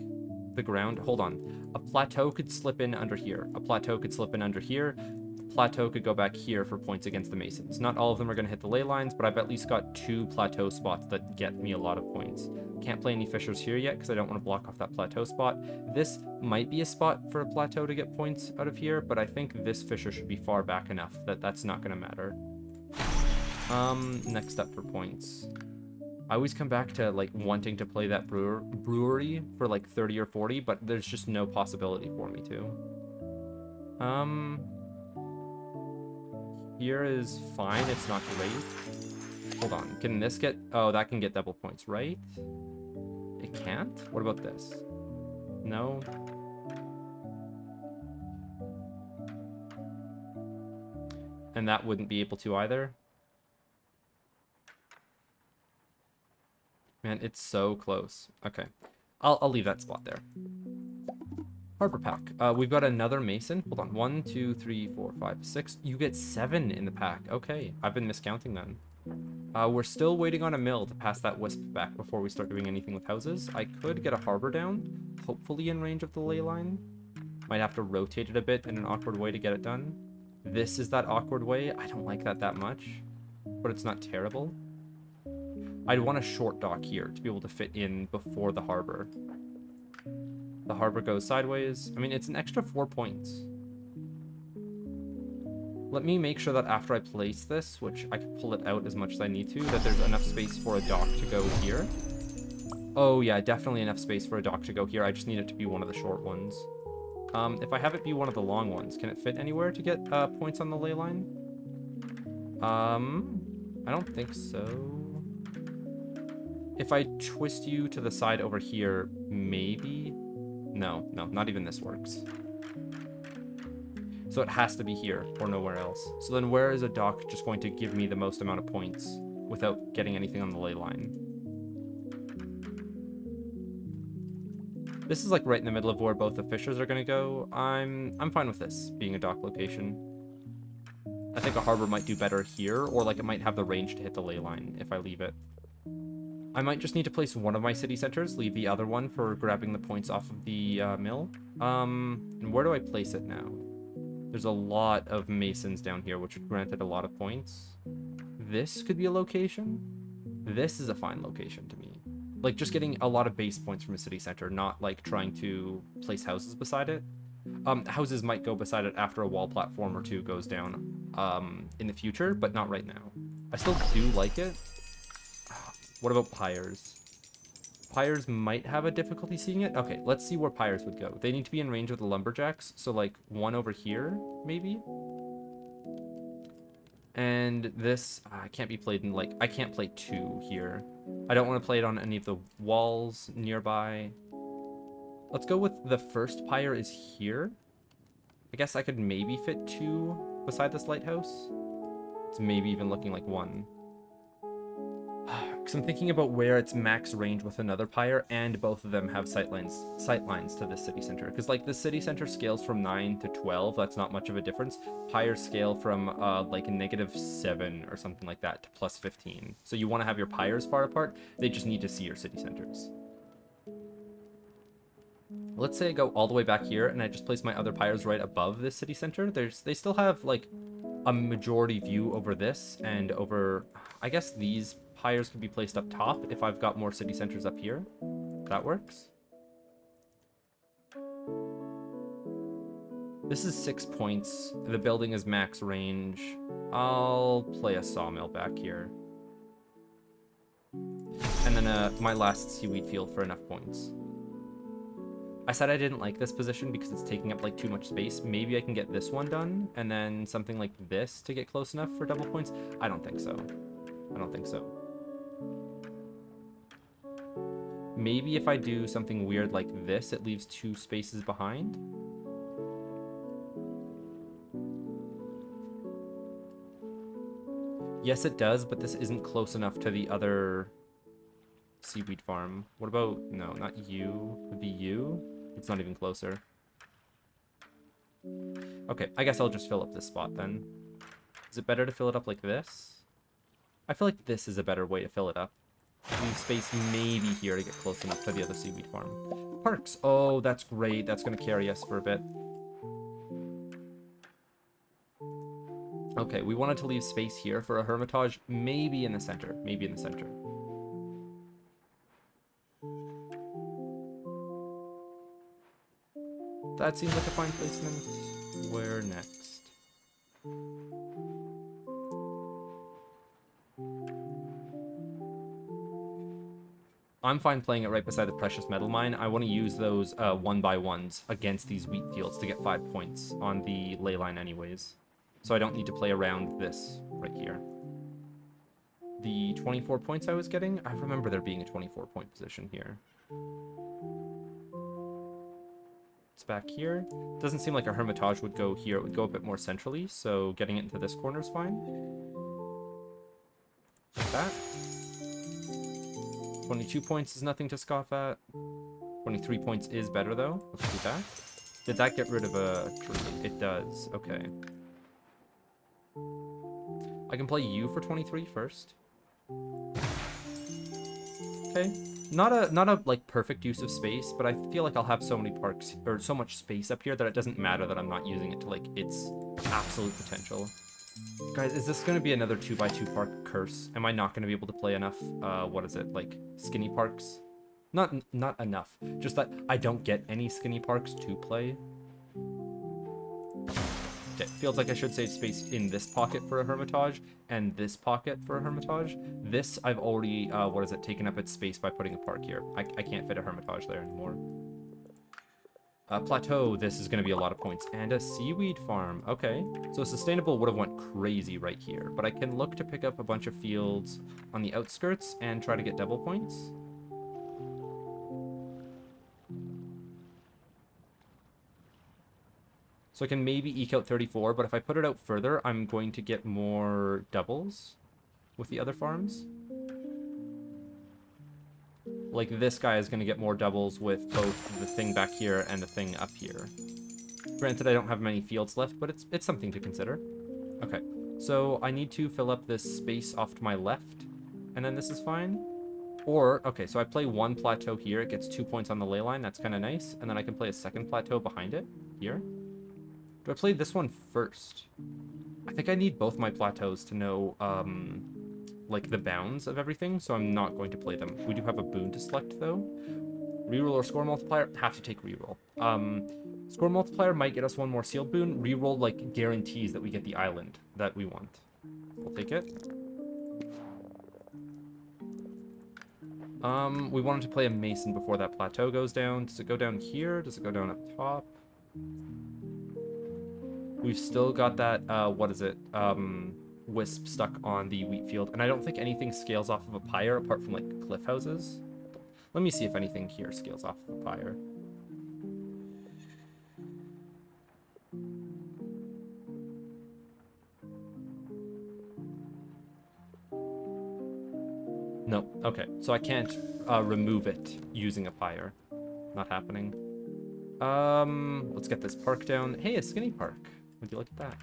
the ground. Hold on. A plateau could slip in under here. A plateau could slip in under here. A plateau could go back here for points against the masons. Not all of them are going to hit the ley lines, but I've at least got 2 plateau spots that get me a lot of points. Can't play any fishers here yet because I don't want to block off that plateau spot. This might be a spot for a plateau to get points out of here, but I think this fisher should be far back enough that that's not going to matter. Next up for points. I always come back to, like, wanting to play that brewery for, like, 30 or 40, but there's just no possibility for me to. Here is fine. It's not great. Hold on. Can this get... Oh, that can get double points, right? It can't? What about this? No. And that wouldn't be able to either. Man, it's so close. Okay. I'll leave that spot there. Harbor pack. We've got another mason. Hold on. 1, 2, 3, 4, 5, 6. You get 7 in the pack. Okay. I've been miscounting then. We're still waiting on a mill to pass that wisp back before we start doing anything with houses. I could get a harbor down, hopefully in range of the ley line. Might have to rotate it a bit in an awkward way to get it done. This is that awkward way. I don't like that much, but it's not terrible. I'd want a short dock here to be able to fit in before the harbor. The harbor goes sideways. I mean, it's an extra 4 points. Let me make sure that after I place this, which I can pull it out as much as I need to, that there's enough space for a dock to go here. Oh yeah, definitely enough space for a dock to go here. I just need it to be one of the short ones. If I have it be one of the long ones, can it fit anywhere to get points on the ley line? I don't think so. If I twist you to the side over here, maybe? No, not even this works. So it has to be here or nowhere else. So then where is a dock just going to give me the most amount of points without getting anything on the ley line? This is like right in the middle of where both the fishers are going to go. I'm fine with this being a dock location. I think a harbor might do better here, or like it might have the range to hit the ley line if I leave it. I might just need to place one of my city centers, leave the other one for grabbing the points off of the mill. And where do I place it now? There's a lot of masons down here, which would grant it a lot of points. This could be a location. This is a fine location to me. Like, just getting a lot of base points from a city center, not, like, trying to place houses beside it. Houses might go beside it after a wall platform or two goes down in the future, but not right now. I still do like it. What about pyres? Pyres might have a difficulty seeing it. Okay, let's see where pyres would go. They need to be in range of the lumberjacks, so, like, one over here, maybe? And this can't be played in, like, I can't play 2 here. I don't want to play it on any of the walls nearby. Let's go with the first pyre is here. I guess I could maybe fit 2 beside this lighthouse. It's maybe even looking like 1. Because I'm thinking about where it's max range with another pyre, and both of them have sightlines to this city center. Because, like, the city center scales from 9 to 12. That's not much of a difference. Pyres scale from, like, -7 or something like that to +15. So you want to have your pyres far apart. They just need to see your city centers. Let's say I go all the way back here, and I just place my other pyres right above this city center. They still have, like, a majority view over this, and over, I guess these pyres can be placed up top if I've got more city centers up here. That works. This is 6 points. The building is max range. I'll play a sawmill back here. And then my last seaweed field for enough points. I said I didn't like this position because it's taking up like too much space. Maybe I can get this one done and then something like this to get close enough for double points. I don't think so. I don't think so. Maybe if I do something weird like this, it leaves 2 spaces behind. Yes, it does, but this isn't close enough to the other seaweed farm. What about, no, not you. Would be you? It's not even closer. Okay, I guess I'll just fill up this spot then. Is it better to fill it up like this? I feel like this is a better way to fill it up. Leave space maybe here to get close enough to the other seaweed farm. Parks. Oh, that's great. That's going to carry us for a bit. Okay, we wanted to leave space here for a hermitage, maybe in the center. Maybe in the center. That seems like a fine placement. Where next? I'm fine playing it right beside the precious metal mine. I want to use those 1x1s against these wheat fields to get 5 points on the ley line anyways. So I don't need to play around this right here. The 24 points I was getting, I remember there being a 24-point position here. It's back here. Doesn't seem like a hermitage would go here. It would go a bit more centrally, so getting it into this corner is fine. Like that. 22 points is nothing to scoff at. 23 points is better, though. Let's do that. Did that get rid of a tree? It does. Okay. I can play you for 23 first. Okay. Not a like perfect use of space, but I feel like I'll have so many parks or so much space up here that it doesn't matter that I'm not using it to like its absolute potential. Guys, is this going to be another 2x2 park curse? Am I not going to be able to play enough, what is it, like, skinny parks? Not enough. Just that I don't get any skinny parks to play. Okay, feels like I should save space in this pocket for a Hermitage, and this pocket for a Hermitage. This, I've already, taken up its space by putting a park here. I can't fit a Hermitage there anymore. Plateau, this is going to be a lot of points. And a seaweed farm. Okay. So sustainable would have went crazy right here. But I can look to pick up a bunch of fields on the outskirts and try to get double points. So I can maybe eke out 34, but if I put it out further, I'm going to get more doubles with the other farms. Like, this guy is going to get more doubles with both the thing back here and the thing up here. Granted, I don't have many fields left, but it's something to consider. Okay, so I need to fill up this space off to my left, and then this is fine. Or, okay, so I play one plateau here. It gets 2 points on the ley line. That's kind of nice. And then I can play a second plateau behind it here. Do I play this one first? I think I need both my plateaus to know, like, the bounds of everything, so I'm not going to play them. We do have a boon to select, though. Reroll or score multiplier? Have to take reroll. Score multiplier might get us one more sealed boon. Reroll, like, guarantees that we get the island that we want. We'll take it. We wanted to play a mason before that plateau goes down. Does it go down here? Does it go down up top? We've still got that, wisp stuck on the wheat field, and I don't think anything scales off of a pyre apart from, like, cliff houses. Let me see if anything here scales off of a pyre. No, okay, so I can't remove it using a pyre. Not happening. Let's get this park down. Hey, a skinny park. Would you look at that?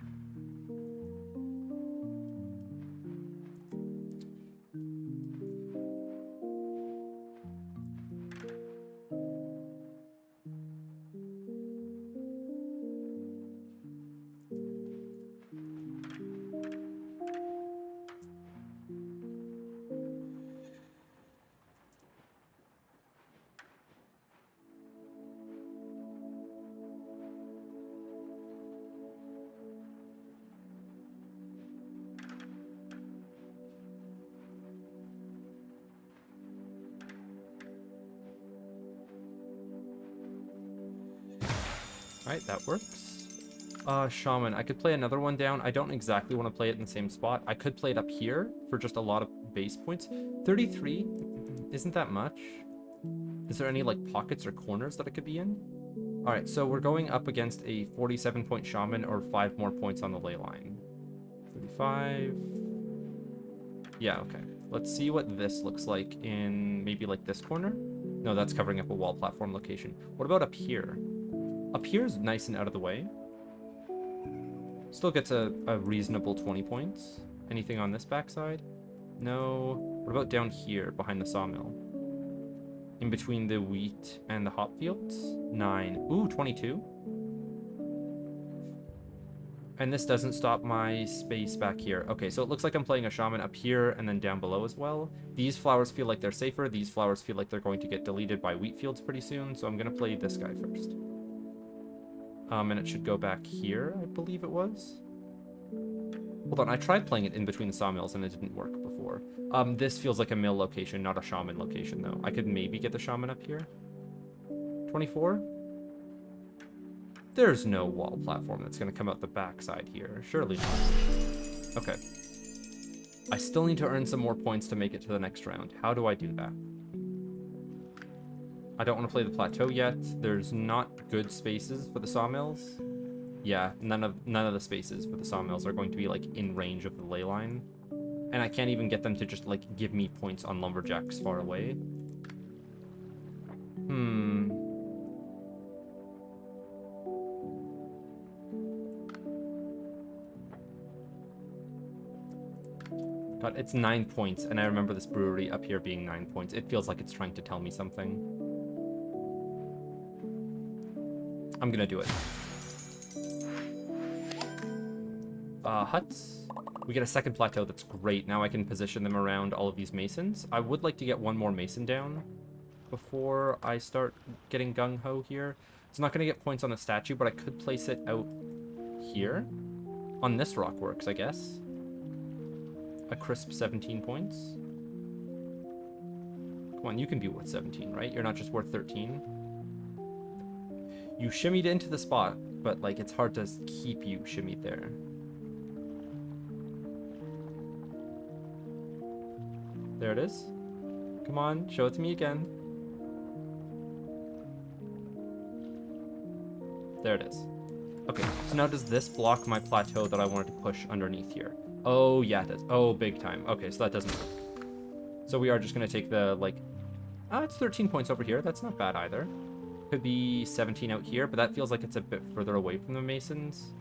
Alright, that works. Shaman. I could play another one down. I don't exactly want to play it in the same spot. I could play it up here for just a lot of base points. 33 isn't that much. Is there any, like, pockets or corners that I could be in? Alright, so we're going up against a 47-point Shaman or 5 more points on the ley line. 35. Yeah, okay. Let's see what this looks like in maybe, like, this corner. No, that's covering up a wall platform location. What about up here? Up here is nice and out of the way. Still gets a reasonable 20 points. Anything on this backside? No. What about down here behind the sawmill? In between the wheat and the hop fields? 9. Ooh, 22. And this doesn't stop my space back here. Okay, so it looks like I'm playing a shaman up here and then down below as well. These flowers feel like they're safer. These flowers feel like they're going to get deleted by wheat fields pretty soon. So I'm going to play this guy first. And it should go back here, I believe it was. Hold on, I tried playing it in between the sawmills and it didn't work before. This feels like a mill location, not a shaman location, though. I could maybe get the shaman up here. 24? There's no wall platform that's going to come out the backside here. Surely not. Okay. I still need to earn some more points to make it to the next round. How do I do that? I don't want to play the plateau yet. There's not good spaces for the sawmills. Yeah, none of the spaces for the sawmills are going to be, like, in range of the ley line. And I can't even get them to just, like, give me points on lumberjacks far away. God, it's 9 points, and I remember this brewery up here being 9 points. It feels like it's trying to tell me something. I'm gonna do it. Huts. We get a second plateau. That's great. Now I can position them around all of these masons. I would like to get one more mason down before I start getting gung-ho here. It's not going to get points on the statue, but I could place it out here. On this rock works, I guess. A crisp 17 points. Come on, you can be worth 17, right? You're not just worth 13. You shimmied into the spot, but, like, it's hard to keep you shimmied there. There it is. Come on, show it to me again. There it is. Okay, so now does this block my plateau that I wanted to push underneath here? Oh, yeah, it does. Oh, big time. Okay, so that doesn't work. So we are just going to take the, like... it's 13 points over here. That's not bad either. Could be 17 out here, but that feels like it's a bit further away from the masons.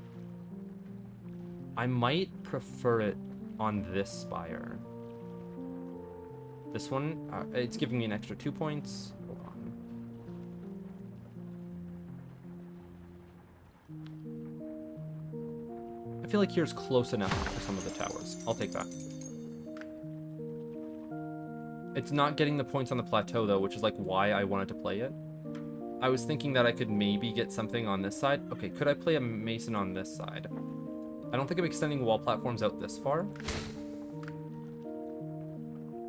I might prefer it on this spire. This one, it's giving me an extra 2 points. Hold on. I feel like here's close enough for some of the towers. I'll take that. It's not getting the points on the plateau, though, which is, like, why I wanted to play it. I was thinking that I could maybe get something on this side. Okay, could I play a mason on this side? I don't think I'm extending wall platforms out this far.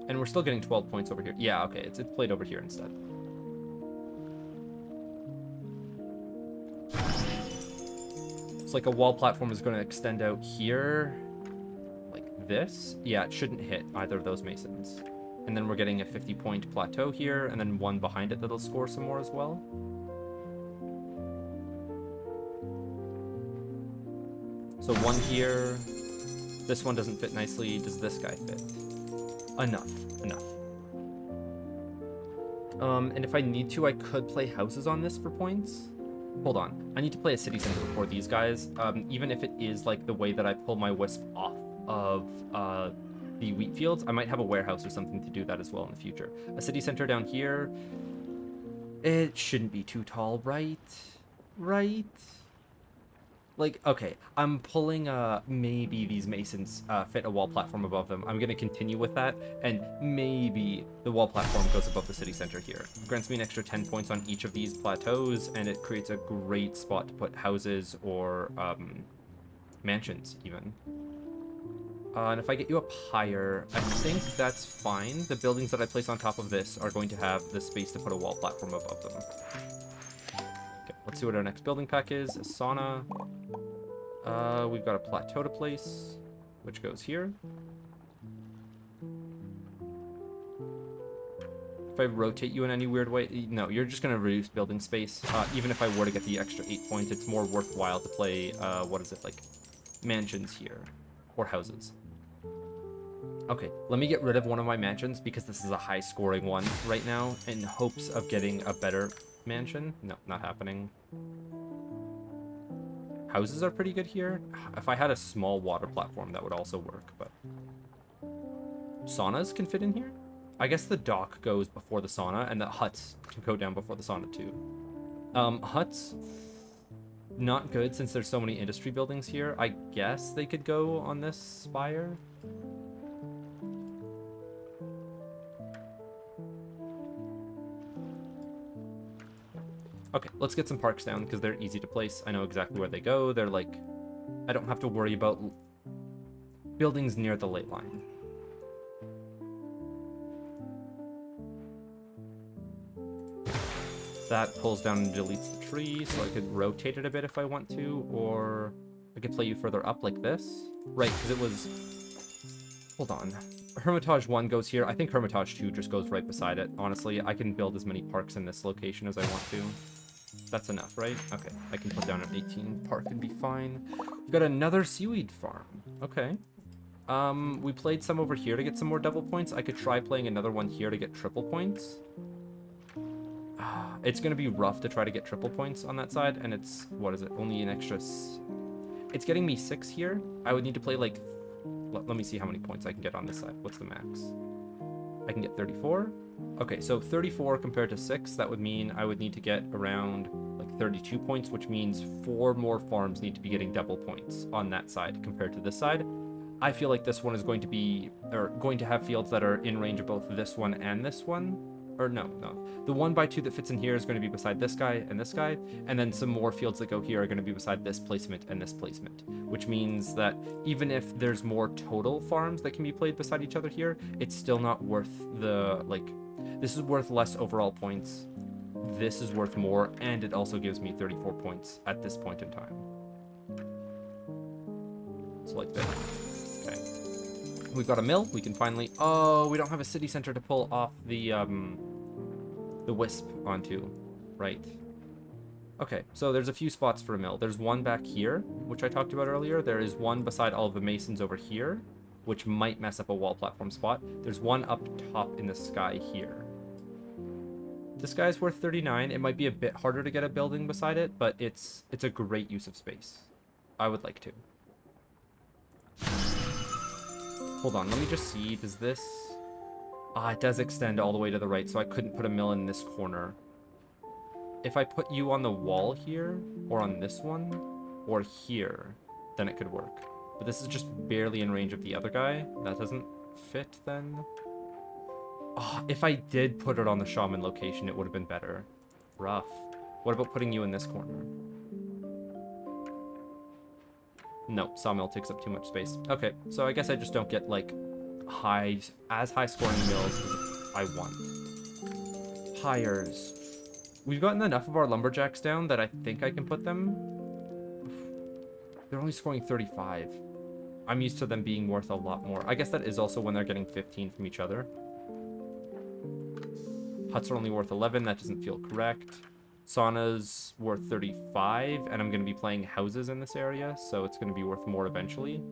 And we're still getting 12 points over here. Yeah, okay, it's played over here instead. It's like a wall platform is going to extend out here. Like this. Yeah, it shouldn't hit either of those masons. And then we're getting a 50-point plateau here, and then one behind it that'll score some more as well. So one here. This one doesn't fit nicely. Does this guy fit? Enough. And if I need to, I could play houses on this for points. Hold on. I need to play a city center before these guys. Even if it is like the way that I pull my wisp off of the wheat fields, I might have a warehouse or something to do that as well in the future. A city center down here. It shouldn't be too tall, right? Right? Like, okay, I'm pulling, maybe these masons fit a wall platform above them. I'm going to continue with that, and maybe the wall platform goes above the city center here. It grants me an extra 10 points on each of these plateaus, and it creates a great spot to put houses or mansions, even. And if I get you up higher, I think that's fine. The buildings that I place on top of this are going to have the space to put a wall platform above them. Okay, let's see what our next building pack is. A sauna. We've got a plateau to place, which goes here. If I rotate you in any weird way, no, you're just going to reduce building space. Even if I were to get the extra 8 points, it's more worthwhile to play, what is it, like, mansions here, or houses. Okay, let me get rid of one of my mansions, because this is a high-scoring one right now, in hopes of getting a better mansion. No, not happening. Houses are pretty good here. If I had a small water platform, that would also work, but... Saunas can fit in here? I guess the dock goes before the sauna, and the huts can go down before the sauna, too. Huts... Not good, since there's so many industry buildings here. I guess they could go on this spire. Okay, let's get some parks down, because they're easy to place. I know exactly where they go. They're like... I don't have to worry about buildings near the ley line. That pulls down and deletes the tree, so I could rotate it a bit if I want to, or I could play you further up like this. Right, because it was... Hold on. Hermitage 1 goes here. I think Hermitage 2 just goes right beside it. Honestly, I can build as many parks in this location as I want to. That's enough, right? Okay, I can put down an 18 park and be fine. We've got another seaweed farm. Okay. We played some over here to get some more double points. I could try playing another one here to get triple points. It's going to be rough to try to get triple points on that side, and it's, what is it, only an extra... It's getting me 6 here. I would need to play, like... Let me see how many points I can get on this side. What's the max? I can get 34. Okay, so 34 compared to 6, that would mean I would need to get around, like, 32 points, which means 4 more farms need to be getting double points on that side compared to this side. I feel like this one is going to be, or going to have fields that are in range of both this one and this one. Or no. The 1x2 that fits in here is going to be beside this guy, and then some more fields that go here are going to be beside this placement and this placement, which means that even if there's more total farms that can be played beside each other here, it's still not worth the, like, this is worth less overall points. This is worth more, and it also gives me 34 points at this point in time. So like this. Okay. We've got a mill. We can finally... Oh, we don't have a city center to pull off the wisp onto. Right. Okay, so there's a few spots for a mill. There's one back here, which I talked about earlier. There is one beside all of the masons over here, which might mess up a wall platform spot. There's one up top in the sky here. This guy's worth 39. It might be a bit harder to get a building beside it, but it's a great use of space. I would like to. Hold on, let me just see. Does this... Ah, it does extend all the way to the right, so I couldn't put a mill in this corner. If I put you on the wall here, or on this one, or here, then it could work. But this is just barely in range of the other guy. That doesn't fit, then. Oh, if I did put it on the shaman location, it would have been better. Rough. What about putting you in this corner? Nope, sawmill takes up too much space. Okay, so I guess I just don't get, like, as high scoring mills as I want. Pyres. We've gotten enough of our lumberjacks down that I think I can put them. They're only scoring 35. I'm used to them being worth a lot more. I guess that is also when they're getting 15 from each other. Huts are only worth 11. That doesn't feel correct. Sauna's worth 35, and I'm going to be playing houses in this area, so it's going to be worth more eventually.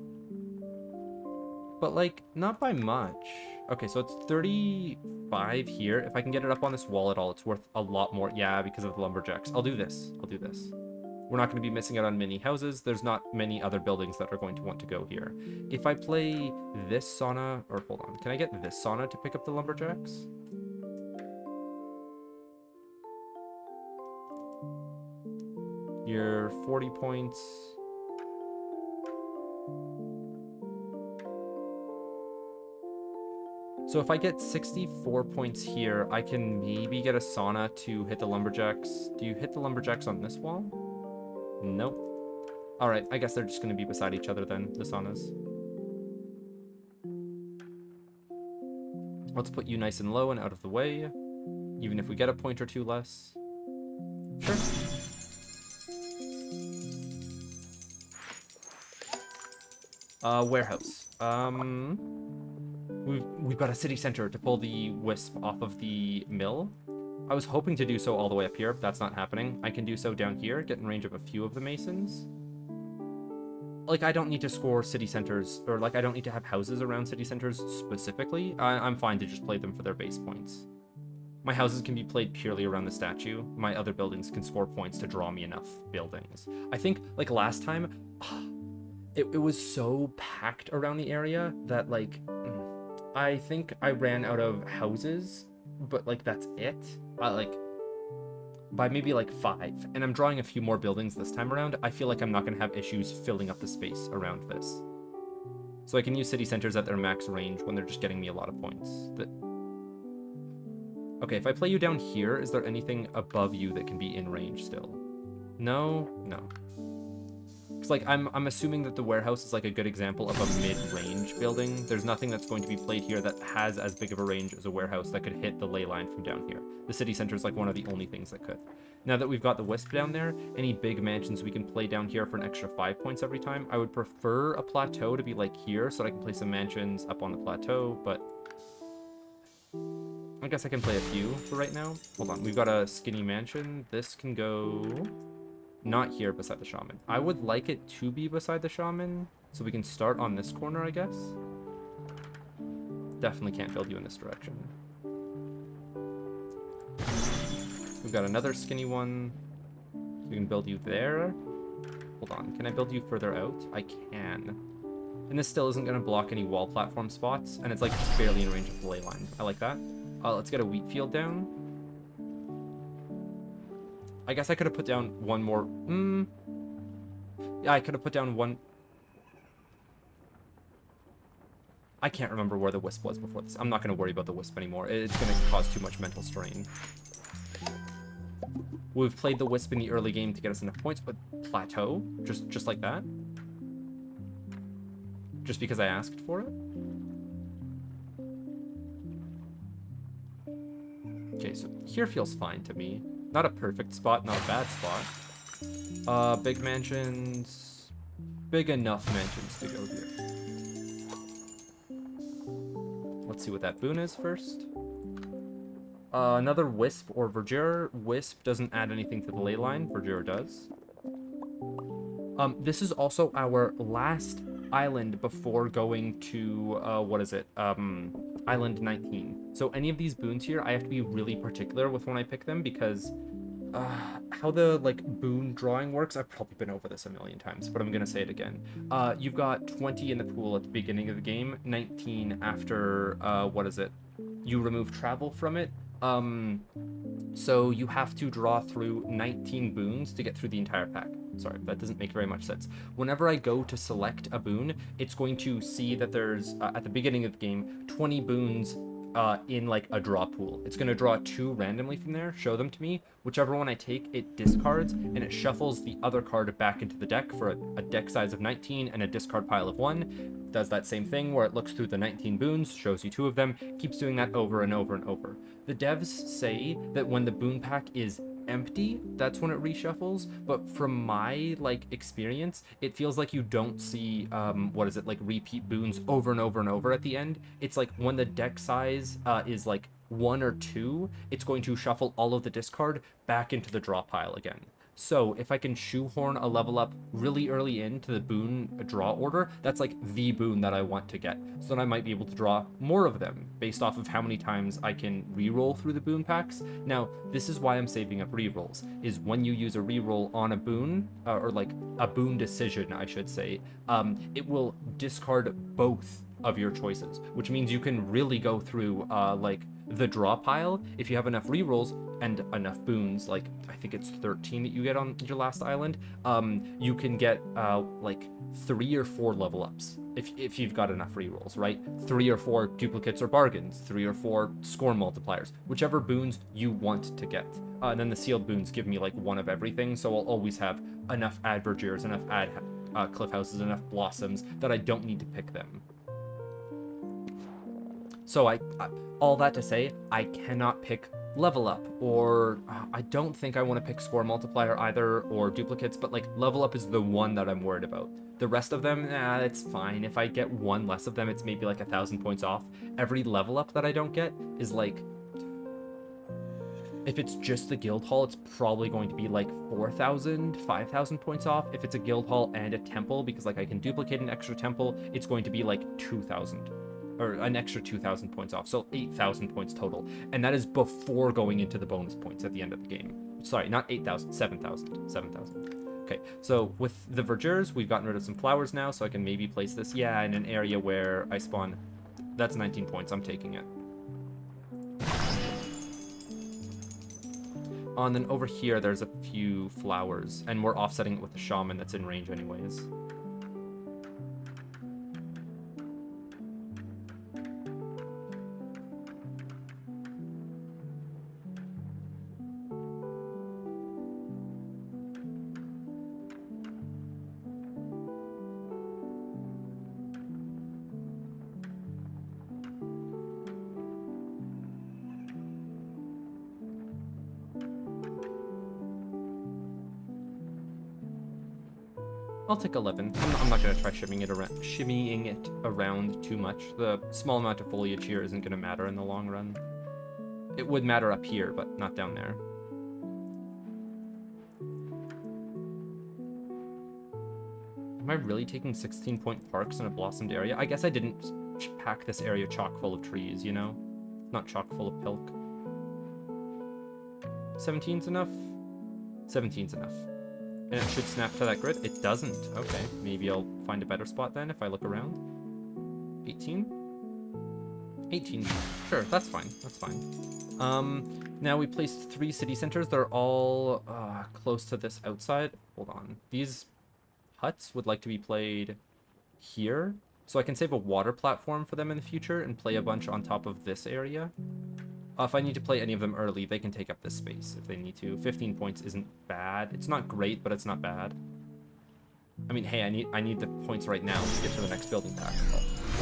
But, like, not by much. Okay, so it's 35 here. If I can get it up on this wall at all, it's worth a lot more. Yeah, because of the lumberjacks. I'll do this. We're not going to be missing out on many houses. There's not many other buildings that are going to want to go here. If I play this sauna, or hold on, can I get this sauna to pick up the lumberjacks? You're 40 points. So if I get 64 points here, I can maybe get a sauna to hit the lumberjacks. Do you hit the lumberjacks on this wall? Nope. Alright, I guess they're just going to be beside each other then, the saunas. Let's put you nice and low and out of the way. Even if we get a point or two less. Sure. Warehouse. We've got a city center to pull the wisp off of the mill. I was hoping to do so all the way up here, but that's not happening. I can do so down here, get in range of a few of the masons. Like, I don't need to score city centers, or like, I don't need to have houses around city centers specifically. I'm fine to just play them for their base points. My houses can be played purely around the statue. My other buildings can score points to draw me enough buildings. I think, like, last time... It was so packed around the area that, like, I think I ran out of houses, but, like, that's it. Like, by maybe, like, 5. And I'm drawing a few more buildings this time around. I feel like I'm not going to have issues filling up the space around this. So I can use city centers at their max range when they're just getting me a lot of points. Okay, if I play you down here, is there anything above you that can be in range still? No? No. Because, like, I'm assuming that the warehouse is, like, a good example of a mid-range building. There's nothing that's going to be played here that has as big of a range as a warehouse that could hit the ley line from down here. The city center is, like, one of the only things that could. Now that we've got the wisp down there, any big mansions we can play down here for an extra 5 points every time. I would prefer a plateau to be, like, here, so that I can play some mansions up on the plateau, but... I guess I can play a few for right now. Hold on, we've got a skinny mansion. This can go... Not here beside the shaman. I would like it to be beside the shaman, so we can start on this corner, I guess. Definitely can't build you in this direction. We've got another skinny one. So we can build you there. Hold on, can I build you further out? I can. And this still isn't going to block any wall platform spots, and it's like just barely in range of the ley line. I like that. Let's get a wheat field down. I guess I could have put down one more. Yeah, I could have put down one. I can't remember where the wisp was before this. I'm not going to worry about the wisp anymore. It's going to cause too much mental strain. We've played the wisp in the early game to get us enough points, but plateau, just like that. Just because I asked for it. Okay, so here feels fine to me. Not a perfect spot, not a bad spot. Big mansions. Big enough mansions to go here. Let's see what that boon is first. Another wisp or verdure. Wisp doesn't add anything to the ley line. Verdure does. This is also our last island before going to, what is it? Island 19. So any of these boons here, I have to be really particular with when I pick them because how the, like, boon drawing works, I've probably been over this a million times, but I'm going to say it again. You've got 20 in the pool at the beginning of the game, 19 after, what is it? You remove travel from it. So you have to draw through 19 boons to get through the entire pack. Sorry, that doesn't make very much sense. Whenever I go to select a boon, it's going to see that there's, at the beginning of the game, 20 boons in, like, a draw pool. It's going to draw 2 randomly from there, show them to me. Whichever one I take, it discards, and it shuffles the other card back into the deck for a deck size of 19 and a discard pile of 1. Does that same thing where it looks through the 19 boons, shows you 2 of them, keeps doing that over and over and over. The devs say that when the boon pack is empty, that's when it reshuffles, but from my, like, experience, it feels like you don't see what is it, like, repeat boons over and over and over at the end. It's like when the deck size is like 1 or 2, it's going to shuffle all of the discard back into the draw pile again. So if I can shoehorn a level up really early into the boon draw order, that's like the boon that I want to get. So then I might be able to draw more of them based off of how many times I can reroll through the boon packs. Now, this is why I'm saving up rerolls, is when you use a reroll on a boon, or like a boon decision, I should say, it will discard both of your choices, which means you can really go through like the draw pile if you have enough rerolls and enough boons. Like, I think it's 13 that you get on your last island. You can get like 3 or 4 level ups if you've got enough rerolls, right? 3 or 4 duplicates or bargains, 3 or 4 score multipliers, whichever boons you want to get. And then the sealed boons give me like 1 of everything, so I'll always have enough ad verdures, enough ad cliff houses, enough blossoms that I don't need to pick them. So I all that to say, I cannot pick level up, or I don't think I want to pick score multiplier either, or duplicates, but like level up is the one that I'm worried about. The rest of them, it's fine. If I get 1 less of them, it's maybe like 1,000 points off. Every level up that I don't get is like, if it's just the guild hall, it's probably going to be like 4,000, 5,000 points off. If it's a guild hall and a temple, because like I can duplicate an extra temple, it's going to be like 2,000. Or an extra 2,000 points off, so 8,000 points total, and that is before going into the bonus points at the end of the game. Sorry, not 8,000, 7,000. Okay, so with the verdures, we've gotten rid of some flowers now, so I can maybe place this, yeah, in an area where I spawn. That's 19 points, I'm taking it. And then over here, there's a few flowers, and we're offsetting it with the shaman that's in range anyways. I'll take 11. I'm not going to try shimmying it around too much. The small amount of foliage here isn't going to matter in the long run. It would matter up here, but not down there. Am I really taking 16-point parks in a blossomed area? I guess I didn't pack this area chock full of trees, you know? It's not chock full of pilk. 17's enough? 17's enough. And it should snap to that grid. It doesn't. Okay, maybe I'll find a better spot then if I look around. 18? 18. Sure, that's fine. That's fine. Now we placed 3 city centers. They're all close to this outside. Hold on. These huts would like to be played here. So I can save a water platform for them in the future and play a bunch on top of this area. If I need to play any of them early, they can take up this space if they need to. 15 points isn't bad. It's not great, but it's not bad. I mean, hey, I need the points right now to get to the next building pack.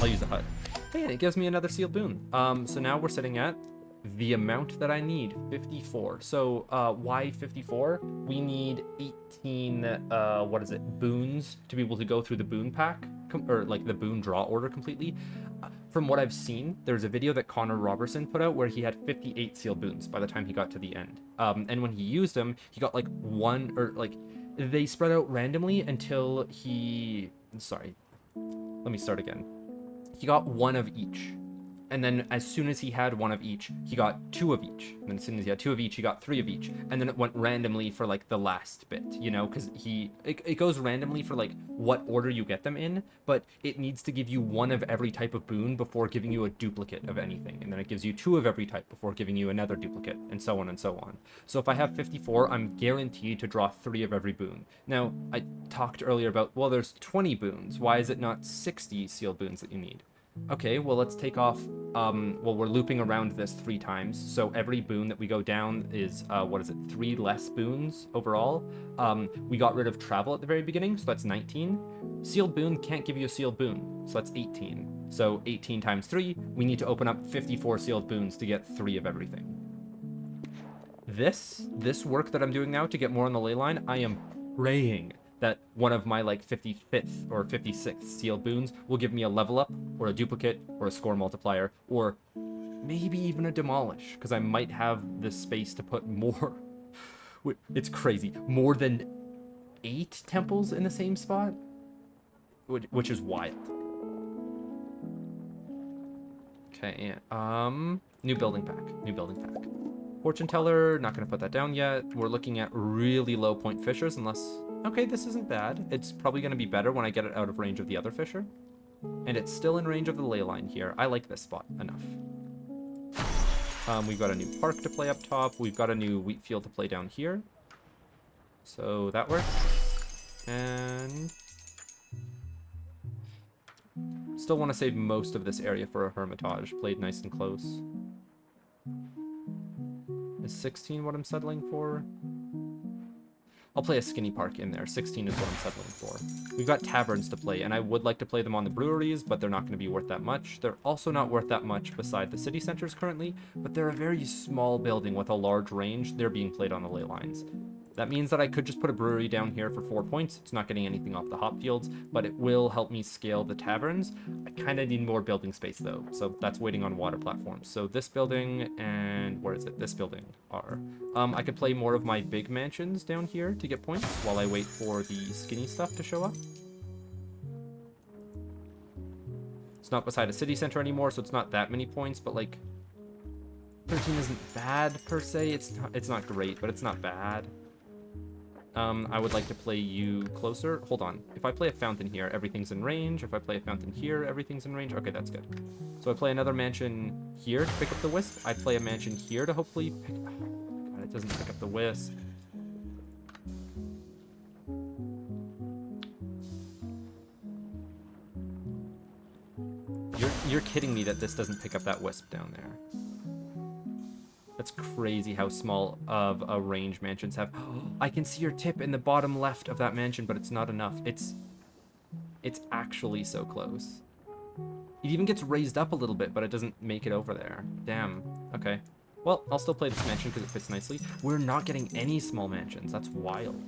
I'll use the HUD. Hey, and it gives me another sealed boon. So now we're sitting at the amount that I need, 54. So why 54? We need 18, boons to be able to go through the boon pack, or like the boon draw order completely. From what I've seen, there's a video that Connor Robertson put out where he had 58 sealed boons by the time he got to the end. And when he used them, he got like one, or like, they spread out randomly until he... Sorry, let me start again. He got one of each. And then as soon as he had one of each, he got two of each. And then as soon as he had two of each, he got three of each. And then it went randomly for like the last bit, you know, because it goes randomly for like what order you get them in, but it needs to give you one of every type of boon before giving you a duplicate of anything. And then it gives you two of every type before giving you another duplicate, and so on and so on. So if I have 54, I'm guaranteed to draw 3 of every boon. Now, I talked earlier about, well, there's 20 boons. Why is it not 60 sealed boons that you need? Okay, well, let's take off, well, we're looping around this 3 times, so every boon that we go down is, 3 less boons overall. We got rid of travel at the very beginning, so that's 19. Sealed boon can't give you a sealed boon, so that's 18. So 18 times 3, we need to open up 54 sealed boons to get 3 of everything. This work that I'm doing now to get more on the ley line, I am praying that one of my like 55th or 56th sealed boons will give me a level up or a duplicate or a score multiplier or maybe even a demolish, because I might have the space to put more. It's crazy. More than 8 temples in the same spot, which is wild. Okay, new building pack. Fortune teller, not going to put that down yet. We're looking at really low point fissures unless... Okay, this isn't bad. It's probably going to be better when I get it out of range of the other fissure. And it's still in range of the ley line here. I like this spot enough. We've got a new park to play up top. We've got a new wheat field to play down here. So that works. And... still want to save most of this area for a hermitage. Played nice and close. Is 16 what I'm settling for? I'll play a skinny park in there. 16 is what I'm settling for. We've got taverns to play, and I would like to play them on the breweries, but they're not going to be worth that much. They're also not worth that much beside the city centers currently, but they're a very small building with a large range. They're being played on the ley lines. That means that I could just put a brewery down here for 4 points. It's not getting anything off the hop fields, but it will help me scale the taverns. I kind of need more building space though, so that's waiting on water platforms. So this building and where is it? This building are. I could play more of my big mansions down here to get points while I wait for the skinny stuff to show up. It's not beside a city center anymore, so it's not that many points, but like 13 isn't bad per se. It's not great, but it's not bad. I would like to play you closer. Hold on. If I play a fountain here, everything's in range. If I play a fountain here, everything's in range. Okay, that's good. So I play another mansion here to pick up the wisp. I play a mansion here to hopefully pick... Oh, God, it doesn't pick up the wisp. You're kidding me that this doesn't pick up that wisp down there. That's crazy how small of a range mansions have. I can see your tip in the bottom left of that mansion, but it's not enough. It's actually so close. It even gets raised up a little bit, but it doesn't make it over there. Damn. Okay. Well, I'll still play this mansion because it fits nicely. We're not getting any small mansions. That's wild.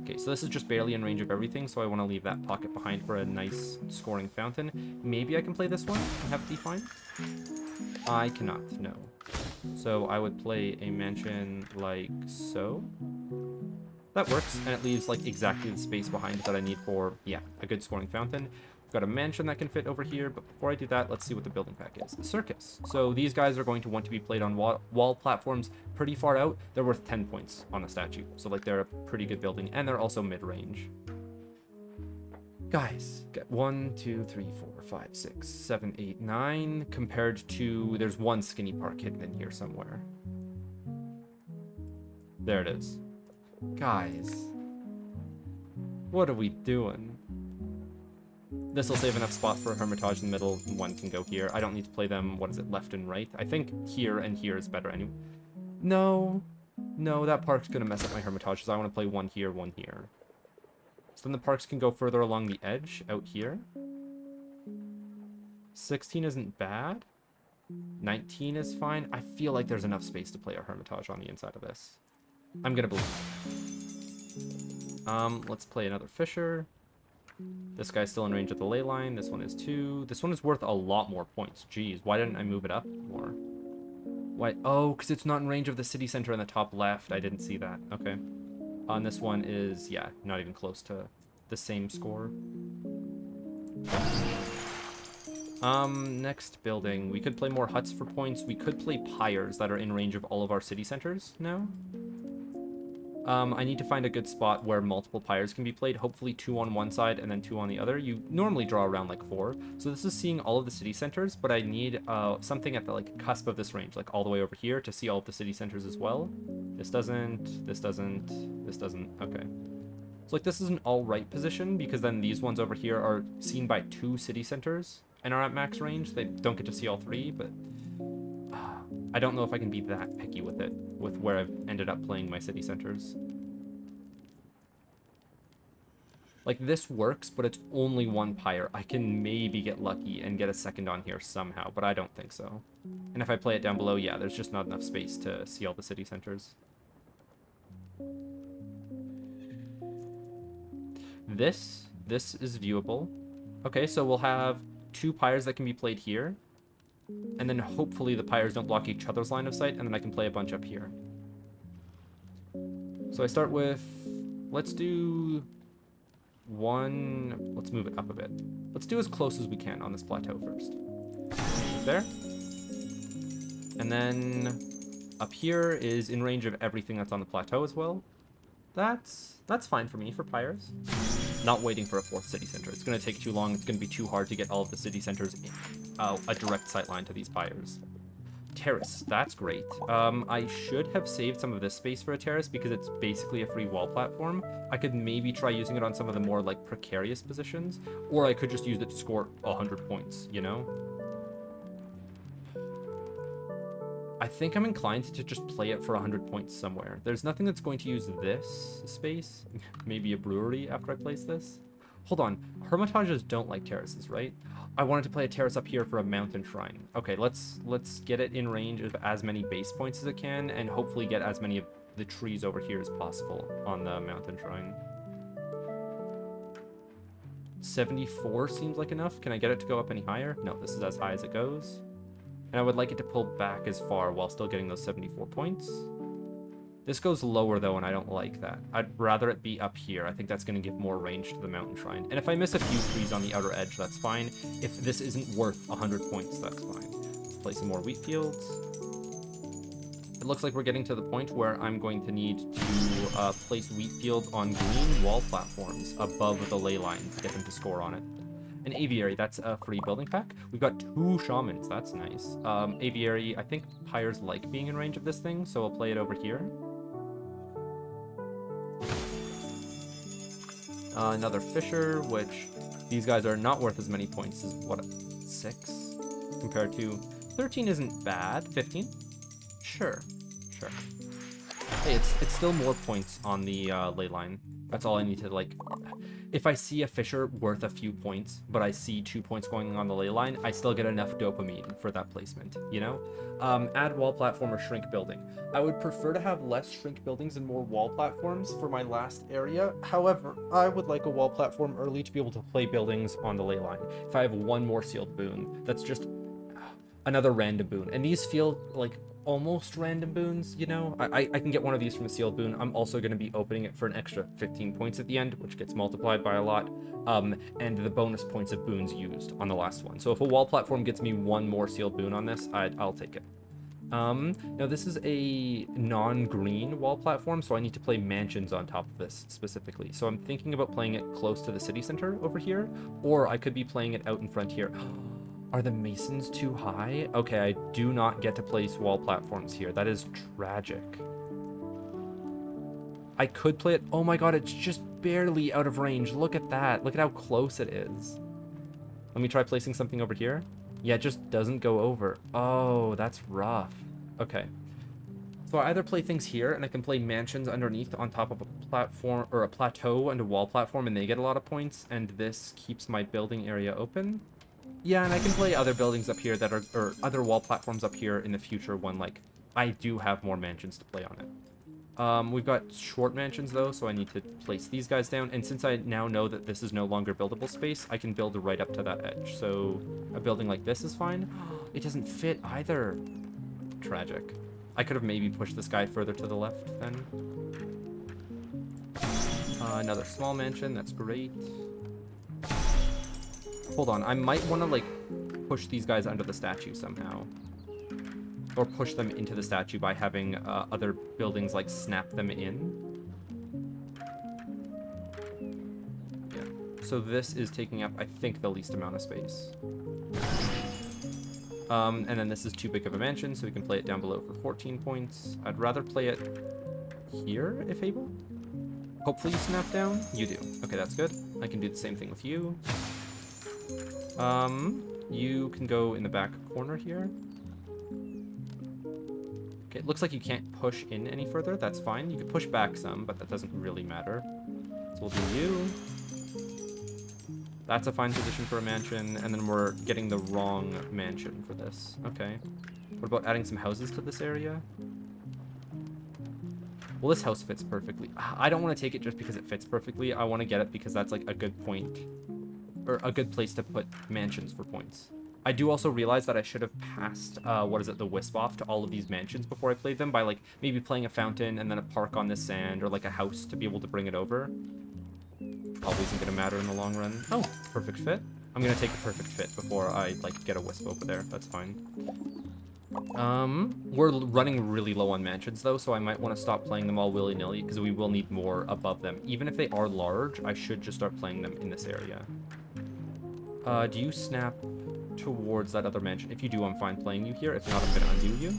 Okay, so this is just barely in range of everything, so I want to leave that pocket behind for a nice scoring fountain. Maybe I can play this one and have it be fine? I cannot, no. So I would play a mansion like so. That works, and it leaves like exactly the space behind that I need for, yeah, a good scoring fountain. I've got a mansion that can fit over here, but before I do that, let's see what the building pack is. Circus. So these guys are going to want to be played on wall platforms pretty far out. They're worth 10 points on a statue. So like they're a pretty good building, and they're also mid-range. Guys, get 1, 2, 3, 4, 5, 6, 7, 8, 9, compared to, there's one skinny park hidden in here somewhere. There it is. Guys, what are we doing? This will save enough spot for Hermitage in the middle. One can go here. I don't need to play them, what is it, left and right? I think here and here is better anyway. No. No, that park's going to mess up my Hermitage, because I want to play one here, one here. So then the parks can go further along the edge, out here. 16 isn't bad. 19 is fine. I feel like there's enough space to play a Hermitage on the inside of this. I'm going to believe. Let's play another Fisher. This guy's still in range of the ley line. This one is 2. This one is worth a lot more points. Jeez, why didn't I move it up more? Why? Oh, because it's not in range of the city center in the top left. I didn't see that. Okay. On this one is, yeah, not even close to the same score. Next building. We could play more huts for points. We could play pyres that are in range of all of our city centers now. I need to find a good spot where multiple pyres can be played. Hopefully 2 on one side and then 2 on the other. You normally draw around like 4. So this is seeing all of the city centers, but I need something at the like cusp of this range, like all the way over here to see all of the city centers as well. This doesn't, this doesn't, this doesn't. Okay. So like this is an all right position because then these ones over here are seen by 2 city centers and are at max range. They don't get to see all 3, but I don't know if I can be that picky with it, with where I've ended up playing my city centers. Like, this works, but it's only 1 pyre. I can maybe get lucky and get a second on here somehow, but I don't think so. And if I play it down below, yeah, there's just not enough space to see all the city centers. This is viewable. Okay, so we'll have 2 pyres that can be played here. And then hopefully the pyres don't block each other's line of sight, and then I can play a bunch up here. So I start with, let's do 1, let's move it up a bit. Let's do as close as we can on this plateau first. There. And then up here is in range of everything that's on the plateau as well. That's fine for me for pyres. Not waiting for a 4th city center. It's going to take too long. It's going to be too hard to get all of the city centers in a direct sight line to these pyres. Terrace, that's great. I should have saved some of this space for a terrace because it's basically a free wall platform. I could maybe try using it on some of the more like precarious positions, or I could just use it to score 100 points, you know? I think I'm inclined to just play it for 100 points somewhere. There's nothing that's going to use this space. Maybe a brewery after I place this. Hold on. Hermitages don't like terraces, right? I wanted to play a terrace up here for a mountain shrine. Okay, let's get it in range of as many base points as it can, and hopefully get as many of the trees over here as possible on the mountain shrine. 74 seems like enough. Can I get it to go up any higher? No, this is as high as it goes. And I would like it to pull back as far while still getting those 74 points. This goes lower, though, and I don't like that. I'd rather it be up here. I think that's going to give more range to the mountain shrine. And if I miss a few trees on the outer edge, that's fine. If this isn't worth 100 points, that's fine. Let's play some more wheat fields. It looks like we're getting to the point where I'm going to need to place wheat fields on green wall platforms above the ley line to get them to score on it. An aviary, that's a free building pack. We've got 2 shamans, that's nice. Aviary, I think pyres like being in range of this thing, so we'll play it over here. Another Fisher, which these guys are not worth as many points as, what, 6? Compared to 13 isn't bad. 15? Sure. Hey, it's still more points on the ley line. That's all I need to, like... If I see a Fisher worth a few points, but I see 2 points going on the ley line, I still get enough dopamine for that placement, you know? Add wall platform or shrink building. I would prefer to have less shrink buildings and more wall platforms for my last area. However, I would like a wall platform early to be able to play buildings on the ley line. If I have 1 more sealed boon, that's just another random boon. And these feel like almost random boons, you know? I can get one of these from a sealed boon. I'm also going to be opening it for an extra 15 points at the end, which gets multiplied by a lot, and the bonus points of boons used on the last one. So if a wall platform gets me 1 more sealed boon on this, I'll take it. Now this is a non-green wall platform, so I need to play mansions on top of this specifically. So I'm thinking about playing it close to the city center over here, or I could be playing it out in front here. Are the masons too high? Okay, I do not get to place wall platforms here. That is tragic. I could play it. Oh my god, it's just barely out of range. Look at that. Look at how close it is. Let me try placing something over here. Yeah, it just doesn't go over. Oh, that's rough. Okay. So I either play things here, and I can play mansions underneath on top of a platform, or a plateau and a wall platform, and they get a lot of points, and this keeps my building area open. Yeah, and I can play other buildings up here that are, or other wall platforms up here in the future when, like, I do have more mansions to play on it. We've got short mansions, though, so I need to place these guys down. And since I now know that this is no longer buildable space, I can build right up to that edge. So a building like this is fine. It doesn't fit either. Tragic. I could have maybe pushed this guy further to the left then. Another small mansion. That's great. Hold on. I might want to, like, push these guys under the statue somehow. Or push them into the statue by having other buildings, like, snap them in. Yeah. So this is taking up, I think, the least amount of space. And then this is too big of a mansion, so we can play it down below for 14 points. I'd rather play it here, if able. Hopefully you snap down. You do. Okay, that's good. I can do the same thing with you. You can go in the back corner here. Okay, it looks like you can't push in any further. That's fine. You can push back some, but that doesn't really matter. So we'll do you. That's a fine position for a mansion, and then we're getting the wrong mansion for this. Okay. What about adding some houses to this area? Well, this house fits perfectly. I don't want to take it just because it fits perfectly. I want to get it because that's, like, a good point, or a good place to put mansions for points. I do also realize that I should have passed, what is it, the wisp off to all of these mansions before I played them by, like, maybe playing a fountain and then a park on this sand, or, like, a house to be able to bring it over. Probably isn't going to matter in the long run. Oh, perfect fit. I'm going to take the perfect fit before I, like, get a wisp over there. That's fine. We're running really low on mansions, though, so I might want to stop playing them all willy-nilly, because we will need more above them. Even if they are large, I should just start playing them in this area. Do you snap towards that other mansion? If you do, I'm fine playing you here. If not, I'm gonna undo you.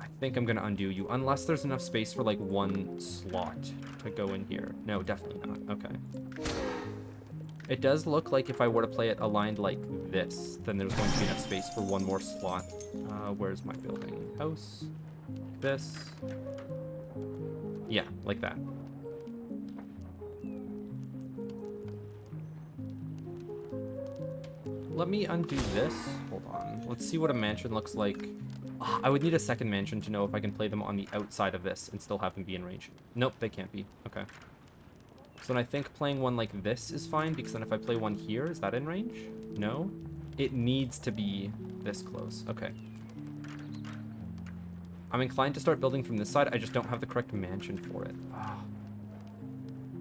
I think I'm gonna undo you, unless there's enough space for, like, one slot to go in here. No, definitely not. Okay. It does look like if I were to play it aligned like this, then there's going to be enough space for one more slot. Where's my building? House. This. Yeah, like that. Let me undo this. Hold on. Let's see what a mansion looks like. I would need a second mansion to know if I can play them on the outside of this and still have them be in range. Nope, they can't be. Okay. So then I think playing one like this is fine, because then if I play one here, is that in range? No? It needs to be this close. Okay. I'm inclined to start building from this side. I just don't have the correct mansion for it. Oh.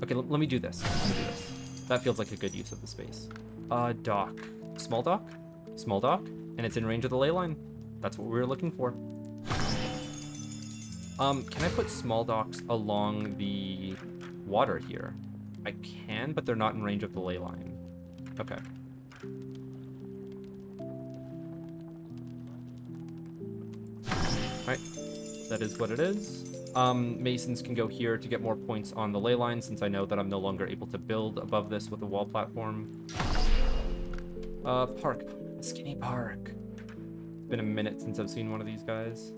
Okay, let me do this. Let me do this. That feels like a good use of the space. Dock. Small dock? Small dock? And it's in range of the ley line. That's what we were looking for. Can I put small docks along the water here? I can, but they're not in range of the ley line. Okay. Alright. That is what it is. Masons can go here to get more points on the ley line, since I know that I'm no longer able to build above this with a wall platform. Park. Skinny park. It's been a minute since I've seen one of these guys.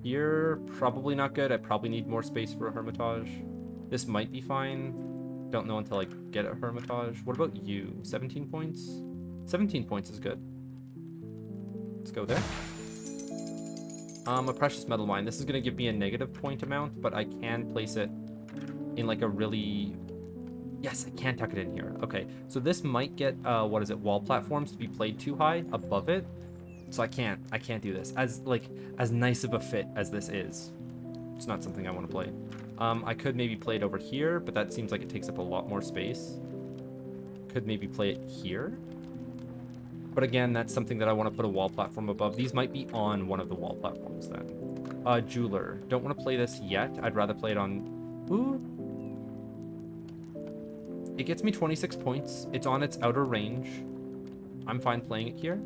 Here, probably not good. I probably need more space for a hermitage. This might be fine. Don't know until I get a hermitage. What about you? 17 points? 17 points is good. Let's go there. A precious metal mine. This is going to give me a negative point amount, but I can place it in, like, a really... Yes, I can tuck it in here. Okay, so this might get, what is it, wall platforms to be played too high above it. So I can't do this. As nice of a fit as this is, it's not something I want to play. I could maybe play it over here, but that seems like it takes up a lot more space. Could maybe play it here. But again, that's something that I want to put a wall platform above. These might be on one of the wall platforms then. Jeweler. Don't want to play this yet. I'd rather play it on... Ooh. It gets me 26 points. It's on its outer range. I'm fine playing it here.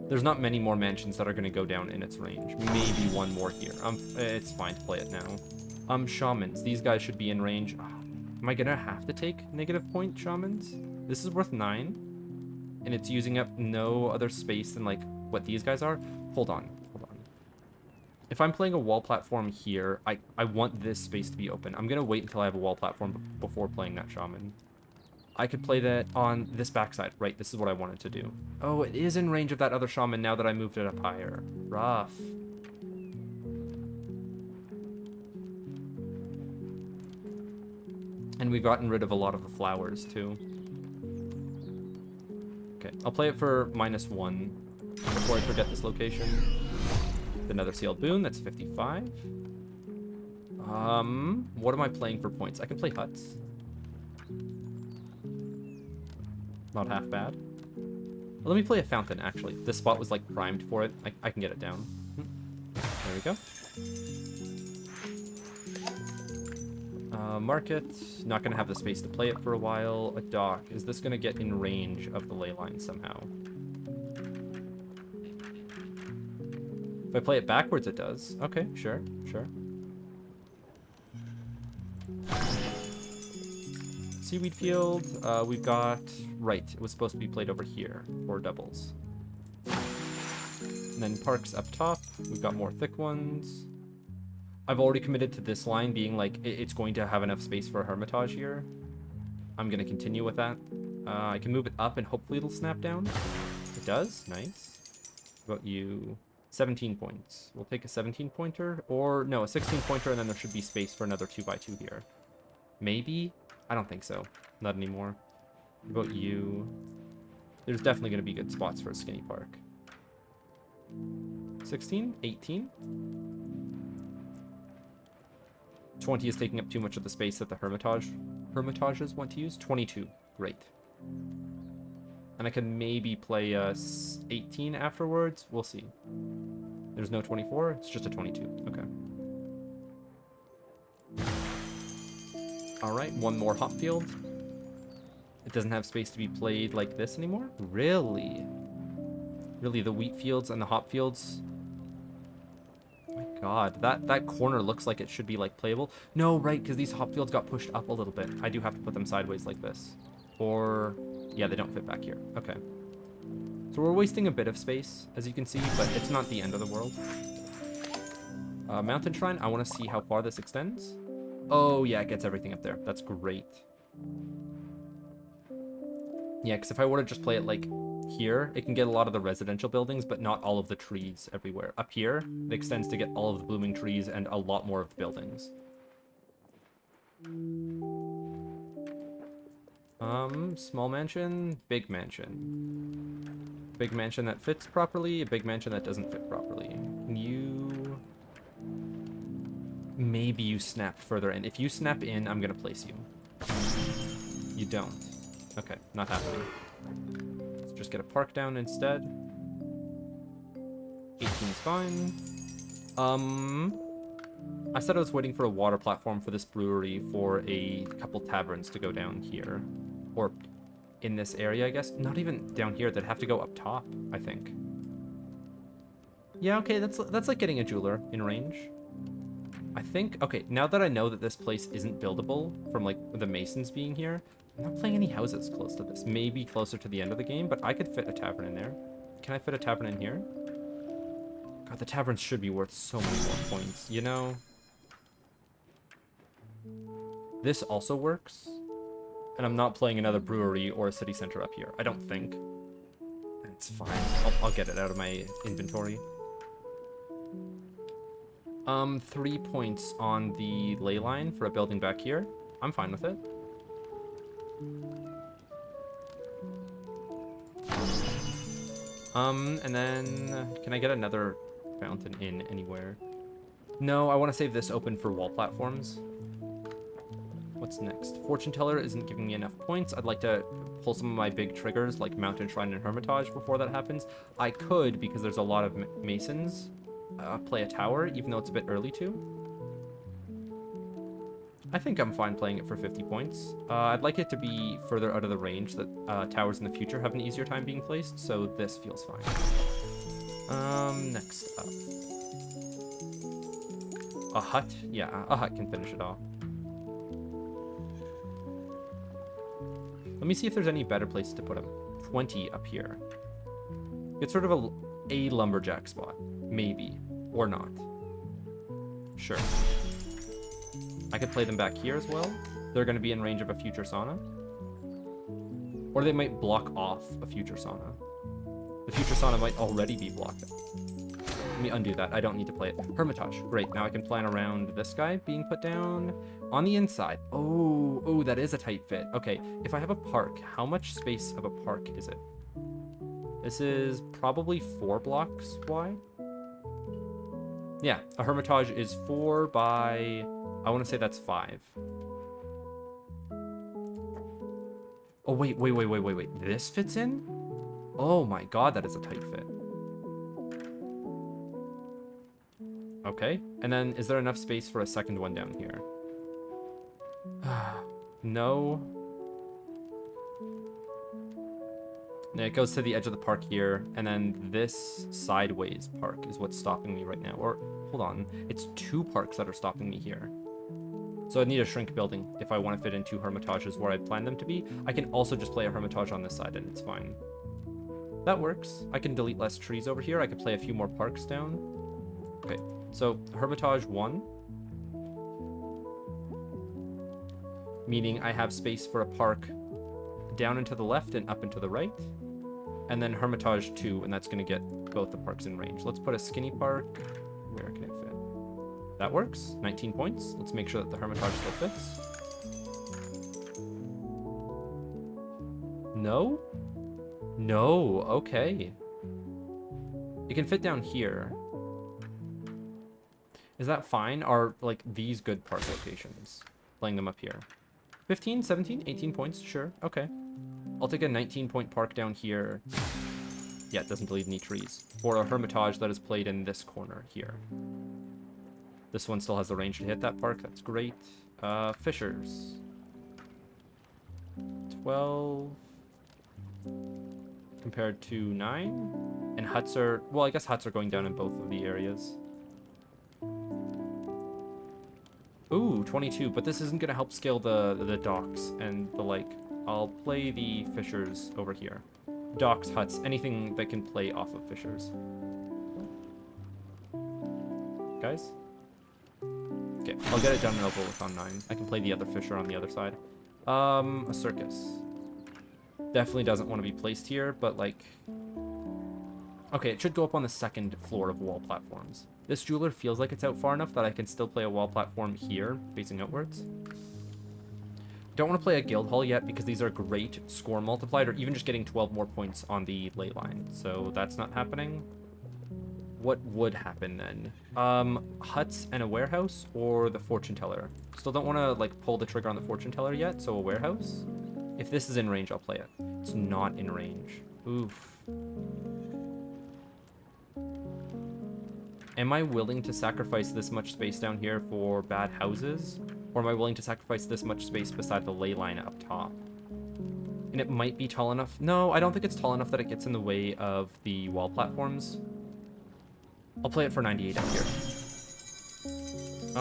There's not many more mansions that are going to go down in its range. Maybe one more here. It's fine to play it now. Shamans. These guys should be in range. Am I gonna have to take negative point shamans? This is worth 9. And it's using up no other space than, like, what these guys are. Hold on. If I'm playing a wall platform here, I want this space to be open. I'm gonna wait until I have a wall platform before playing that shaman. I could play that on this backside. Right, this is what I wanted to do. Oh, it is in range of that other shaman now that I moved it up higher. Rough. And we've gotten rid of a lot of the flowers, too. Okay, I'll play it for -1 before I forget this location. Another sealed boon, that's 55. What am I playing for points? I can play huts. Not half bad. Well, let me play a fountain, actually. This spot was, like, primed for it. I can get it down. There we go. Market. Not going to have the space to play it for a while. A dock. Is this going to get in range of the ley line somehow? If I play it backwards, it does. Okay, sure. Seaweed field. We've got... Right, it was supposed to be played over here for doubles. And then parks up top. We've got more thick ones. I've already committed to this line being like, it's going to have enough space for a Hermitage here. I'm going to continue with that. I can move it up and hopefully it'll snap down. It does. Nice. How about you? 17 points. We'll take a 17-pointer. Or, no, a 16-pointer, and then there should be space for another 2x2 here. Maybe? I don't think so. Not anymore. How about you? There's definitely going to be good spots for a skinny park. 16? 18? 20 is taking up too much of the space that the Hermitages want to use. 22. Great. And I can maybe play a 18 afterwards. We'll see. There's no 24. It's just a 22. Okay. All right. One more hop field. It doesn't have space to be played like this anymore? Really? Really, the wheat fields and the hop fields... My god, that corner looks like it should be, like, playable. No, right, because these hop fields got pushed up a little bit. I do have to put them sideways like this. Or, yeah, they don't fit back here. Okay. So we're wasting a bit of space, as you can see, but it's not the end of the world. Mountain Shrine, I want to see how far this extends. Oh, yeah, it gets everything up there. That's great. Yeah, because if I were to just play it, like, here, it can get a lot of the residential buildings, but not all of the trees everywhere. Up here, it extends to get all of the blooming trees and a lot more of the buildings. Small mansion, big mansion. Big mansion that fits properly, a big mansion that doesn't fit properly. You... Maybe you snap further in. If you snap in, I'm gonna place you. You don't. Okay, not happening. Let's just get a park down instead. 18's fine. I said I was waiting for a water platform for this brewery for a couple taverns to go down here. Or in this area, I guess. Not even down here. They'd have to go up top, I think. Yeah, okay, that's like getting a jeweler in range. I think, okay, now that I know that this place isn't buildable from, like, the masons being here, I'm not playing any houses close to this. Maybe closer to the end of the game, but I could fit a tavern in there. Can I fit a tavern in here? God, the taverns should be worth so many more points, you know? This also works. And I'm not playing another brewery or a city center up here. I don't think. It's fine. I'll get it out of my inventory. 3 points on the ley line for a building back here. I'm fine with it. And then can I get another fountain in anywhere? No, I want to save this open for wall platforms. What's next? Fortune Teller isn't giving me enough points. I'd like to pull some of my big triggers like Mountain Shrine and Hermitage before that happens. I could, because there's a lot of masons, play a tower, even though it's a bit early to. I think I'm fine playing it for 50 points. I'd like it to be further out of the range that towers in the future have an easier time being placed, so this feels fine. Next up. A hut? Yeah, a hut can finish it off. Let me see if there's any better place to put him. 20 up here. It's sort of a lumberjack spot. Maybe. Or not. Sure. I could play them back here as well. They're going to be in range of a future sauna. Or they might block off a future sauna. The future sauna might already be blocked. Let me undo that. I don't need to play it. Hermitage. Great. Now I can plan around this guy being put down on the inside. Oh, that is a tight fit. Okay, if I have a park, how much space of a park is it? This is probably 4 blocks wide. Yeah, a Hermitage is 4 by... I want to say that's 5. Oh, wait. This fits in? Oh my god, that is a tight fit. Okay, and then is there enough space for a second one down here? No. And it goes to the edge of the park here, and then this sideways park is what's stopping me right now. Or, hold on, it's 2 parks that are stopping me here. So I need a shrink building if I want to fit in 2 Hermitages where I plan them to be. I can also just play a Hermitage on this side and it's fine. That works. I can delete less trees over here. I could play a few more parks down. Okay, so Hermitage 1. Meaning I have space for a park down and to the left and up and to the right. And then Hermitage 2, and that's going to get both the parks in range. Let's put a skinny park. Where can it fit? That works. 19 points. Let's make sure that the Hermitage still fits. No? No, okay. It can fit down here. Is that fine? Are, like, these good park locations? Playing them up here. 15, 17, 18 points, sure, okay. I'll take a 19-point park down here. Yeah, it doesn't delete any trees. For a Hermitage that is played in this corner here. This one still has the range to hit that park, that's great. Fishers. 12... compared to 9. And huts are... well, I guess huts are going down in both of the areas. Ooh, 22, but this isn't going to help scale the docks and the like. I'll play the fishers over here. Docks, huts, anything that can play off of fishers. Guys? Okay, I'll get it done and over with on 9. I can play the other fisher on the other side. A circus. Definitely doesn't want to be placed here, but like... okay, it should go up on the second floor of wall platforms. This jeweler feels like it's out far enough that I can still play a wall platform here, facing outwards. Don't want to play a guild hall yet because these are great score multiplied, or even just getting 12 more points on the ley line. So that's not happening. What would happen then? Huts and a warehouse, or the fortune teller? Still don't want to like pull the trigger on the fortune teller yet, so a warehouse. If this is in range, I'll play it. It's not in range. Oof. Am I willing to sacrifice this much space down here for bad houses? Or am I willing to sacrifice this much space beside the ley line up top? And it might be tall enough. No, I don't think it's tall enough that it gets in the way of the wall platforms. I'll play it for 98 up here.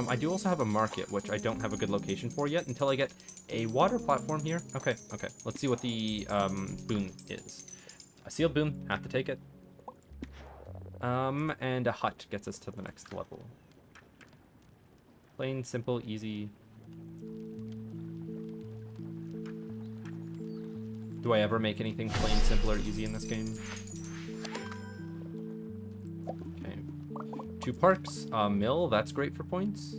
I do also have a market, which I don't have a good location for yet until I get a water platform here. Okay. Let's see what the boon is. A sealed boon, have to take it. And a hut gets us to the next level. Plain, simple, easy. Do I ever make anything plain, simple, or easy in this game? Okay. 2 parks, mill, that's great for points.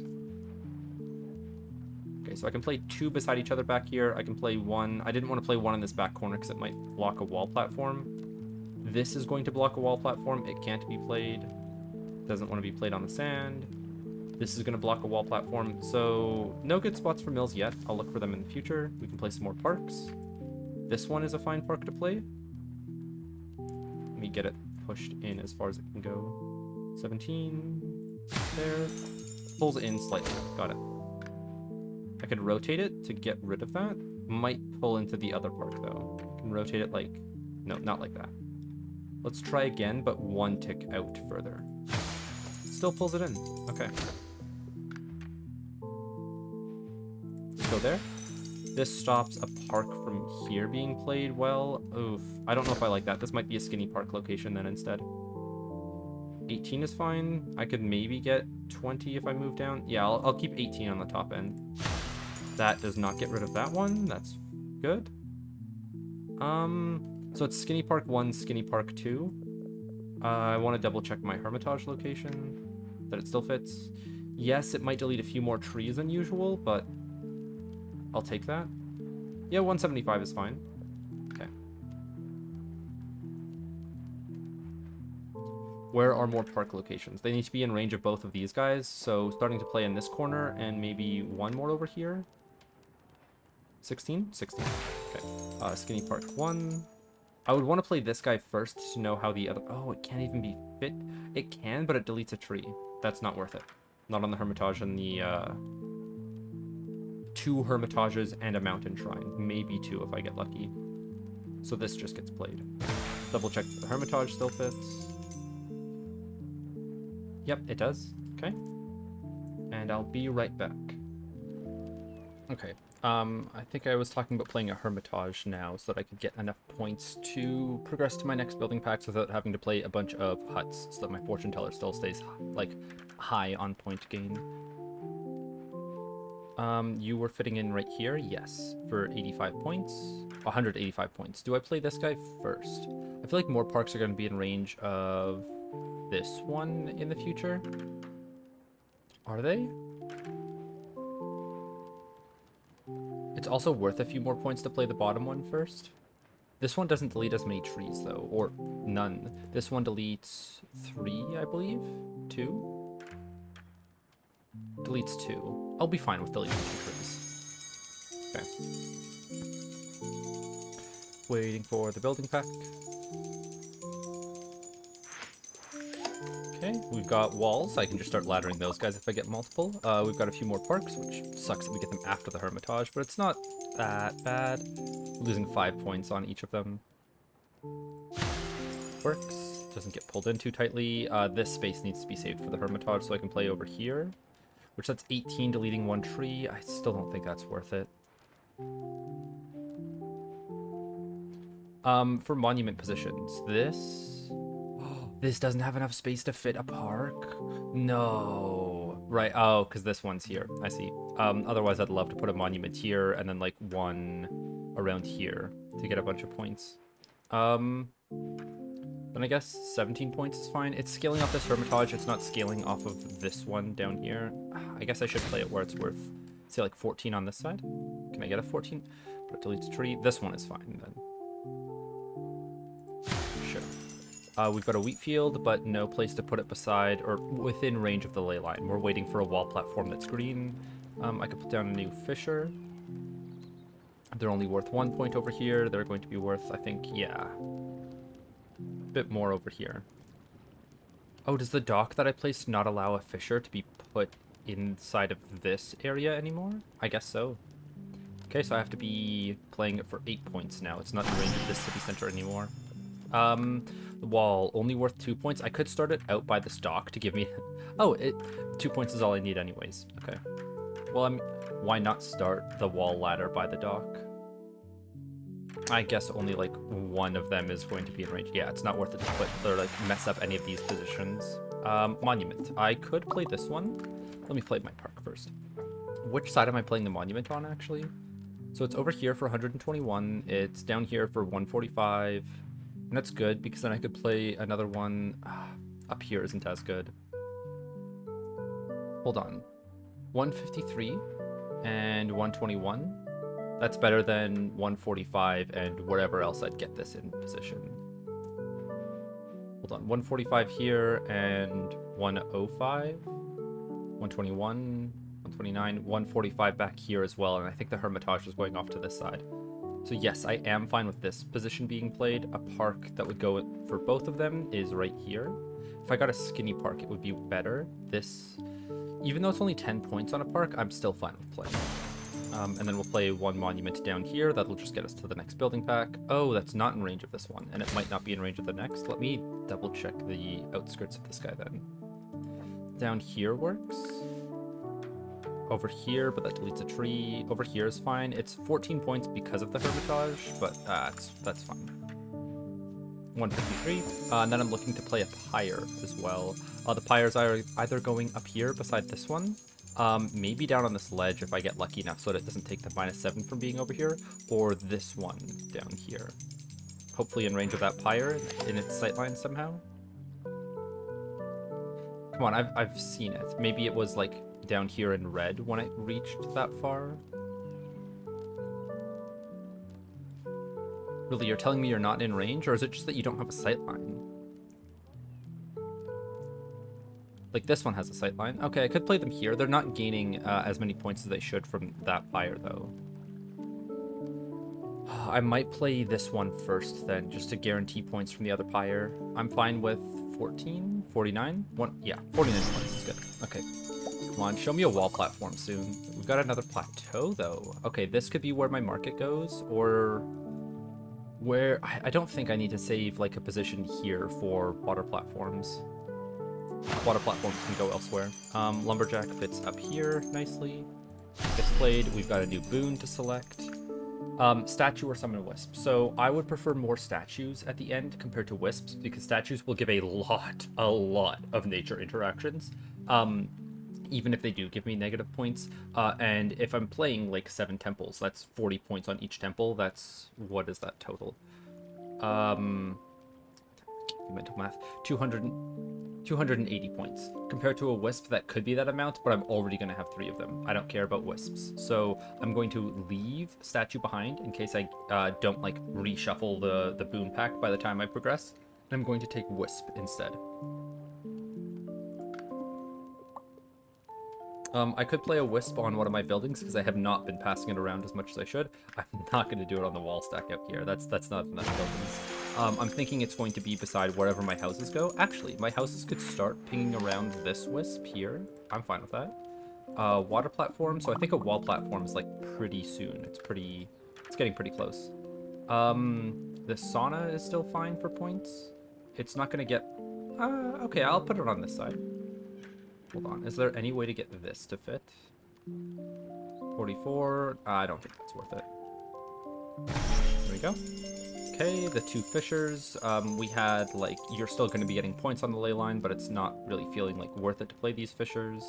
Okay, so I can play 2 beside each other back here. I can play 1. I didn't want to play 1 in this back corner because it might block a wall platform. This is going to block a wall platform. It can't be played. Doesn't want to be played on the sand. This is going to block a wall platform. So no good spots for mills yet. I'll look for them in the future. We can play some more parks. This one is a fine park to play. Let me get it pushed in as far as it can go. 17. There. Pulls it in slightly. Got it. I could rotate it to get rid of that. Might pull into the other park though. I can rotate it like... no, not like that. Let's try again, but 1 tick out further. Still pulls it in. Okay. let's go there. This stops a park from here being played well. Oof. I don't know if I like that. This might be a skinny park location then instead. 18 is fine. I could maybe get 20 if I move down. Yeah, I'll keep 18 on the top end. That does not get rid of that one. That's good. So it's Skinny Park 1, Skinny Park 2. I want to double check my Hermitage location, that it still fits. Yes, it might delete a few more trees than usual, but I'll take that. Yeah, 175 is fine. Okay. Where are more park locations? They need to be in range of both of these guys, so starting to play in this corner and maybe one more over here. 16? 16. Okay. Skinny Park 1. I would want to play this guy first to know how the other... Oh, it can't even be fit. It can, but it deletes a tree. That's not worth it. Not on the Hermitage and the... 2 Hermitages and a Mountain Shrine. Maybe 2 if I get lucky. So this just gets played. Double check that the Hermitage still fits. Yep, it does. Okay. And I'll be right back. Okay. I think I was talking about playing a Hermitage now so that I could get enough points to progress to my next building packs without having to play a bunch of huts so that my fortune teller still stays like high on point gain. You were fitting in right here, yes, for 85 points, 185 points. Do I play this guy first? I feel like more parks are going to be in range of this one in the future. Are they? It's also worth a few more points to play the bottom one first. This one doesn't delete as many trees, though, or none. This one deletes 3, I believe? 2? Deletes 2. I'll be fine with deleting 2 trees. Okay. Waiting for the building pack. Okay, we've got walls. I can just start laddering those guys if I get multiple. We've got a few more parks, which sucks that we get them after the Hermitage, but it's not that bad. Losing 5 points on each of them. Quirks. Doesn't get pulled in too tightly. This space needs to be saved for the Hermitage so I can play over here. Which that's 18, deleting 1 tree. I still don't think that's worth it. For monument positions, this doesn't have enough space to fit a park? No. Right, oh, because this one's here. I see. Otherwise, I'd love to put a monument here and then, like, one around here to get a bunch of points. Then I guess 17 points is fine. It's scaling off this Hermitage. It's not scaling off of this one down here. I guess I should play it where it's worth, say, like 14 on this side. Can I get a 14? But it deletes a tree. This one is fine, then. Sure. We've got a wheat field, but no place to put it beside or within range of the ley line. We're waiting for a wall platform that's green. I could put down a new fisher. They're only worth 1 point over here. They're going to be worth, I think, yeah, a bit more over here. Oh, does the dock that I placed not allow a fisher to be put inside of this area anymore? I guess so. Okay, so I have to be playing it for 8 points now. It's not in range of this city center anymore. The wall, only worth 2 points. I could start it out by this dock to give me... Oh, 2 points is all I need anyways. Okay. Well, why not start the wall ladder by the dock? I guess only, like, one of them is going to be in range. Yeah, it's not worth it to put or, like, mess up any of these positions. Monument. I could play this one. Let me play my park first. Which side am I playing the monument on, actually? So it's over here for 121. It's down here for 145. And that's good, because then I could play another one. Up here isn't as good. Hold on. 153 and 121. That's better than 145 and wherever else I'd get this in position. Hold on. 145 here and 105. 121, 129, 145 back here as well. And I think the Hermitage is going off to this side. So yes, I am fine with this position being played. A park that would go for both of them is right here. If I got a skinny park, it would be better. This, even though it's only 10 points on a park, I'm still fine with playing. And then we'll play one monument down here. That'll just get us to the next building pack. Oh, that's not in range of this one, and it might not be in range of the next. Let me double check the outskirts of this guy then. Down here works. over here, but that deletes a tree. Over here is fine. It's 14 points because of the Hermitage, but that's fine. 153. And then I'm looking to play a Pyre as well. The Pyres are either going up here beside this one, maybe down on this ledge if I get lucky enough so that it doesn't take the -7 from being over here, or this one down here. Hopefully in range of that Pyre in its sightline somehow. Come on, I've seen it. Maybe it was like down here in red when it reached that far. Really, you're telling me you're not in range, or is it just that you don't have a sightline? Like this one has a sightline. Okay, I could play them here. They're not gaining as many points as they should from that Pyre though. I might play this one first then, just to guarantee points from the other Pyre. I'm fine with 14, 49? Yeah, 49 points is good. Okay. Come on, show me a wall platform soon. We've got another plateau, though. Okay, this could be where my market goes, or where... I don't think I need to save, like, a position here for water platforms. Water platforms can go elsewhere. Lumberjack fits up here nicely. Gets played. We've got a new boon to select. Statue or summon wisp. So I would prefer more statues at the end compared to wisps, because statues will give a lot of nature interactions. Even if they do give me negative points. And if I'm playing like 7 temples, that's 40 points on each temple. That's, what is that total? Mental math. 280 points. Compared to a wisp, that could be that amount, but I'm already going to have 3 of them. I don't care about wisps. So I'm going to leave statue behind in case I don't like reshuffle the boon pack by the time I progress. And I'm going to take wisp instead. I could play a wisp on one of my buildings because I have not been passing it around as much as I should. I'm not going to do it on the wall stack out here. That's not enough buildings. I'm thinking it's going to be beside wherever my houses go. Actually, my houses could start pinging around this wisp here. I'm fine with that. Water platform. So I think a wall platform is like pretty soon. It's getting pretty close. The sauna is still fine for points. It's not going to get... okay, I'll put it on this side. Hold on, is there any way to get this to fit? 44, I don't think that's worth it. There we go. Okay, the 2 fishers. We had, like, you're still going to be getting points on the ley line, but it's not really feeling, like, worth it to play these fishers.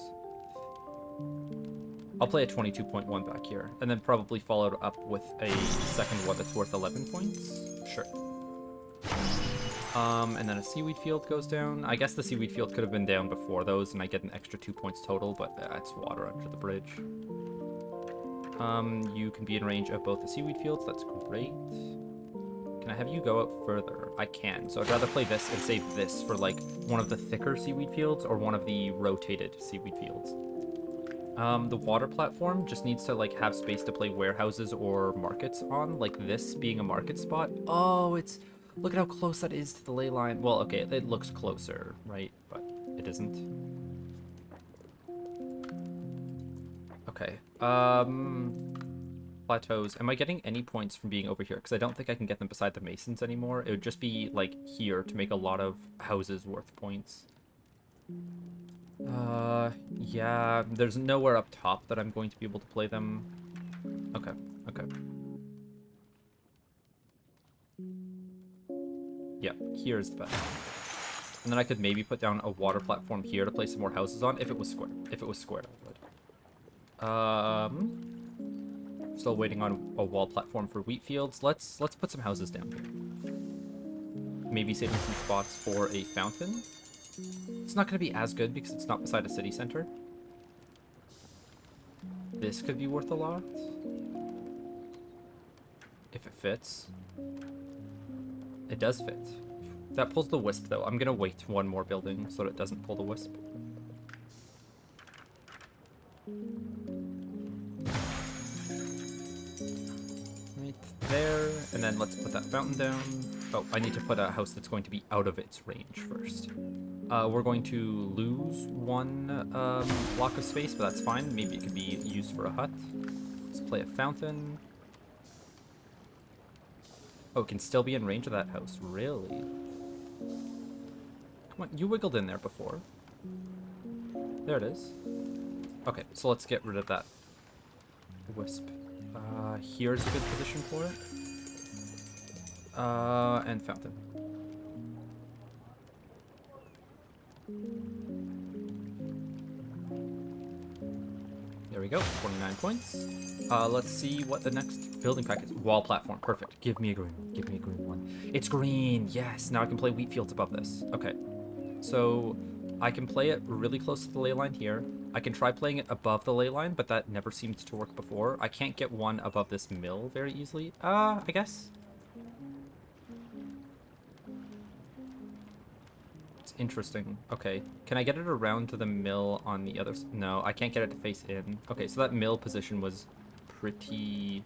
I'll play a 22.1 back here, and then probably follow it up with a second one that's worth 11 points. Sure. And then a seaweed field goes down. I guess the seaweed field could have been down before those, and I get an extra 2 points total, but it's water under the bridge. You can be in range of both the seaweed fields. That's great. Can I have you go out further? I can. So I'd rather play this and save this for, like, one of the thicker seaweed fields or one of the rotated seaweed fields. The water platform just needs to, like, have space to play warehouses or markets on, like this being a market spot. Oh, it's... Look at how close that is to the ley line. Well, okay, it looks closer, right? But it isn't. Okay. Plateaus. Am I getting any points from being over here? Because I don't think I can get them beside the masons anymore. It would just be, like, here to make a lot of houses worth points. Yeah. There's nowhere up top that I'm going to be able to play them. Okay, okay. Yeah, here's the best. And then I could maybe put down a water platform here to place some more houses on, if it was square. If it was squared, I would. Still waiting on a wall platform for wheat fields. Let's put some houses down here. Maybe saving some spots for a fountain. It's not going to be as good because it's not beside a city center. This could be worth a lot. If it fits. It does fit. That pulls the wisp, though. I'm going to wait one more building so that it doesn't pull the wisp. Right there. And then let's put that fountain down. Oh, I need to put a house that's going to be out of its range first. We're going to lose one block of space, but that's fine. Maybe it could be used for a hut. Let's play a fountain. Oh, it can still be in range of that house. Really? Come on, you wiggled in there before. There it is. Okay, so let's get rid of that wisp. Here's a good position for it. And fountain. There we go, 29 points. Let's see what the next building pack is. Wall platform, perfect. Give me a green one, give me a green one. It's green, yes, now I can play wheat fields above this. Okay, so I can play it really close to the ley line here. I can try playing it above the ley line, but that never seemed to work before. I can't get one above this mill very easily. I guess. It's interesting. Okay, can I get it around to the mill on the other side? No, I can't get it to face in. Okay, so that mill position was pretty...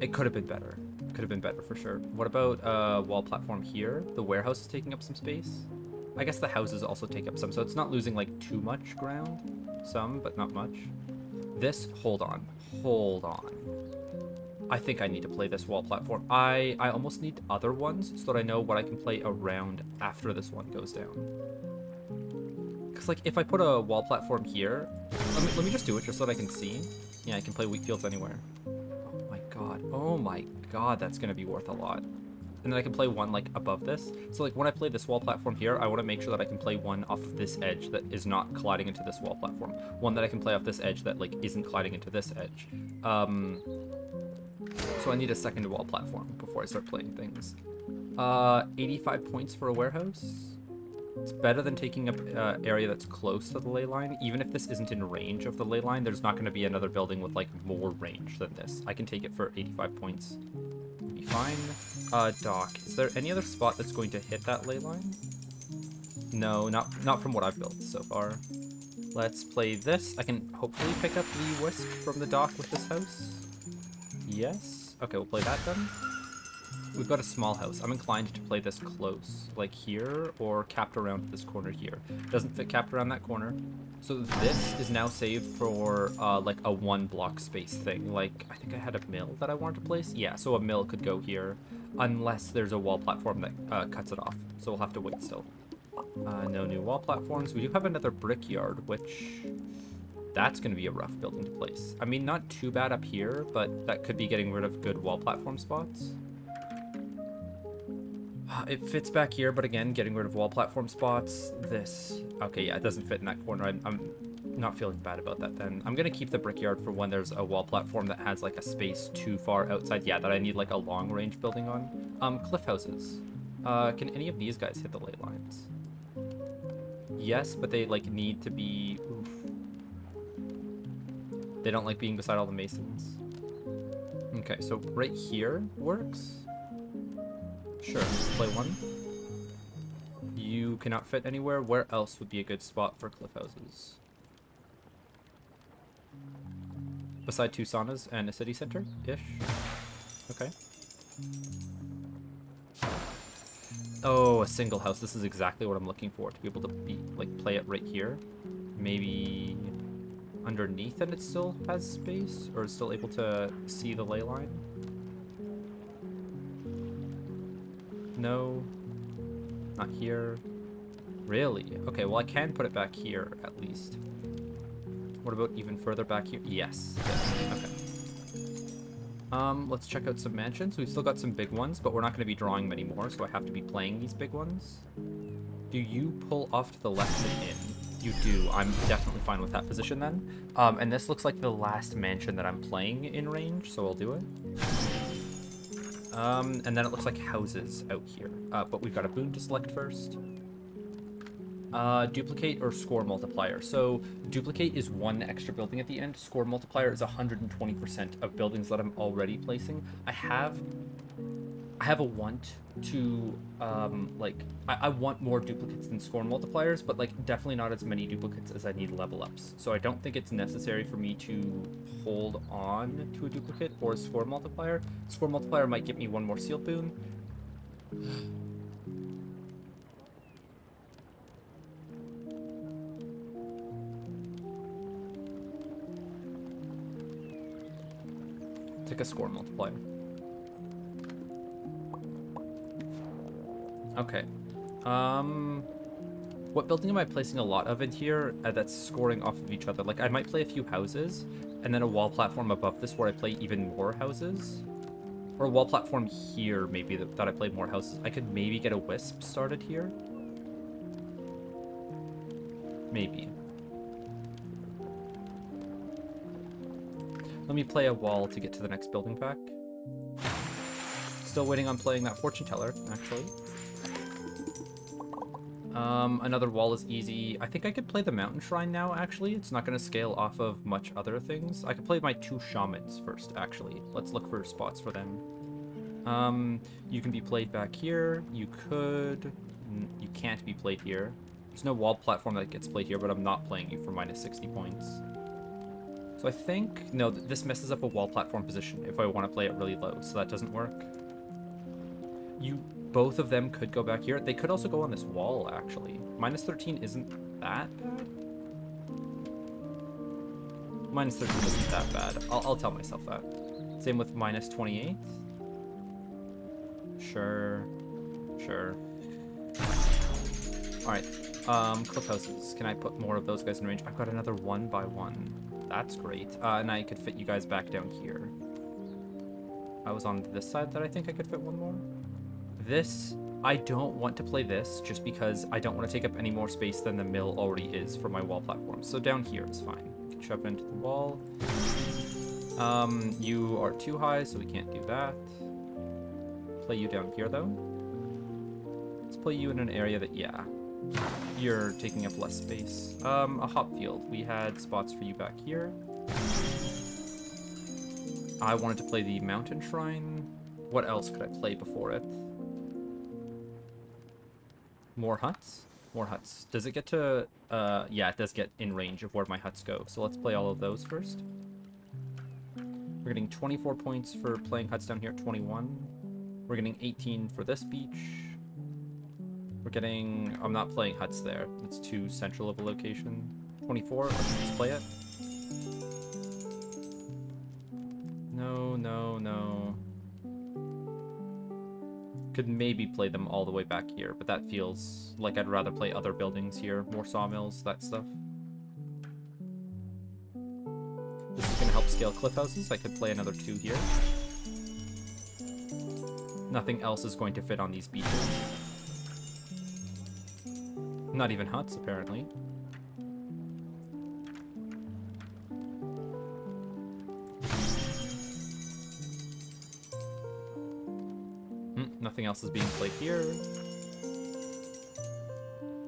It could have been better. Could have been better for sure. What about wall platform here? The warehouse is taking up some space. I guess the houses also take up some, so it's not losing like too much ground. Some, but not much. This, hold on. Hold on. I think I need to play this wall platform. I almost need other ones so that I know what I can play around after this one goes down. Because like if I put a wall platform here, let me just do it just so that I can see. Yeah, I can play wheat fields anywhere. Oh my god, that's gonna be worth a lot. And then I can play one like above this. So like when I play this wall platform here, I want to make sure that I can play one off this edge that is not colliding into this wall platform. One that I can play off this edge that like isn't colliding into this edge. So I need a second wall platform before I start playing things. 85 points for a warehouse. It's better than taking up area that's close to the ley line. Even if this isn't in range of the ley line, there's not going to be another building with like more range than this. I can take it for 85 points. Be fine. Dock. Is there any other spot that's going to hit that ley line? No, not from what I've built so far. Let's play this. I can hopefully pick up the wisp from the dock with this house. Yes. Okay, we'll play that then. We've got a small house. I'm inclined to play this close, like here, or capped around this corner here. Doesn't fit capped around that corner. So this is now saved for like a 1 block space thing. Like, I think I had a mill that I wanted to place. Yeah, so a mill could go here, unless there's a wall platform that cuts it off. So we'll have to wait still. No new wall platforms. We do have another brickyard, which... That's going to be a rough building to place. I mean, not too bad up here, but that could be getting rid of good wall platform spots. It fits back here, but again, getting rid of wall platform spots. This... Okay, yeah, it doesn't fit in that corner. I'm not feeling bad about that then. I'm going to keep the brickyard for when there's a wall platform that has, like, a space too far outside. Yeah, that I need, like, a long-range building on. Cliff houses. Can any of these guys hit the ley lines? Yes, but they, like, need to be... Oof. They don't like being beside all the masons. Okay, so right here works. Sure, let's play one. You cannot fit anywhere. Where else would be a good spot for cliff houses? Beside two saunas and a city center-ish? Okay. Oh, a single house. This is exactly what I'm looking for. To be able to play it right here. Maybe... underneath and it still has space, or is still able to see the ley line? No, not here. Really? Okay, well I can put it back here at least. What about even further back here? Yes. Okay. Let's check out some mansions. We've still got some big ones, but we're not going to be drawing many more, so I have to be playing these big ones. Do you pull off to the left and in? You do. I'm definitely fine with that position then. And this looks like the last mansion that I'm playing in range, so I'll do it. And then it looks like houses out here. But we've got a boon to select first. Duplicate or score multiplier. So duplicate is 1 extra building at the end. Score multiplier is 120% of buildings that I'm already placing. I have a want to, I want more duplicates than score multipliers, but, like, definitely not as many duplicates as I need level ups. So I don't think it's necessary for me to hold on to a duplicate or a score multiplier. Score multiplier might get me 1 more seal boon. Take a score multiplier. Okay. What building am I placing a lot of in here that's scoring off of each other? Like, I might play a few houses, and then a wall platform above this where I play even more houses. Or a wall platform here, maybe, that I play more houses. I could maybe get a wisp started here. Maybe. Let me play a wall to get to the next building pack. Still waiting on playing that fortune teller, actually. Another wall is easy. I think I could play the mountain shrine now, actually. It's not going to scale off of much other things. I could play my 2 shamans first, actually. Let's look for spots for them. You can be played back here. You could... You can't be played here. There's no wall platform that gets played here, but I'm not playing you for minus 60 points. So I think... No, this messes up a wall platform position if I want to play it really low, so that doesn't work. Both of them could go back here. They could also go on this wall, actually. Minus 13 isn't that bad. Minus 13 isn't that bad. I'll tell myself that. Same with minus 28. Sure. Sure. Alright. Cliff houses. Can I put more of those guys in range? I've got another 1x1. That's great. And I could fit you guys back down here. I was on this side that I think I could fit one more. This, I don't want to play this just because I don't want to take up any more space than the mill already is for my wall platform. So down here is fine. You can shove it into the wall. You are too high, so we can't do that. Play you down here, though. Let's play you in an area that, yeah, you're taking up less space. A hop field. We had spots for you back here. I wanted to play the mountain shrine. What else could I play before it? More huts? More huts. Does it get to... yeah, it does get in range of where my huts go. So let's play all of those first. We're getting 24 points for playing huts down here at 21. We're getting 18 for this beach. We're getting... I'm not playing huts there. It's too central of a location. 24. Let's play it. No, no, no. Could maybe play them all the way back here, but that feels like I'd rather play other buildings here. More sawmills, that stuff. This is going to help scale cliff houses. I could play another 2 here. Nothing else is going to fit on these beaches. Not even huts, apparently. Nothing else is being played here.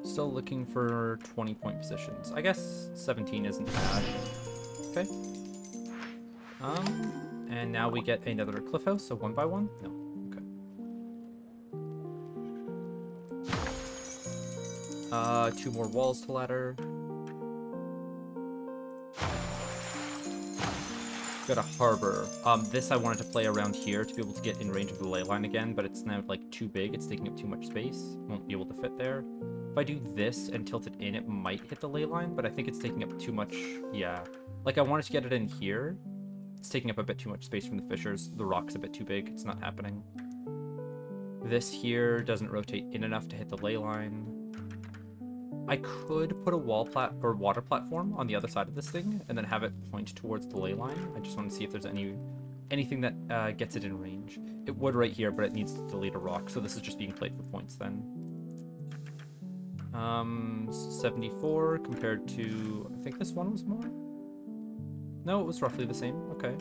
Still looking for 20-point positions. I guess 17 isn't bad. Okay. And now we get another cliff house, so 1x1? No. Okay. 2 more walls to ladder. Got a harbor. This I wanted to play around here to be able to get in range of the ley line again, but it's now like too big. It's taking up too much space. Won't be able to fit there. If I do this and tilt it in, it might hit the ley line, but I think it's taking up too much. Yeah. Like I wanted to get it in here. It's taking up a bit too much space from the fissures. The rock's a bit too big. It's not happening. This here doesn't rotate in enough to hit the ley line. I could put a water platform on the other side of this thing and then have it point towards the ley line. I just want to see if there's anything that gets it in range. It would right here, but it needs to delete a rock, so this is just being played for points then. 74 compared to... I think this one was more? No, it was roughly the same. Okay.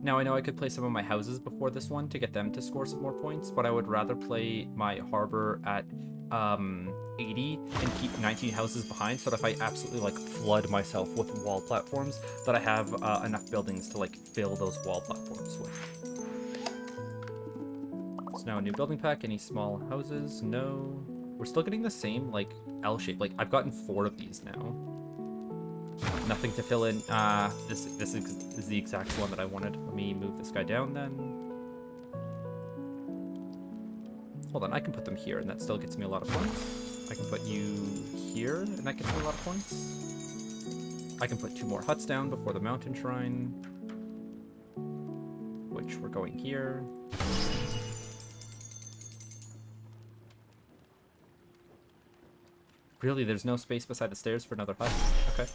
Now, I know I could play some of my houses before this one to get them to score some more points, but I would rather play my harbor at 80 and keep 19 houses behind so that if I absolutely, like, flood myself with wall platforms, that I have enough buildings to, like, fill those wall platforms with. So now a new building pack. Any small houses? No. We're still getting the same, like, L shape. Like, I've gotten 4 of these now. Nothing to fill in. This is the exact one that I wanted. Let me move this guy down then. Hold on, I can put them here and that still gets me a lot of points. I can put you here and that gets me a lot of points. I can put 2 more huts down before the mountain shrine, which we're going here. Really, there's no space beside the stairs for another hut. Okay.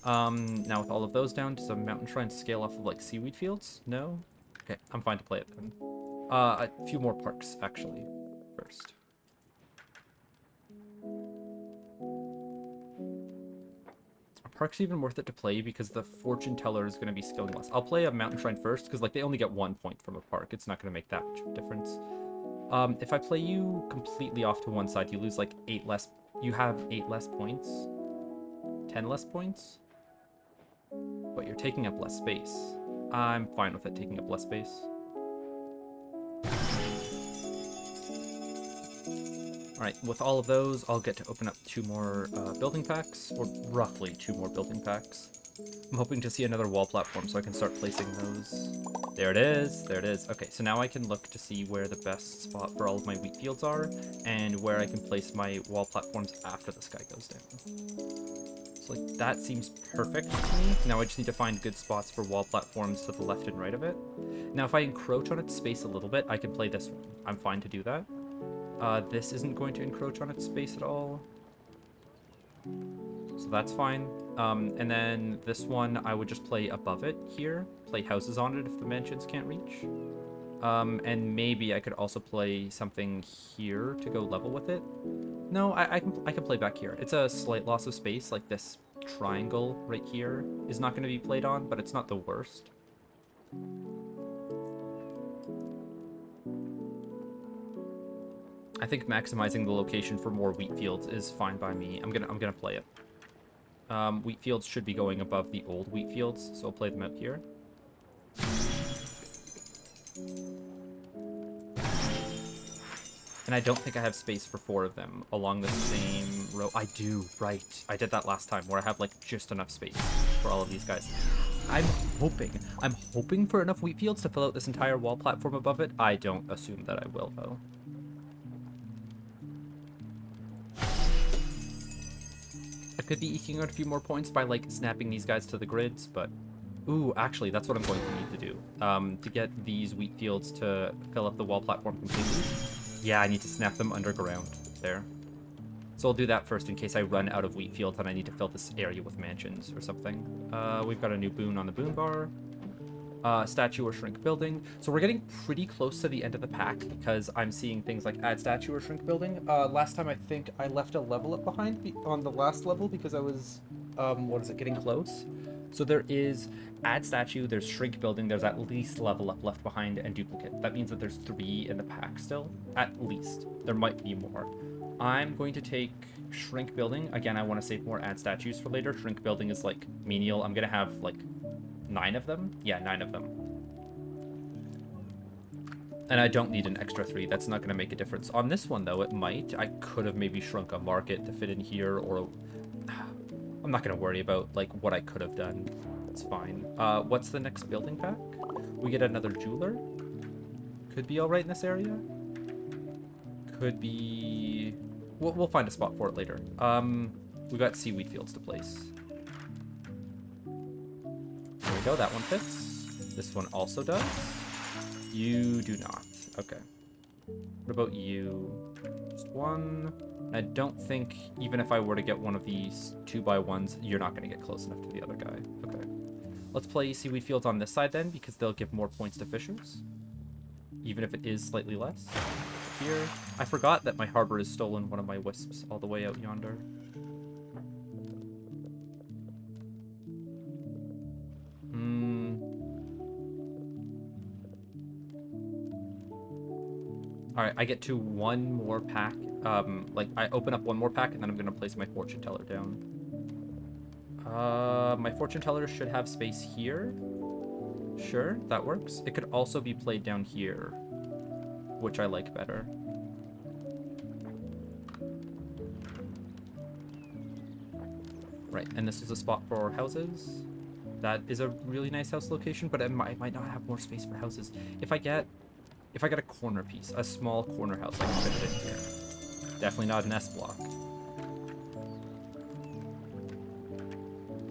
Now with all of those down, does a mountain shrine scale off of like seaweed fields? No? Okay, I'm fine to play it then. A few more parks, actually, first. Are parks even worth it to play because the fortune teller is going to be skilling less? I'll play a mountain shrine first because like they only get 1 point from a park. It's not going to make that much of a difference. If I play you completely off to one side, you lose like 8 less. You have 8 less points, 10 less points, but you're taking up less space. I'm fine with it taking up less space. Alright, with all of those, I'll get to open up 2 more building packs, or roughly 2 more building packs. I'm hoping to see another wall platform so I can start placing those. There it is, there it is. Okay, so now I can look to see where the best spot for all of my wheat fields are, and where I can place my wall platforms after the sky goes down. So like, that seems perfect to me. Now I just need to find good spots for wall platforms to the left and right of it. Now if I encroach on its space a little bit, I can play this one. I'm fine to do that. This isn't going to encroach on its space at all. So that's fine. And then this one, I would just play above it here. Play houses on it if the mansions can't reach. And maybe I could also play something here to go level with it. No, I can play back here. It's a slight loss of space, like this triangle right here is not going to be played on, but it's not the worst. I think maximizing the location for more wheat fields is fine by me. I'm gonna play it. Wheat fields should be going above the old wheat fields, so I'll play them out here. And I don't think I have space for 4 of them along the same row. I do, right. I did that last time where I have like just enough space for all of these guys. I'm hoping for enough wheat fields to fill out this entire wall platform above it. I don't assume that I will though. I could be eking out a few more points by like snapping these guys to the grids, but ooh, actually that's what I'm going to need to do to get these wheat fields to fill up the wall platform completely. Yeah, I need to snap them underground there. So I'll do that first in case I run out of wheat fields and I need to fill this area with mansions or something. We've got a new boon on the boon bar. Statue or shrink building. So we're getting pretty close to the end of the pack because I'm seeing things like add statue or shrink building. Last time I think I left a level up behind on the last level because I was, getting close. So there is add statue, there's shrink building, there's at least level up left behind, and duplicate. That means that there's 3 in the pack still, at least. There might be more. I'm going to take shrink building. Again, I want to save more add statues for later. Shrink building is like menial. I'm going to have like 9 of them? Yeah, 9 of them. And I don't need an extra 3. That's not going to make a difference. On this one, though, it might. I could have maybe shrunk a market to fit in here, or... I'm not going to worry about, like, what I could have done. It's fine. What's the next building pack? We get another jeweler. Could be alright in this area. Could be... We'll find a spot for it later. We've got seaweed fields to place. There we go, that one fits. This one also does. You do not. Okay. What about you? Just 1. I don't think, even if I were to get one of these 2x1s, you're not going to get close enough to the other guy. Okay. Let's play seaweed fields on this side then, because they'll give more points to fishers. Even if it is slightly less. Here. I forgot that my harbor has stolen one of my wisps all the way out yonder. Alright, I get to 1 more pack. Like, I open up 1 more pack, and then I'm going to place my fortune teller down. My fortune teller should have space here. Sure, that works. It could also be played down here, which I like better. Right, and this is a spot for houses. That is a really nice house location, but I might not have more space for houses. If I get a corner piece, a small corner house, I can fit it in here. Definitely not an S block.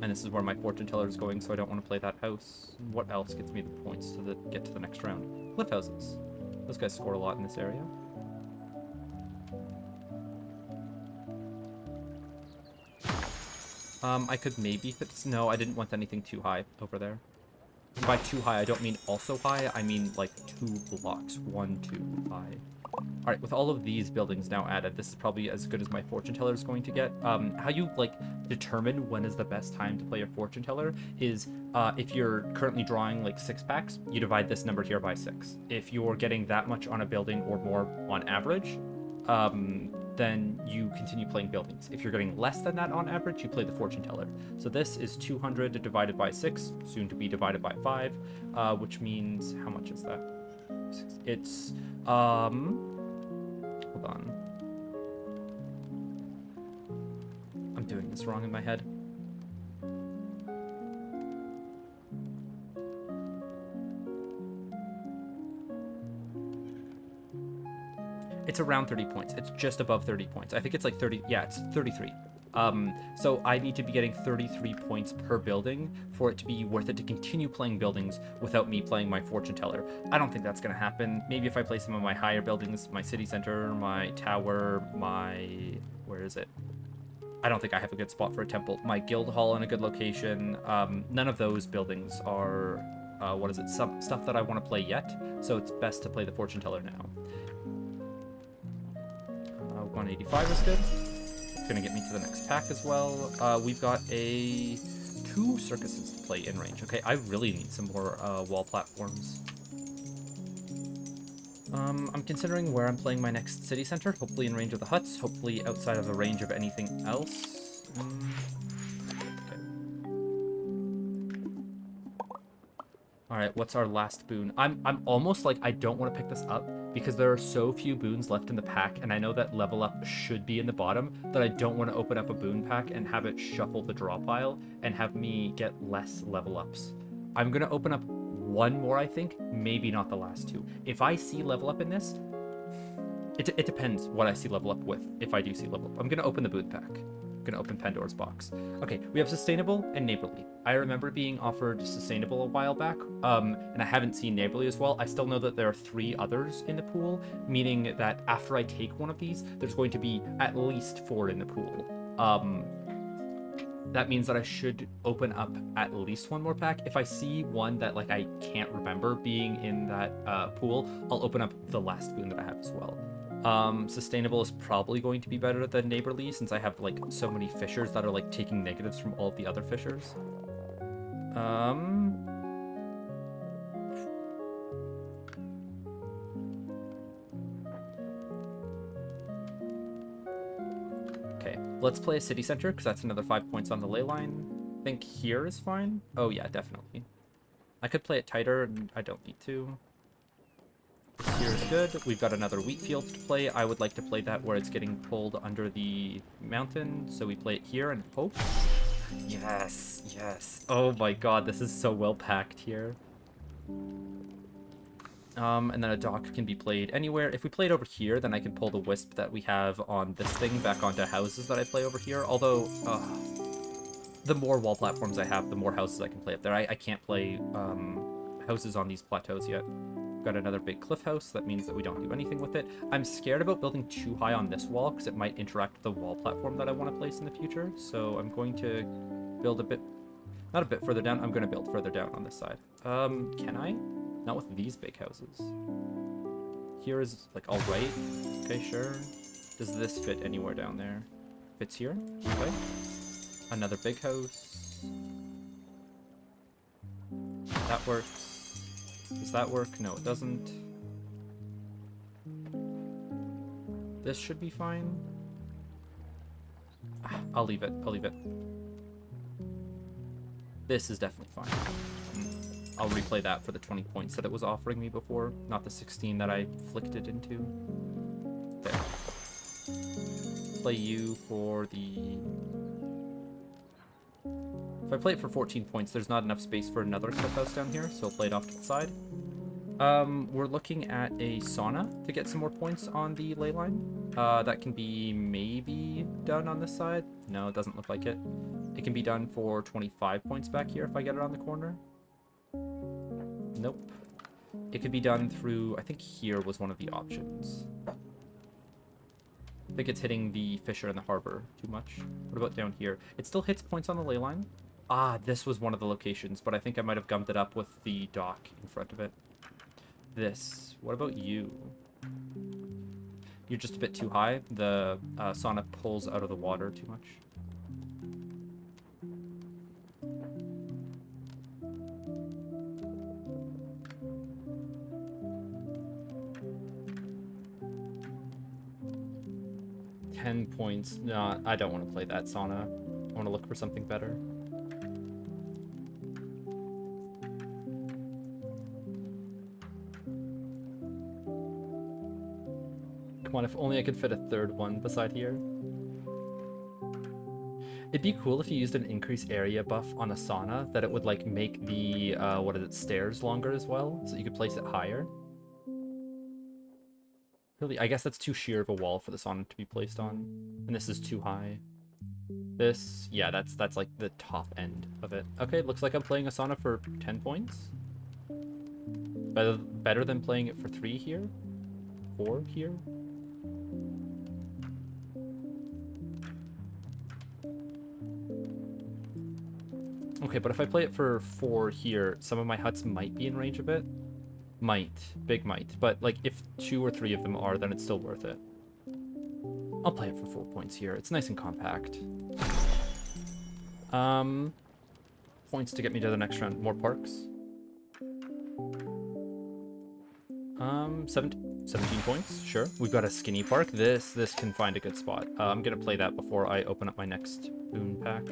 And this is where my fortune teller is going, so I don't want to play that house. What else gets me the points to get to the next round? Cliff houses. Those guys score a lot in this area. I could maybe fit this. No, I didn't want anything too high over there. And by too high, I don't mean also high. I mean like 2 blocks, 1, 2 high. All right, with all of these buildings now added, this is probably as good as my fortune teller is going to get. How you like determine when is the best time to play a fortune teller is if you're currently drawing like 6 packs, you divide this number here by 6. If you're getting that much on a building or more on average, then you continue playing buildings. If you're getting less than that on average, you play the fortune teller. So this is 200 divided by 6, soon to be divided by 5, which means, how much is that? It's, hold on. I'm doing this wrong in my head. It's around 30 points. It's just above 30 points. I think it's like 30. Yeah, it's 33. So I need to be getting 33 points per building for it to be worth it to continue playing buildings without me playing my fortune teller. I don't think that's going to happen. Maybe if I play some of my higher buildings, my city center, my tower, my... Where is it? I don't think I have a good spot for a temple. My guild hall in a good location. None of those buildings are... what is it? Some stuff that I want to play yet. So it's best to play the fortune teller now. 185 is good. It's gonna get me to the next pack as well. We've got 2 circuses to play in range. Okay, I really need some more wall platforms. I'm considering where I'm playing my next city center. Hopefully in range of the huts. Hopefully outside of the range of anything else. Okay. Alright, what's our last boon? I'm almost like I don't want to pick this up because there are so few boons left in the pack, and I know that level up should be in the bottom, that I don't want to open up a boon pack and have it shuffle the draw pile and have me get less level ups. I'm going to open up 1 more, I think, maybe not the last 2. If I see level up in this, it depends what I see level up with, if I do see level up. I'm going to open the boon pack. Gonna open Pandora's box. Okay, we have sustainable and neighborly. I remember being offered sustainable a while back, and I haven't seen neighborly as well. I still know that there are 3 others in the pool, meaning that after I take one of these, there's going to be at least 4 in the pool. That means that I should open up at least 1 more pack. If I see one that like I can't remember being in that pool, I'll open up the last boon that I have as well. Sustainable is probably going to be better than neighborly since I have like so many fishers that are like taking negatives from all of the other fishers. Okay, let's play a city center because that's another 5 points on the ley line. I think here is fine. Oh yeah, definitely. I could play it tighter and I don't need to. Here is good. We've got another wheat field to play. I would like to play that where it's getting pulled under the mountain. So we play it here and hope. Yes, yes. Oh my god, this is so well packed here. And then a dock can be played anywhere. If we play it over here, then I can pull the wisp that we have on this thing back onto houses that I play over here. Although, the more wall platforms I have, the more houses I can play up there. I can't play houses on these plateaus yet. Got another big cliff house. That means that we don't do anything with it. I'm scared about building too high on this wall because it might interact with the wall platform that I want to place in the future. So I'm going to build a bit, not a bit further down. I'm going to build further down on this side. Can I? Not with these big houses. Here is like all right. Okay, sure. Does this fit anywhere down there? Fits here. Okay. Another big house. That works. Does that work? No, it doesn't. This should be fine. I'll leave it. I'll leave it. This is definitely fine. I'll replay that for the 20 points that it was offering me before, not the 16 that I flicked it into. There. Play you for the... If I play it for 14 points, there's not enough space for another cliff house down here, so I'll play it off to the side. We're looking at a sauna to get some more points on the ley line. That can be maybe done on this side. No, it doesn't look like it. It can be done for 25 points back here if I get it on the corner. Nope. It could be done through, I think here was one of the options. I think it's hitting the Fisher and the Harbor too much. What about down here? It still hits points on the ley line. Ah, this was one of the locations, but I think I might have gummed it up with the dock in front of it. This. What about you? You're just a bit too high. The sauna pulls out of the water too much. Points. No, I don't want to play that sauna. I want to look for something better. Come on, if only I could fit a third one beside here. It'd be cool if you used an increased area buff on a sauna, that it would like make the what is it, stairs longer as well, so you could place it higher. Really, I guess that's too sheer of a wall for the sauna to be placed on. And this is too high. This, yeah, that's like the top end of it. Okay, looks like I'm playing a sauna for 10 points. Better than playing it for 3 here? 4 here? Okay, but if I play it for 4 here, some of my huts might be in range of it. Might. Big might. But, like, if 2 or 3 of them are, then it's still worth it. I'll play it for 4 points here. It's nice and compact. Points to get me to the next round. More parks. 17 points. Sure. We've got a skinny park. This can find a good spot. I'm going to play that before I open up my next boon pack.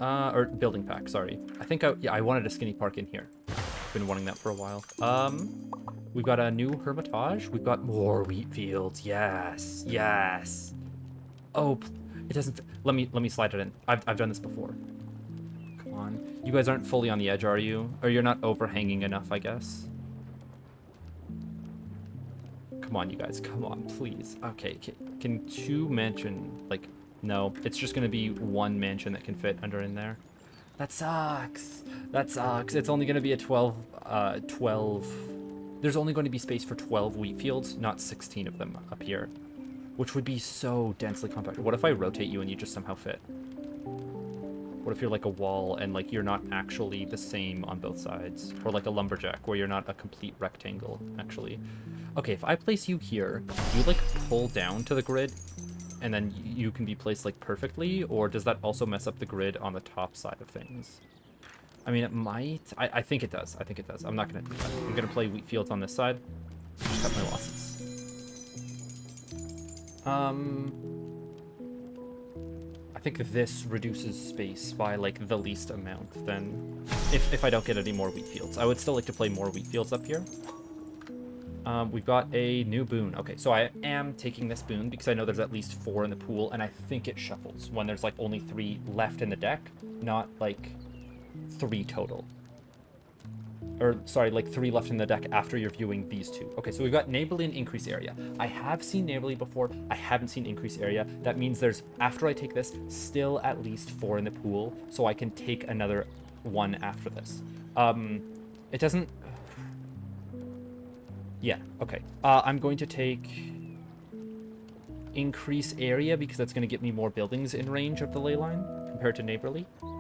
Or building pack, sorry. I think I wanted a skinny park in here. Been wanting that for a while. We've got a new Hermitage. We've got more wheat fields. Yes, yes. Oh, it doesn't. Let me slide it in. I've done this before. Come on. You guys aren't fully on the edge, are you? Or you're not overhanging enough, I guess. Come on, you guys. Come on, please. Okay. Can 2 mansion like? No, it's just gonna be 1 mansion that can fit under in there. That sucks. That sucks. It's only going to be a 12. There's only going to be space for 12 wheat fields, not 16 of them up here, which would be so densely compact. What if I rotate you and you just somehow fit? What if you're like a wall and like you're not actually the same on both sides? Or like a lumberjack where you're not a complete rectangle, actually. Okay, if I place you here, do you like pull down to the grid? And then you can be placed like perfectly, or does that also mess up the grid on the top side of things? I mean, it might. I think it does. I think it does. I'm not going to do that. I'm going to play wheat fields on this side. Cut my losses. I think this reduces space by like the least amount then if I don't get any more wheat fields. I would still like to play more wheat fields up here. We've got a new boon. Okay, so I am taking this boon because I know there's at least 4 in the pool, and I think it shuffles when there's like only 3 left in the deck, not like 3 total. Or, sorry, like 3 left in the deck after you're viewing these 2. Okay, so we've got neighborly and increase area. I have seen neighborly before. I haven't seen increase area. That means there's, after I take this, still at least 4 in the pool, so I can take another 1 after this. It doesn't... Yeah, okay. I'm going to take increase area because that's going to get me more buildings in range of the ley line compared to neighborly. All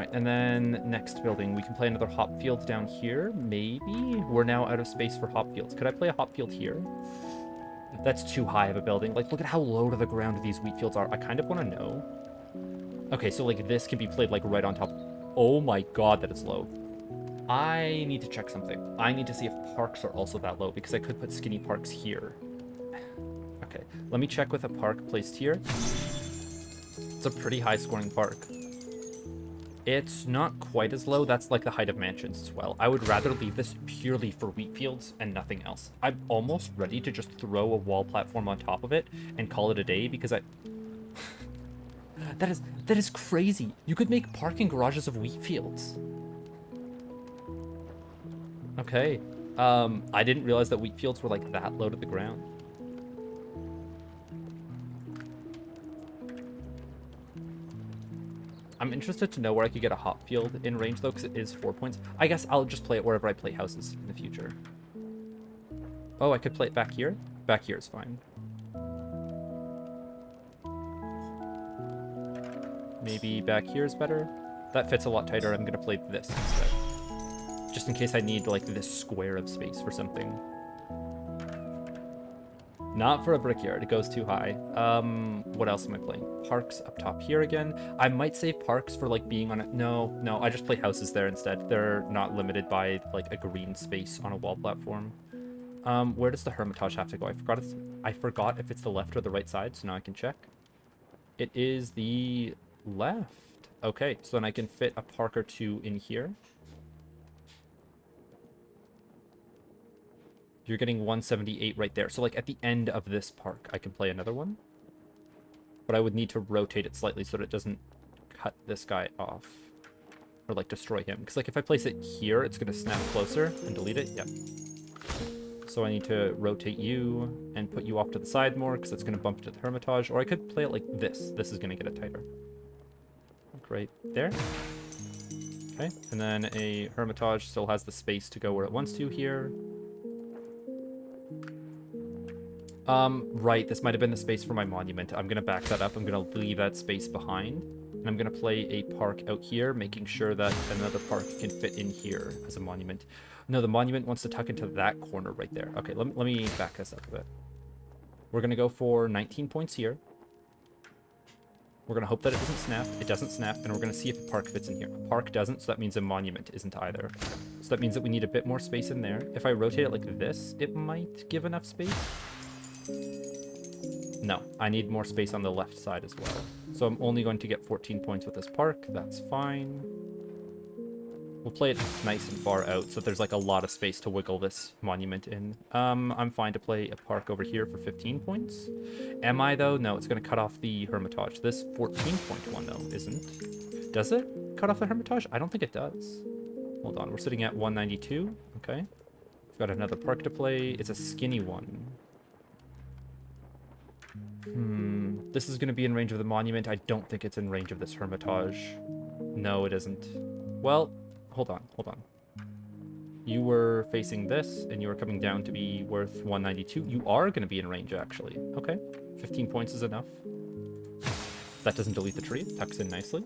right, and then next building, we can play another hop field down here, maybe? We're now out of space for hop fields. Could I play a hop field here? That's too high of a building. Like, look at how low to the ground these wheat fields are. I kind of want to know. Okay, so like this can be played like right on top. Oh my god, that is low. I need to check something. I need to see if parks are also that low, because I could put skinny parks here. Okay, let me check with a park placed here. It's a pretty high scoring park. It's not quite as low. That's like the height of mansions as well. I would rather leave this purely for wheat fields and nothing else. I'm almost ready to just throw a wall platform on top of it and call it a day, because I... that is crazy. You could make parking garages of wheat fields. Okay. I didn't realize that wheat fields were like that low to the ground. I'm interested to know where I could get a hop field in range though, because it is 4 points. I guess I'll just play it wherever I play houses in the future. Oh, I could play it back here? Back here is fine. Maybe back here is better. That fits a lot tighter. I'm gonna play this instead. Just in case I need like this square of space for something. Not for a brickyard, it goes too high. What else am I playing? Parks up top here again. I might save parks for like being on it. No, I just play houses there instead. They're not limited by like a green space on a wall platform. Where does the Hermitage have to go? I forgot if it's the left or the right side, so now I can check. It is the left. Okay, so then I can fit a park or two in here. You're getting 178 right there. So like at the end of this park, I can play another one. But I would need to rotate it slightly so that it doesn't cut this guy off. Or like destroy him. Because like if I place it here, it's going to snap closer and delete it. Yep. So I need to rotate you and put you off to the side more because it's going to bump to the Hermitage. Or I could play it like this. This is going to get it tighter. Like right there. Okay. And then a Hermitage still has the space to go where it wants to here. Right, this might have been the space for my monument. I'm gonna back that up. I'm gonna leave that space behind. And I'm gonna play a park out here, making sure that another park can fit in here as a monument. No, the monument wants to tuck into that corner right there. Okay, let me back this up a bit. We're gonna go for 19 points here. We're gonna hope that it doesn't snap. It doesn't snap, and we're gonna see if a park fits in here. A park doesn't, so that means a monument isn't either. So that means that we need a bit more space in there. If I rotate it like this, it might give enough space. No, I need more space on the left side as well. So I'm only going to get 14 points with this park. That's fine. We'll play it nice and far out so that there's like a lot of space to wiggle this monument in. I'm fine to play a park over here for 15 points. Am I though? No, it's going to cut off the Hermitage. This 14.1 though isn't. Does it cut off the Hermitage? I don't think it does. Hold on, we're sitting at 192. Okay. We've got another park to play. It's a skinny one. This is going to be in range of the monument. I don't think it's in range of this Hermitage. No, it isn't. Well, hold on. You were facing this, and you were coming down to be worth 192. You are going to be in range, actually. Okay, 15 points is enough. That doesn't delete the tree. It tucks in nicely.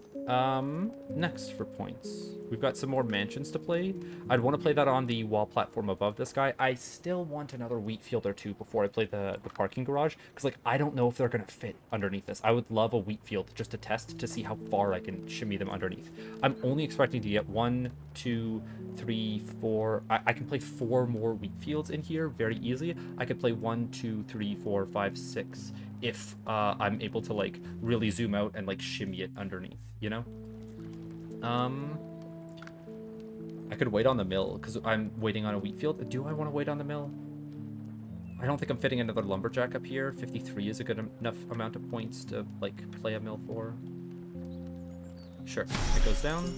Next for points. We've got some more mansions to play. I'd want to play that on the wall platform above this guy. I still want another wheat field or two before I play the parking garage. Because, like, I don't know if they're going to fit underneath this. I would love a wheat field just to test to see how far I can shimmy them underneath. I'm only expecting to get 1, 2, 3, 4. I can play 4 more wheat fields in here very easily. I could play 1, 2, 3, 4, 5, 6 if I'm able to, like, really zoom out and, like, shimmy it underneath, you know? I could wait on the mill, because I'm waiting on a wheat field. Do I want to wait on the mill? I don't think I'm fitting another lumberjack up here. 53 is a good enough amount of points to, like, play a mill for. Sure, it goes down.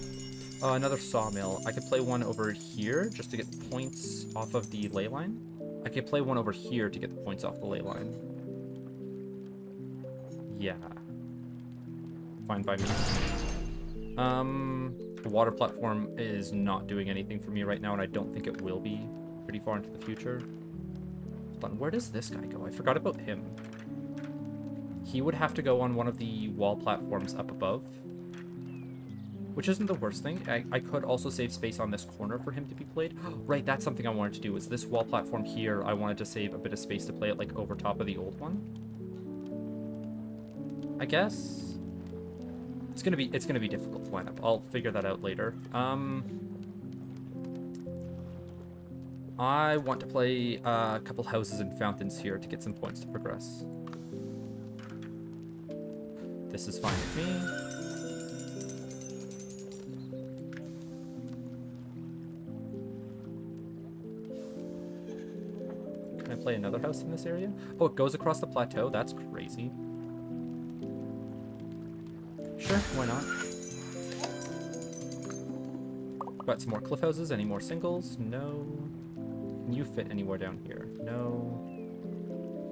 Another sawmill. I could play one over here just to get points off of the ley line. I could play one over here to get the points off the ley line. Yeah. Fine by me. The water platform is not doing anything for me right now, and I don't think it will be pretty far into the future. Hold on, where does this guy go? I forgot about him. He would have to go on one of the wall platforms up above, which isn't the worst thing. I could also save space on this corner for him to be played. Right, that's something I wanted to do, is this wall platform here, I wanted to save a bit of space to play it, like, over top of the old one. I guess it's gonna be difficult to line up. I'll figure that out later. I want to play a couple houses and fountains here to get some points to progress. This is fine with me. Can I play another house in this area? Oh, it goes across the plateau? That's crazy. Sure, why not? Got some more cliff houses. Any more singles? No. Can you fit anywhere down here? No.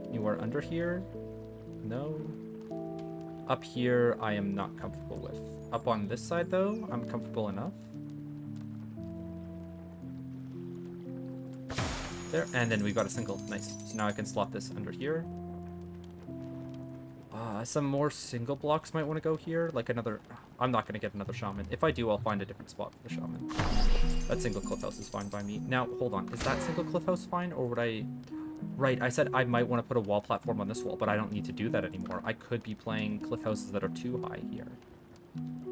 Anywhere under here? No. Up here, I am not comfortable with. Up on this side, though, I'm comfortable enough. There, and then we've got a single. Nice. So now I can slot this under here. Some more single blocks might want to go here. Like another... I'm not going to get another shaman. If I do, I'll find a different spot for the shaman. That single cliff house is fine by me. Now, hold on. Is that single cliff house fine, or would I... Right, I said I might want to put a wall platform on this wall, but I don't need to do that anymore. I could be playing cliff houses that are too high here.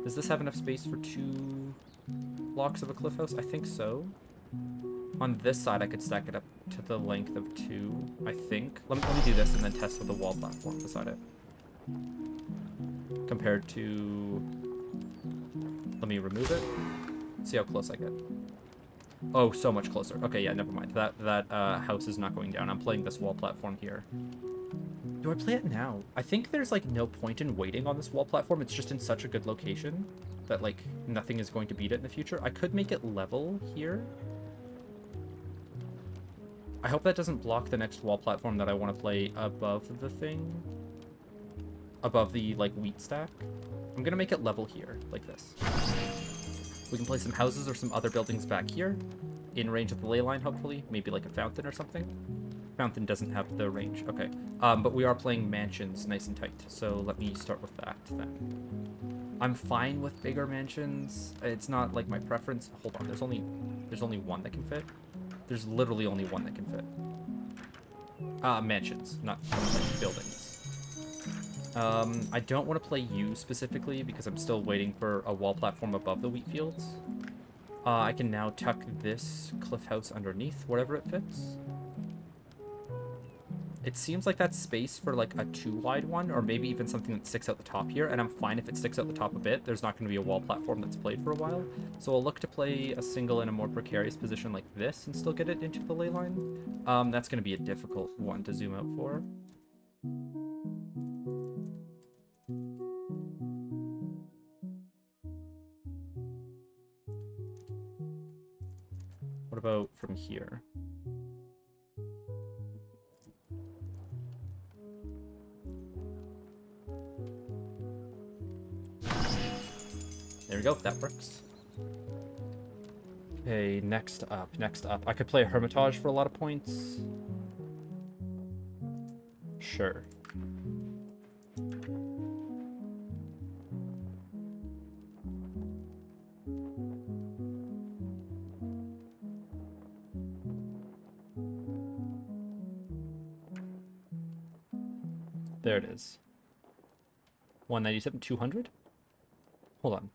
Does this have enough space for 2 blocks of a cliff house? I think so. On this side, I could stack it up to the length of 2, I think. Let me do this and then test with a wall platform beside it. Compared to... Let me remove it. See how close I get. Oh, so much closer. Okay, yeah, never mind. That house is not going down. I'm playing this wall platform here. Do I play it now? I think there's, like, no point in waiting on this wall platform. It's just in such a good location that, like, nothing is going to beat it in the future. I could make it level here. I hope that doesn't block the next wall platform that I want to play above the thing. Above the, like, wheat stack. I'm gonna make it level here, like this. We can place some houses or some other buildings back here. In range of the ley line, hopefully. Maybe, like, a fountain or something. Fountain doesn't have the range. Okay. But we are playing mansions nice and tight. So let me start with that, then. I'm fine with bigger mansions. It's not, like, my preference. Hold on. There's only one that can fit. There's literally only one that can fit. Mansions, not like, buildings. I don't want to play you specifically because I'm still waiting for a wall platform above the wheat fields. I can now tuck this cliff house underneath wherever it fits. It seems like that's space for like a 2-wide one, or maybe even something that sticks out the top here, and I'm fine if it sticks out the top a bit. There's not going to be a wall platform that's played for a while. So I'll look to play a single in a more precarious position like this and still get it into the ley line. That's going to be a difficult one to zoom out for. What about from here? There we go, that works. Okay, next up. I could play a Hermitage for a lot of points. Sure. There it is. 197, 200? Hold on.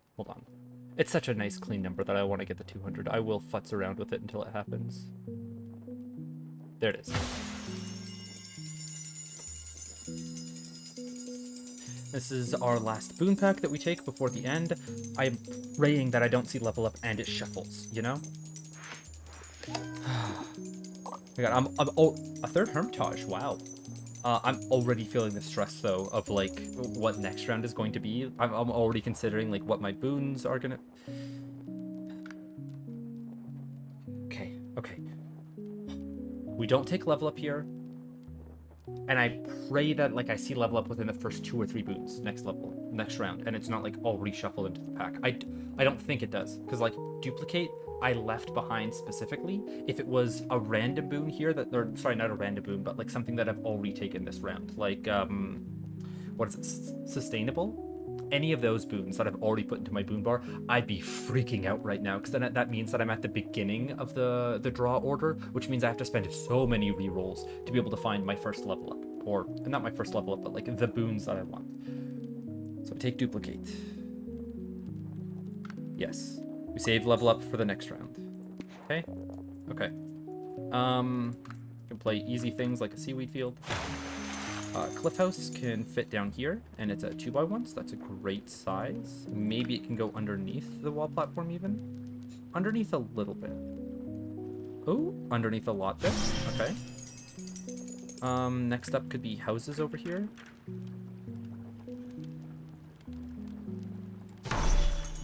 It's such a nice clean number that I want to get the 200. I will futz around with it until it happens. There it is. This is our last boon pack that we take before the end. I'm praying that I don't see level up and it shuffles, you know? Oh my god, oh, a third Hermitage, wow. I'm already feeling the stress, though, of, like, what next round is going to be. I'm already considering, like, what my boons are gonna... Okay. We don't take level up here. And I pray that, like, I see level up within the first 2 or 3 boons next round. And it's not, like, all reshuffled into the pack. I don't think it does. Because, like, duplicate... I left behind specifically. If it was a random boon here sorry, not a random boon, but like something that I've already taken this round, like what is it, sustainable? Any of those boons that I've already put into my boon bar, I'd be freaking out right now, because then that means that I'm at the beginning of the draw order, which means I have to spend so many rerolls to be able to find my first level up, or not my first level up, but like the boons that I want. So I take duplicate. Yes. We save level up for the next round. Okay? Okay. Can play easy things like a seaweed field. Cliff house can fit down here, and it's a 2x1, so that's a great size. Maybe it can go underneath the wall platform even. Underneath a little bit. Oh, underneath a lot there. Okay. Next up could be houses over here.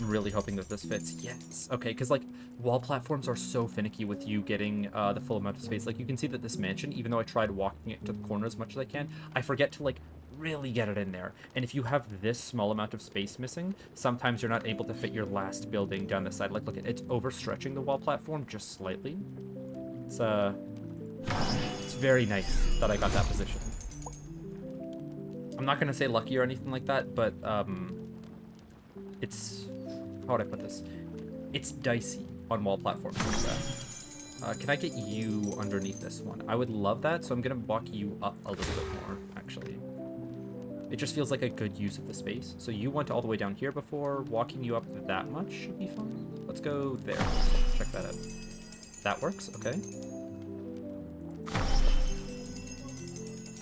I'm really hoping that this fits. Yes. Okay, because, like, wall platforms are so finicky with you getting the full amount of space. Like, you can see that this mansion, even though I tried walking it to the corner as much as I can, I forget to, like, really get it in there. And if you have this small amount of space missing, sometimes you're not able to fit your last building down the side. Like, look, it's overstretching the wall platform just slightly. It's It's very nice that I got that position. I'm not gonna say lucky or anything like that, but it's, how would I put this? It's dicey on wall platforms like that. Can I get you underneath this one? I would love that, so I'm gonna walk you up a little bit more, actually. It just feels like a good use of the space. So you went all the way down here before. Walking you up that much should be fine. Let's go there. Check that out. That works, okay.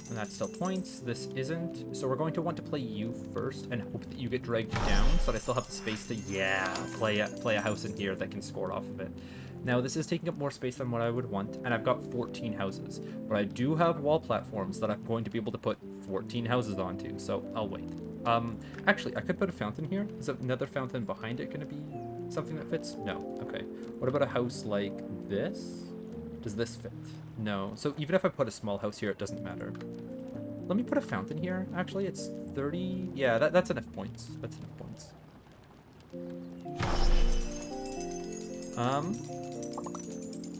And that still points. This isn't. So we're going to want to play you first and hope that you get dragged down so that I still have the space to, yeah, play a house in here that can score off of it. Now, this is taking up more space than what I would want, and I've got 14 houses. But I do have wall platforms that I'm going to be able to put 14 houses onto, so I'll wait. Actually, I could put a fountain here. Is another fountain behind it going to be something that fits? No. Okay. What about a house like this? Does this fit? No. So even if I put a small house here, it doesn't matter. Let me put a fountain here. Actually, it's 30. Yeah, that's enough points. That's enough points.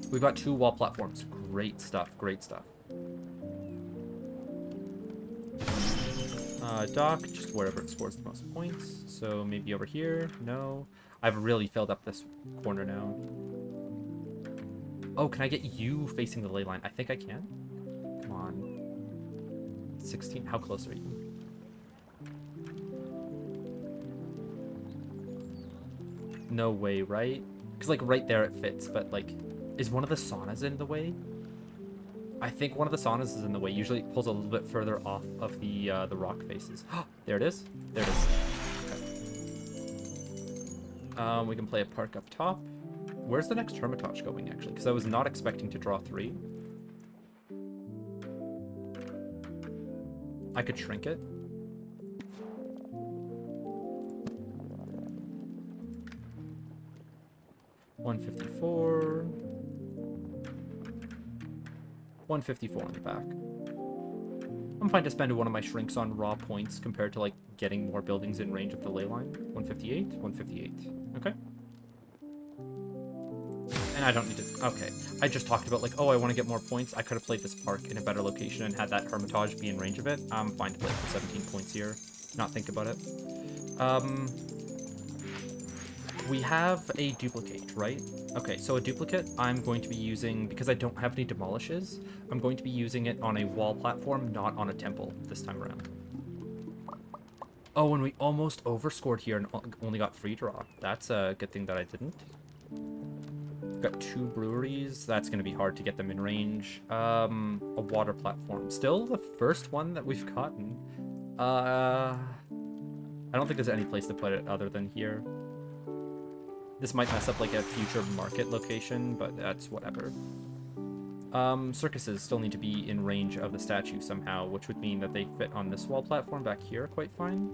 We've got 2 wall platforms. Great stuff. Great stuff. Dock, just wherever it scores the most points. So maybe over here. No. I've really filled up this corner now. Oh, can I get you facing the ley line? I think I can. Come on. 16. How close are you? No way, right? Because, like, right there it fits, but, like, is one of the saunas in the way? I think one of the saunas is in the way. Usually it pulls a little bit further off of the rock faces. There it is. There it is. Okay. We can play a park up top. Where's the next Hermitage going, actually? Because I was not expecting to draw 3. I could shrink it. $154. $154 on the back. I'm fine to spend one of my shrinks on raw points compared to, like, getting more buildings in range of the ley line. 158, 158. Okay. And I don't need to... Okay. I just talked about, like, oh, I want to get more points. I could have played this park in a better location and had that Hermitage be in range of it. I'm fine to play for 17 points here. Not think about it. We have a duplicate, right? Okay, so a duplicate I'm going to be using, because I don't have any demolishes, I'm going to be using it on a wall platform, not on a temple this time around. Oh, and we almost overscored here and only got 3 draw. That's a good thing that I didn't. Got 2 breweries. That's going to be hard to get them in range. A water platform. Still the first one that we've gotten. I don't think there's any place to put it other than here. This might mess up like a future market location, but that's whatever. Circuses still need to be in range of the statue somehow, which would mean that they fit on this wall platform back here quite fine.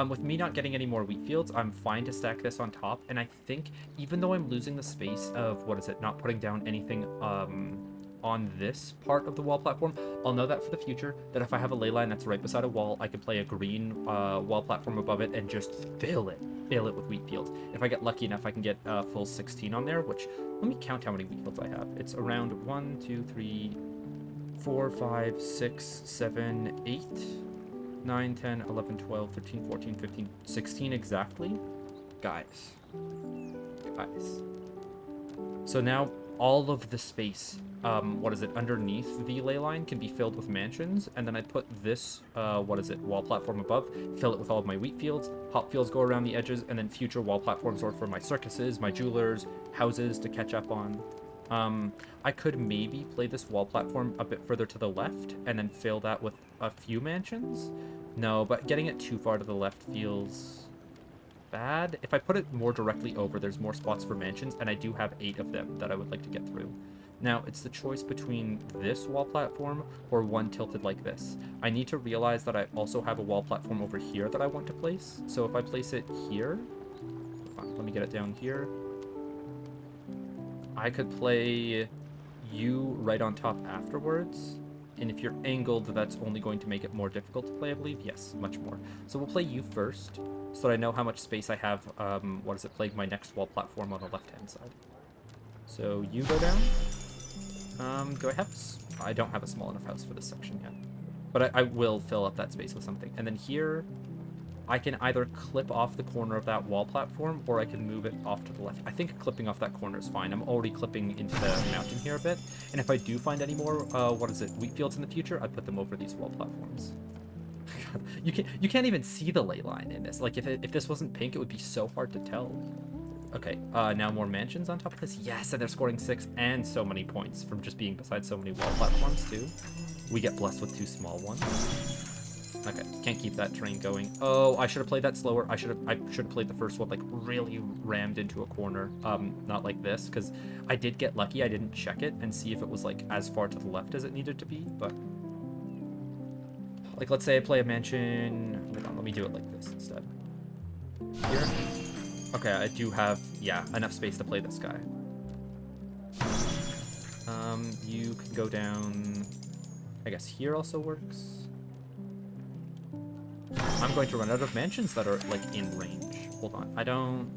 With me not getting any more wheat fields, I'm fine to stack this on top, and I think even though I'm losing the space of, what is it, not putting down anything on this part of the wall platform, I'll know that for the future, that if I have a ley line that's right beside a wall, I can play a green wall platform above it and just fill it with wheat fields. If I get lucky enough, I can get a full 16 on there, which, let me count how many wheat fields I have. It's around 1, 2, 3, 4, 5, 6, 7, 8, 9, 10, 11, 12, 13, 14, 15, 16 exactly. Guys. So now all of the space, underneath the ley line can be filled with mansions, and then I put this, wall platform above, fill it with all of my wheat fields, hop fields go around the edges, and then future wall platforms are for my circuses, my jewelers, houses to catch up on. I could maybe play this wall platform a bit further to the left, and then fill that with a few mansions. No, but getting it too far to the left feels bad. If I put it more directly over, there's more spots for mansions, and I do have 8 of them that I would like to get through. Now, it's the choice between this wall platform or one tilted like this. I need to realize that I also have a wall platform over here that I want to place. So if I place it here, let me get it down here. I could play you right on top afterwards. And if you're angled, that's only going to make it more difficult to play, I believe. Yes, much more. So we'll play you first, so that I know how much space I have, playing my next wall platform on the left-hand side. So you go down. Do I have... I don't have a small enough house for this section yet. But I will fill up that space with something. And then here, I can either clip off the corner of that wall platform, or I can move it off to the left. I think clipping off that corner is fine. I'm already clipping into the mountain here a bit. And if I do find any more, wheat fields in the future, I'd put them over these wall platforms. You can't even see the ley line in this. Like, if this wasn't pink, it would be so hard to tell. Okay, now more mansions on top of this. Yes, and they're scoring 6 and so many points from just being beside so many wall platforms, too. We get blessed with 2 small ones. Okay, can't keep that train going. Oh, I should have played that slower. I should have played the first one, like, really rammed into a corner. Not like this, because I did get lucky. I didn't check it and see if it was, like, as far to the left as it needed to be, but... Like, let's say I play a mansion... Hold on, let me do it like this instead. Here. Okay, I do have, yeah, enough space to play this guy. You can go down... I guess here also works. I'm going to run out of mansions that are, like, in range. Hold on, I don't...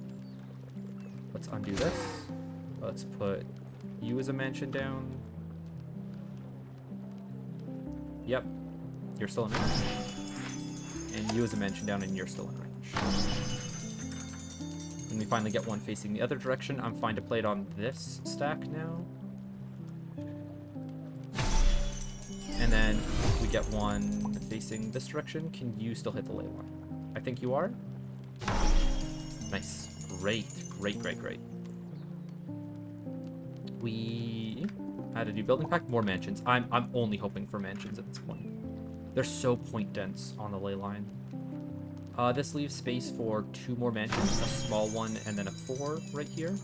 Let's undo this. Let's put you as a mansion down. Yep. You're still in range. And you as a mansion down, and you're still in range. When we finally get one facing the other direction, I'm fine to play it on this stack now. And then if we get one facing this direction, can you still hit the ley line? I think you are. Nice. Great. Great, great, great. We add a new building pack. More mansions. I'm only hoping for mansions at this point. They're so point dense on the ley line. This leaves space for 2 more mansions, a small one and then a 4 right here.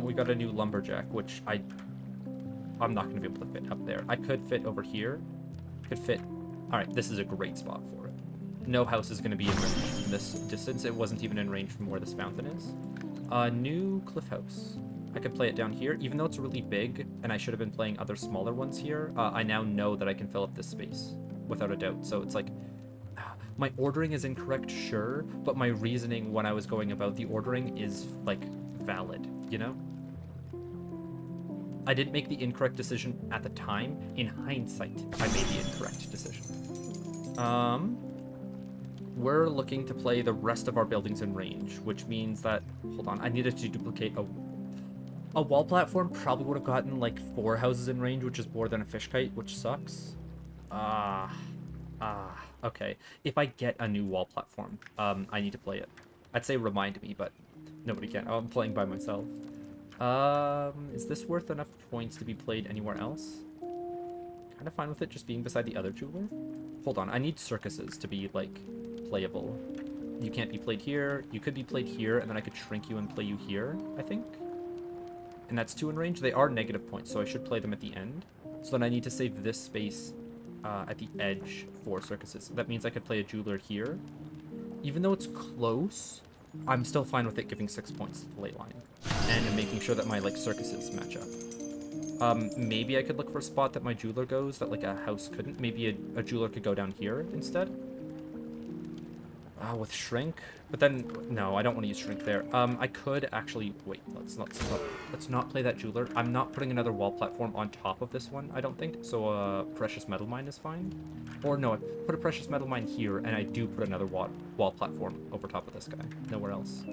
We got a new lumberjack, which I'm not going to be able to fit up there. I could fit over here. Could fit... Alright, this is a great spot for it. No house is going to be in range from this distance. It wasn't even in range from where this fountain is. New cliff house. I could play it down here, even though it's really big, and I should have been playing other smaller ones here. I now know that I can fill up this space, without a doubt. So it's like... My ordering is incorrect, sure, but my reasoning when I was going about the ordering is, like, valid, you know? I didn't make the incorrect decision at the time. In hindsight, I made the incorrect decision. We're looking to play the rest of our buildings in range, which means that... Hold on, I needed to duplicate a wall platform. Probably would have gotten, like, 4 houses in range, which is more than a fish kite, which sucks. Okay. If I get a new wall platform, I need to play it. I'd say remind me, but nobody can. Oh, I'm playing by myself. Is this worth enough points to be played anywhere else? Kind of fine with it just being beside the other jeweler. Hold on, I need circuses to be, like, playable. You can't be played here. You could be played here, and then I could shrink you and play you here, I think. And that's 2 in range. They are negative points, so I should play them at the end. So then I need to save this space at the edge for circuses. That means I could play a jeweler here. Even though it's close, I'm still fine with it giving 6 points to the ley line. And making sure that my, like, circuses match up. Maybe I could look for a spot that my jeweler goes that, like, a house couldn't. Maybe a jeweler could go down here instead. With shrink. But then, no, I don't want to use shrink there. I could actually... Wait, let's not play that jeweler. I'm not putting another wall platform on top of this one, I don't think. So, precious metal mine is fine. Or no, I put a precious metal mine here, and I do put another wall platform over top of this guy. Nowhere else.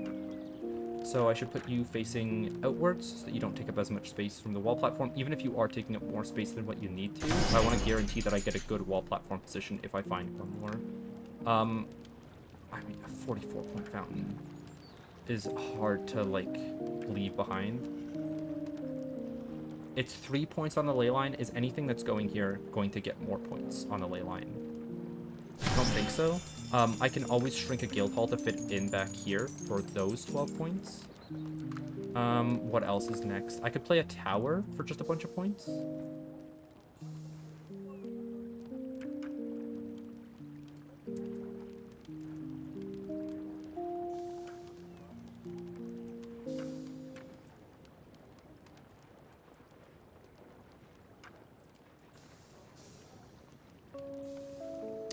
So I should put you facing outwards so that you don't take up as much space from the wall platform. Even if you are taking up more space than what you need to, I want to guarantee that I get a good wall platform position if I find one more. I mean, a 44-point fountain is hard to, like, leave behind. It's 3 points on the ley line. Is anything that's going here going to get more points on the ley line? I don't think so. I can always shrink a guild hall to fit in back here for those 12 points. What else is next? I could play a tower for just a bunch of points.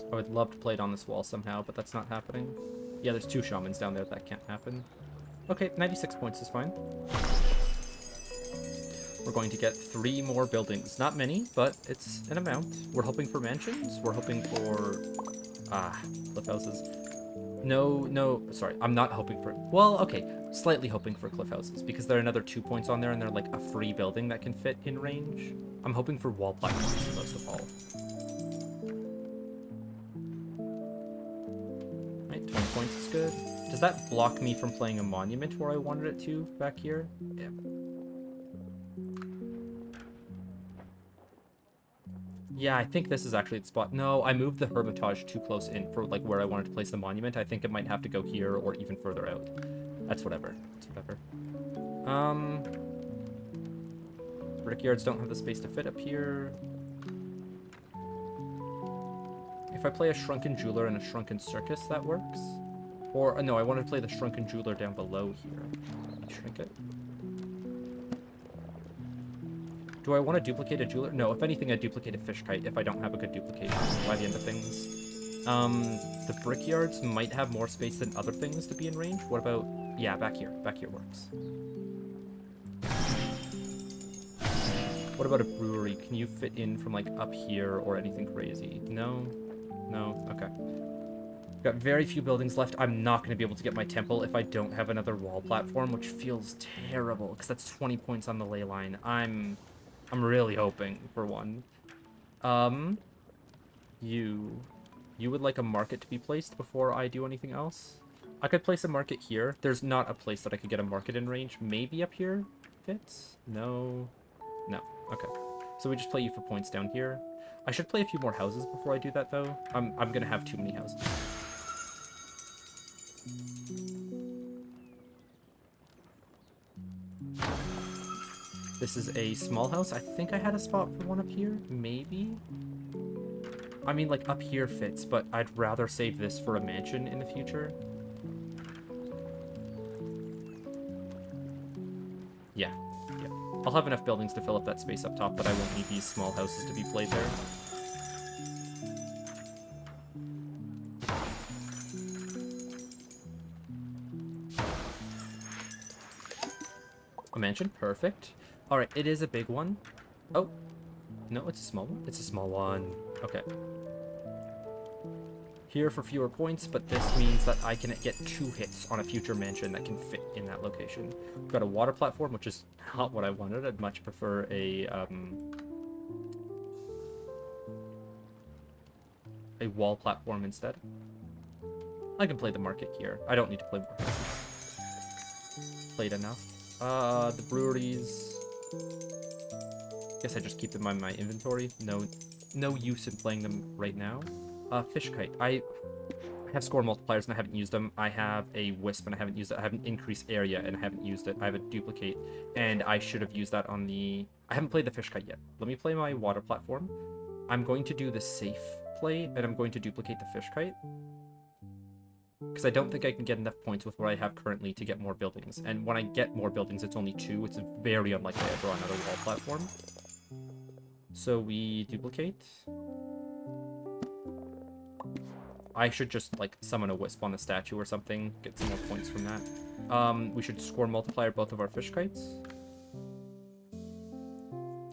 I would love to play it on this wall somehow, but that's not happening. Yeah, there's 2 shamans down there. That can't happen. Okay, 96 points is fine. We're going to get 3 more buildings. Not many, but it's an amount. We're hoping for mansions. We're hoping for... cliff houses. No, sorry. I'm not hoping for... Well, okay. Slightly hoping for cliff houses, because there are another 2 points on there, and they're like a free building that can fit in range. I'm hoping for wall platforms most of all. Right, 20 points is good. Does that block me from playing a monument where I wanted it to back here? Yeah. Yeah, I think this is actually the spot. No, I moved the Hermitage too close in for like where I wanted to place the monument. I think it might have to go here or even further out. That's whatever. That's whatever. Brickyards don't have the space to fit up here. If I play a Shrunken Jeweler and a Shrunken Circus, that works. Or, no, I want to play the Shrunken Jeweler down below here. Shrink it. Do I want to duplicate a jeweler? No, if anything, I duplicate a fish kite if I don't have a good duplication by the end of things. The brickyards might have more space than other things to be in range. What about... Yeah, back here. Back here works. What about a brewery? Can you fit in from, like, up here or anything crazy? No? No? Okay. Got very few buildings left. I'm not going to be able to get my temple if I don't have another wall platform, which feels terrible, because that's 20 points on the ley line. I'm really hoping for one. You would like a market to be placed before I do anything else? I could place a market here. There's not a place that I could get a market in range. Maybe up here fits? No. No. Okay. So we just play you for points down here. I should play a few more houses before I do that, though. I'm gonna have too many houses. This is a small house. I think I had a spot for one up here. Maybe? I mean, like, up here fits, but I'd rather save this for a mansion in the future. Yeah. Yeah. I'll have enough buildings to fill up that space up top, but I won't need these small houses to be played there. A mansion? Perfect. Alright, it is a big one. Oh. No, it's a small one. It's a small one. Okay. Here for fewer points, but this means that I can get 2 hits on a future mansion that can fit in that location. We've got a water platform, which is not what I wanted. I'd much prefer a wall platform instead. I can play the market here. I don't need to play more. Played enough. The breweries... Guess I just keep them on my inventory. No use in playing them right now. Fish kite. I have score multipliers and I haven't used them. I have a wisp and I haven't used it. I have an increased area and I haven't used it. I have a duplicate and I should have used that on the... I haven't played the fish kite yet. Let me play my water platform. I'm going to do the safe play and I'm going to duplicate the fish kite. Because I don't think I can get enough points with what I have currently to get more buildings. And when I get more buildings, it's only 2. It's very unlikely I draw another wall platform. So we duplicate. I should just, like, summon a wisp on the statue or something. Get some more points from that. We should score multiplier both of our fish kites.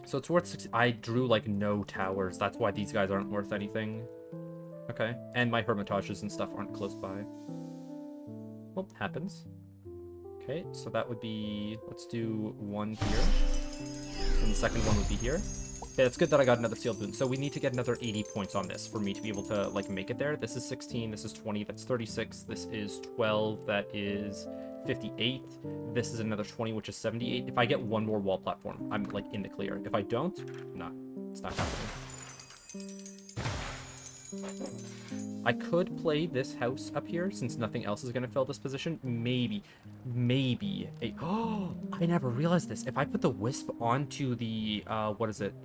So it's worth 60. I drew, like, no towers. That's why these guys aren't worth anything. Okay. And my hermitages and stuff aren't close by. Well, happens. Okay, so that would be... Let's do 1 here. And the second one would be here. Okay, it's good that I got another sealed boon. So we need to get another 80 points on this for me to be able to, like, make it there. This is 16, this is 20, that's 36, this is 12, that is 58. This is another 20, which is 78. If I get one more wall platform, I'm, like, in the clear. If I don't, nah, it's not happening. I could play this house up here since nothing else is going to fill this position. Maybe a... Oh, I never realized this. If I put the wisp onto the, what is it,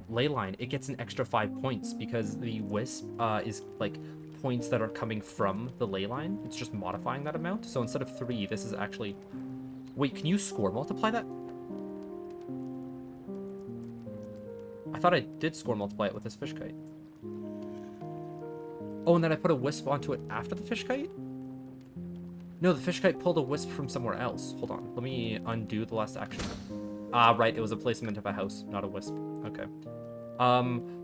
ley line, it gets an extra 5 points because the wisp is, like, points that are coming from the ley line. It's just modifying that amount. So instead of 3, this is actually... Wait, can you score multiply that? I thought I did score multiply it with this fish kite. Oh, and then I put a wisp onto it after the fish kite? No, the fish kite pulled a wisp from somewhere else. Hold on. Let me undo the last action. Ah, right, it was a placement of a house, not a wisp. Okay.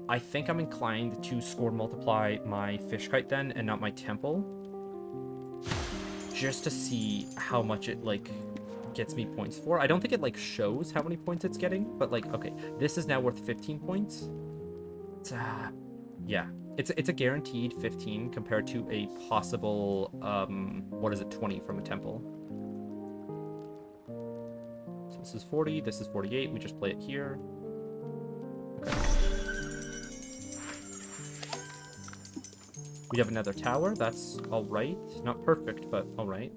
I think I'm inclined to score multiply my fish kite then, and not my temple. Just to see how much it, like, gets me points for. I don't think it, like, shows how many points it's getting, but, like, okay. This is now worth 15 points. It's, yeah. It's a guaranteed 15 compared to a possible, what is it, 20 from a temple. So this is 40, this is 48. We just play it here. Okay. We have another tower. That's all right. Not perfect, but all right.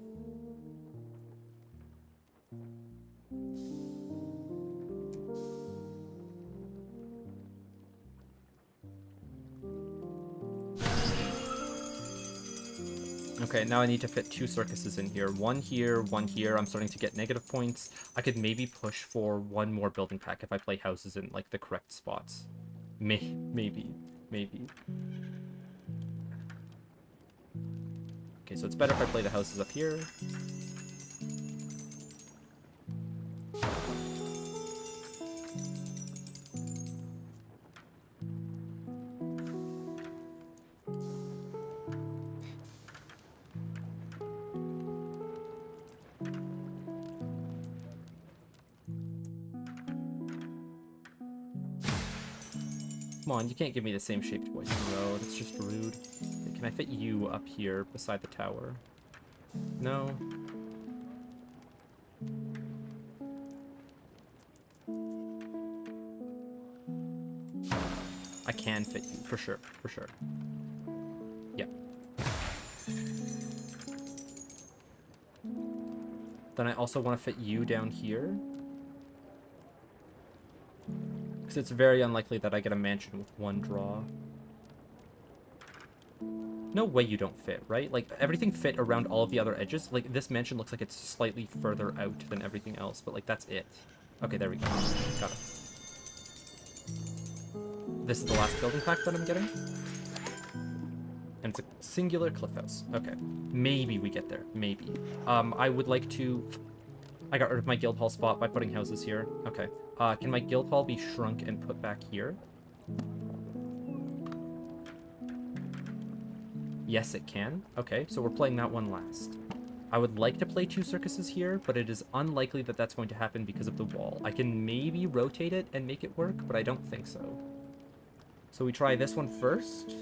Okay, now I need to fit 2 circuses in here. One here, one here. I'm starting to get negative points. I could maybe push for 1 more building pack if I play houses in, like, the correct spots. Maybe. Okay, so it's better if I play the houses up here. Come on, you can't give me the same shape twice in a row. That's just rude. Okay, can I fit you up here beside the tower? No. I can fit you, for sure. Yeah. Then I also want to fit you down here. Because it's very unlikely that I get a mansion with 1 draw. No way you don't fit, right? Like, everything fit around all of the other edges. Like, this mansion looks like it's slightly further out than everything else, but, like, that's it. Okay, there we go. Got it. This is the last building pack that I'm getting. And it's a singular cliff house. Okay. Maybe we get there. Maybe. I would like to... I got rid of my guild hall spot by putting houses here. Okay. Can my guild hall be shrunk and put back here? Yes, it can. Okay, so we're playing that one last. I would like to play 2 circuses here, but it is unlikely that that's going to happen because of the wall. I can maybe rotate it and make it work, but I don't think so. So we try this one first.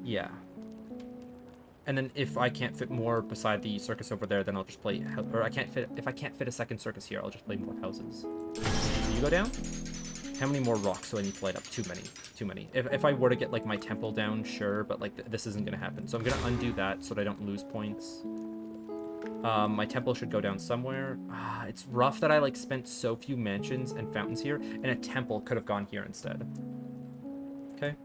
Yeah. And then if I can't fit more beside the circus over there, then I'll just play... Or if I can't fit a second circus here, I'll just play more houses. So you go down. How many more rocks do I need to light up? Too many. If I were to get, like, my temple down, sure, but, like, this isn't going to happen. So I'm going to undo that so that I don't lose points. My temple should go down somewhere. It's rough that I, like, spent so few mansions and fountains here, and a temple could have gone here instead. Okay.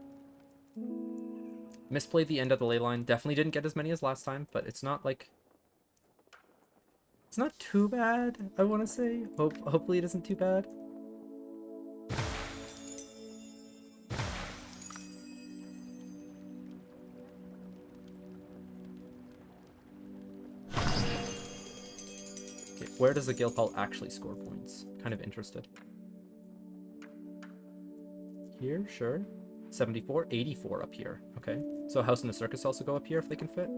Misplayed the end of the ley line. Definitely didn't get as many as last time, but it's not, like... It's not too bad, I want to say. Hopefully it isn't too bad. Okay, where does the guild hall actually score points? Kind of interested. Here, sure. 74, 84 up here. Okay. So house and the circus also go up here if they can fit.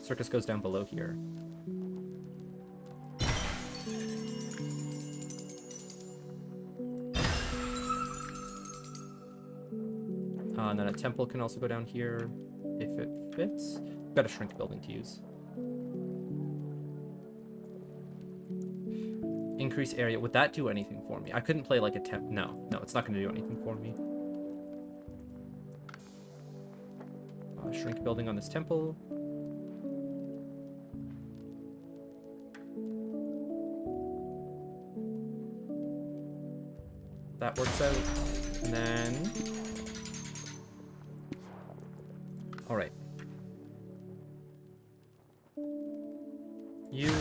Circus goes down below here. And then a temple can also go down here if it fits. Got a shrink building to use. Increase area. Would that do anything for me? I couldn't play like a temp. No, it's not going to do anything for me. Shrink building on this temple. That works out. And then... Alright. You...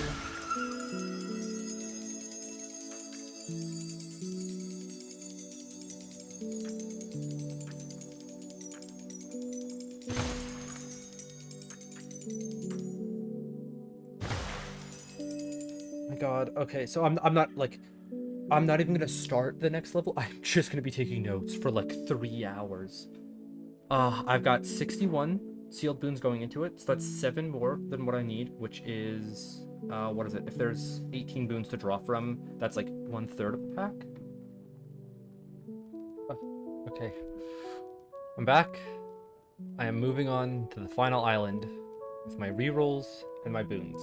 god. Okay, so I'm not like I'm not even gonna start the next level. I'm just gonna be taking notes for like 3 hours. I've got 61 sealed boons going into it, so that's 7 more than what I need, which is what is it? If there's 18 boons to draw from, that's like 1/3 of the pack. Okay, I'm back. I am moving on to the final island with my rerolls and my boons.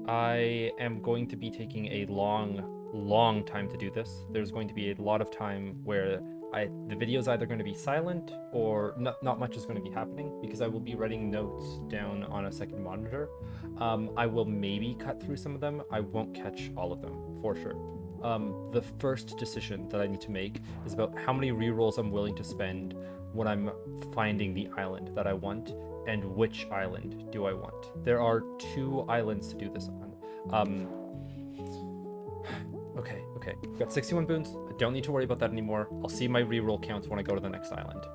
I am going to be taking a long time to do this. There's going to be a lot of time where the video is either going to be silent or not much is going to be happening because I will be writing notes down on a second monitor. I will maybe cut through some of them. I won't catch all of them for sure. The first decision that I need to make is about how many rerolls I'm willing to spend when I'm finding the island that I want, and which island do I want. There are 2 islands to do this on. Okay. We've got 61 boons. I don't need to worry about that anymore. I'll see my reroll counts when I go to the next island.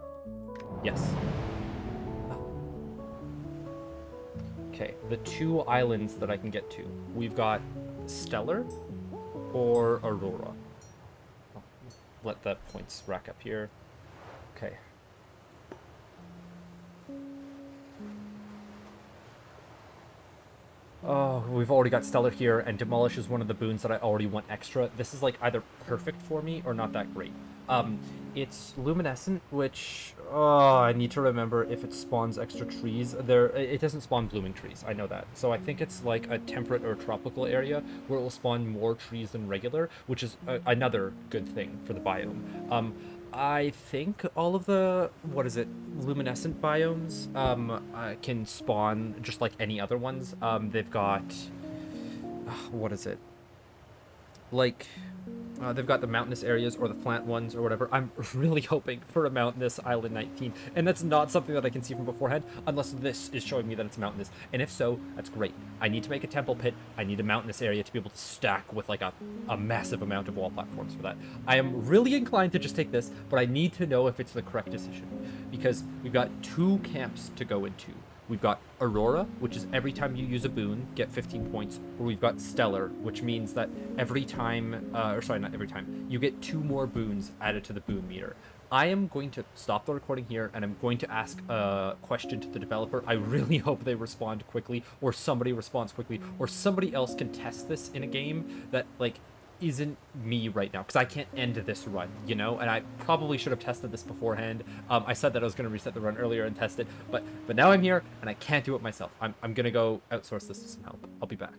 Yes. Okay, the 2 islands that I can get to. We've got Stellar or Aurora. I'll let that points rack up here. Okay. Oh, we've already got Stellar here, and Demolish is one of the boons that I already want extra. This is, like, either perfect for me or not that great. It's Luminescent, which... Oh, I need to remember if it spawns extra trees. It doesn't spawn blooming trees, I know that. So I think it's, like, a temperate or tropical area where it will spawn more trees than regular, which is another good thing for the biome. I think all of the, luminescent biomes can spawn just like any other ones. They've got, they've got the mountainous areas or the flat ones or whatever. I'm really hoping for a mountainous island 19, and that's not something that I can see from beforehand unless this is showing me that it's mountainous, and if so, that's great. I need to make a temple pit. I need a mountainous area to be able to stack with like a massive amount of wall platforms for that. I am really inclined to just take this, but I need to know if it's the correct decision because we've got 2 camps to go into. We've got Aurora, which is every time you use a boon, get 15 points. Or we've got Stellar, which means that every time, not every time, you get 2 more boons added to the boon meter. I am going to stop the recording here, and I'm going to ask a question to the developer. I really hope they respond quickly, or somebody responds quickly, or somebody else can test this in a game that, like, isn't me right now, because I can't end this run, you know, and I probably should have tested this beforehand. I said that I was going to reset the run earlier and test it, but now I'm here and I can't do it myself. I'm going to go outsource this to some help. I'll be back.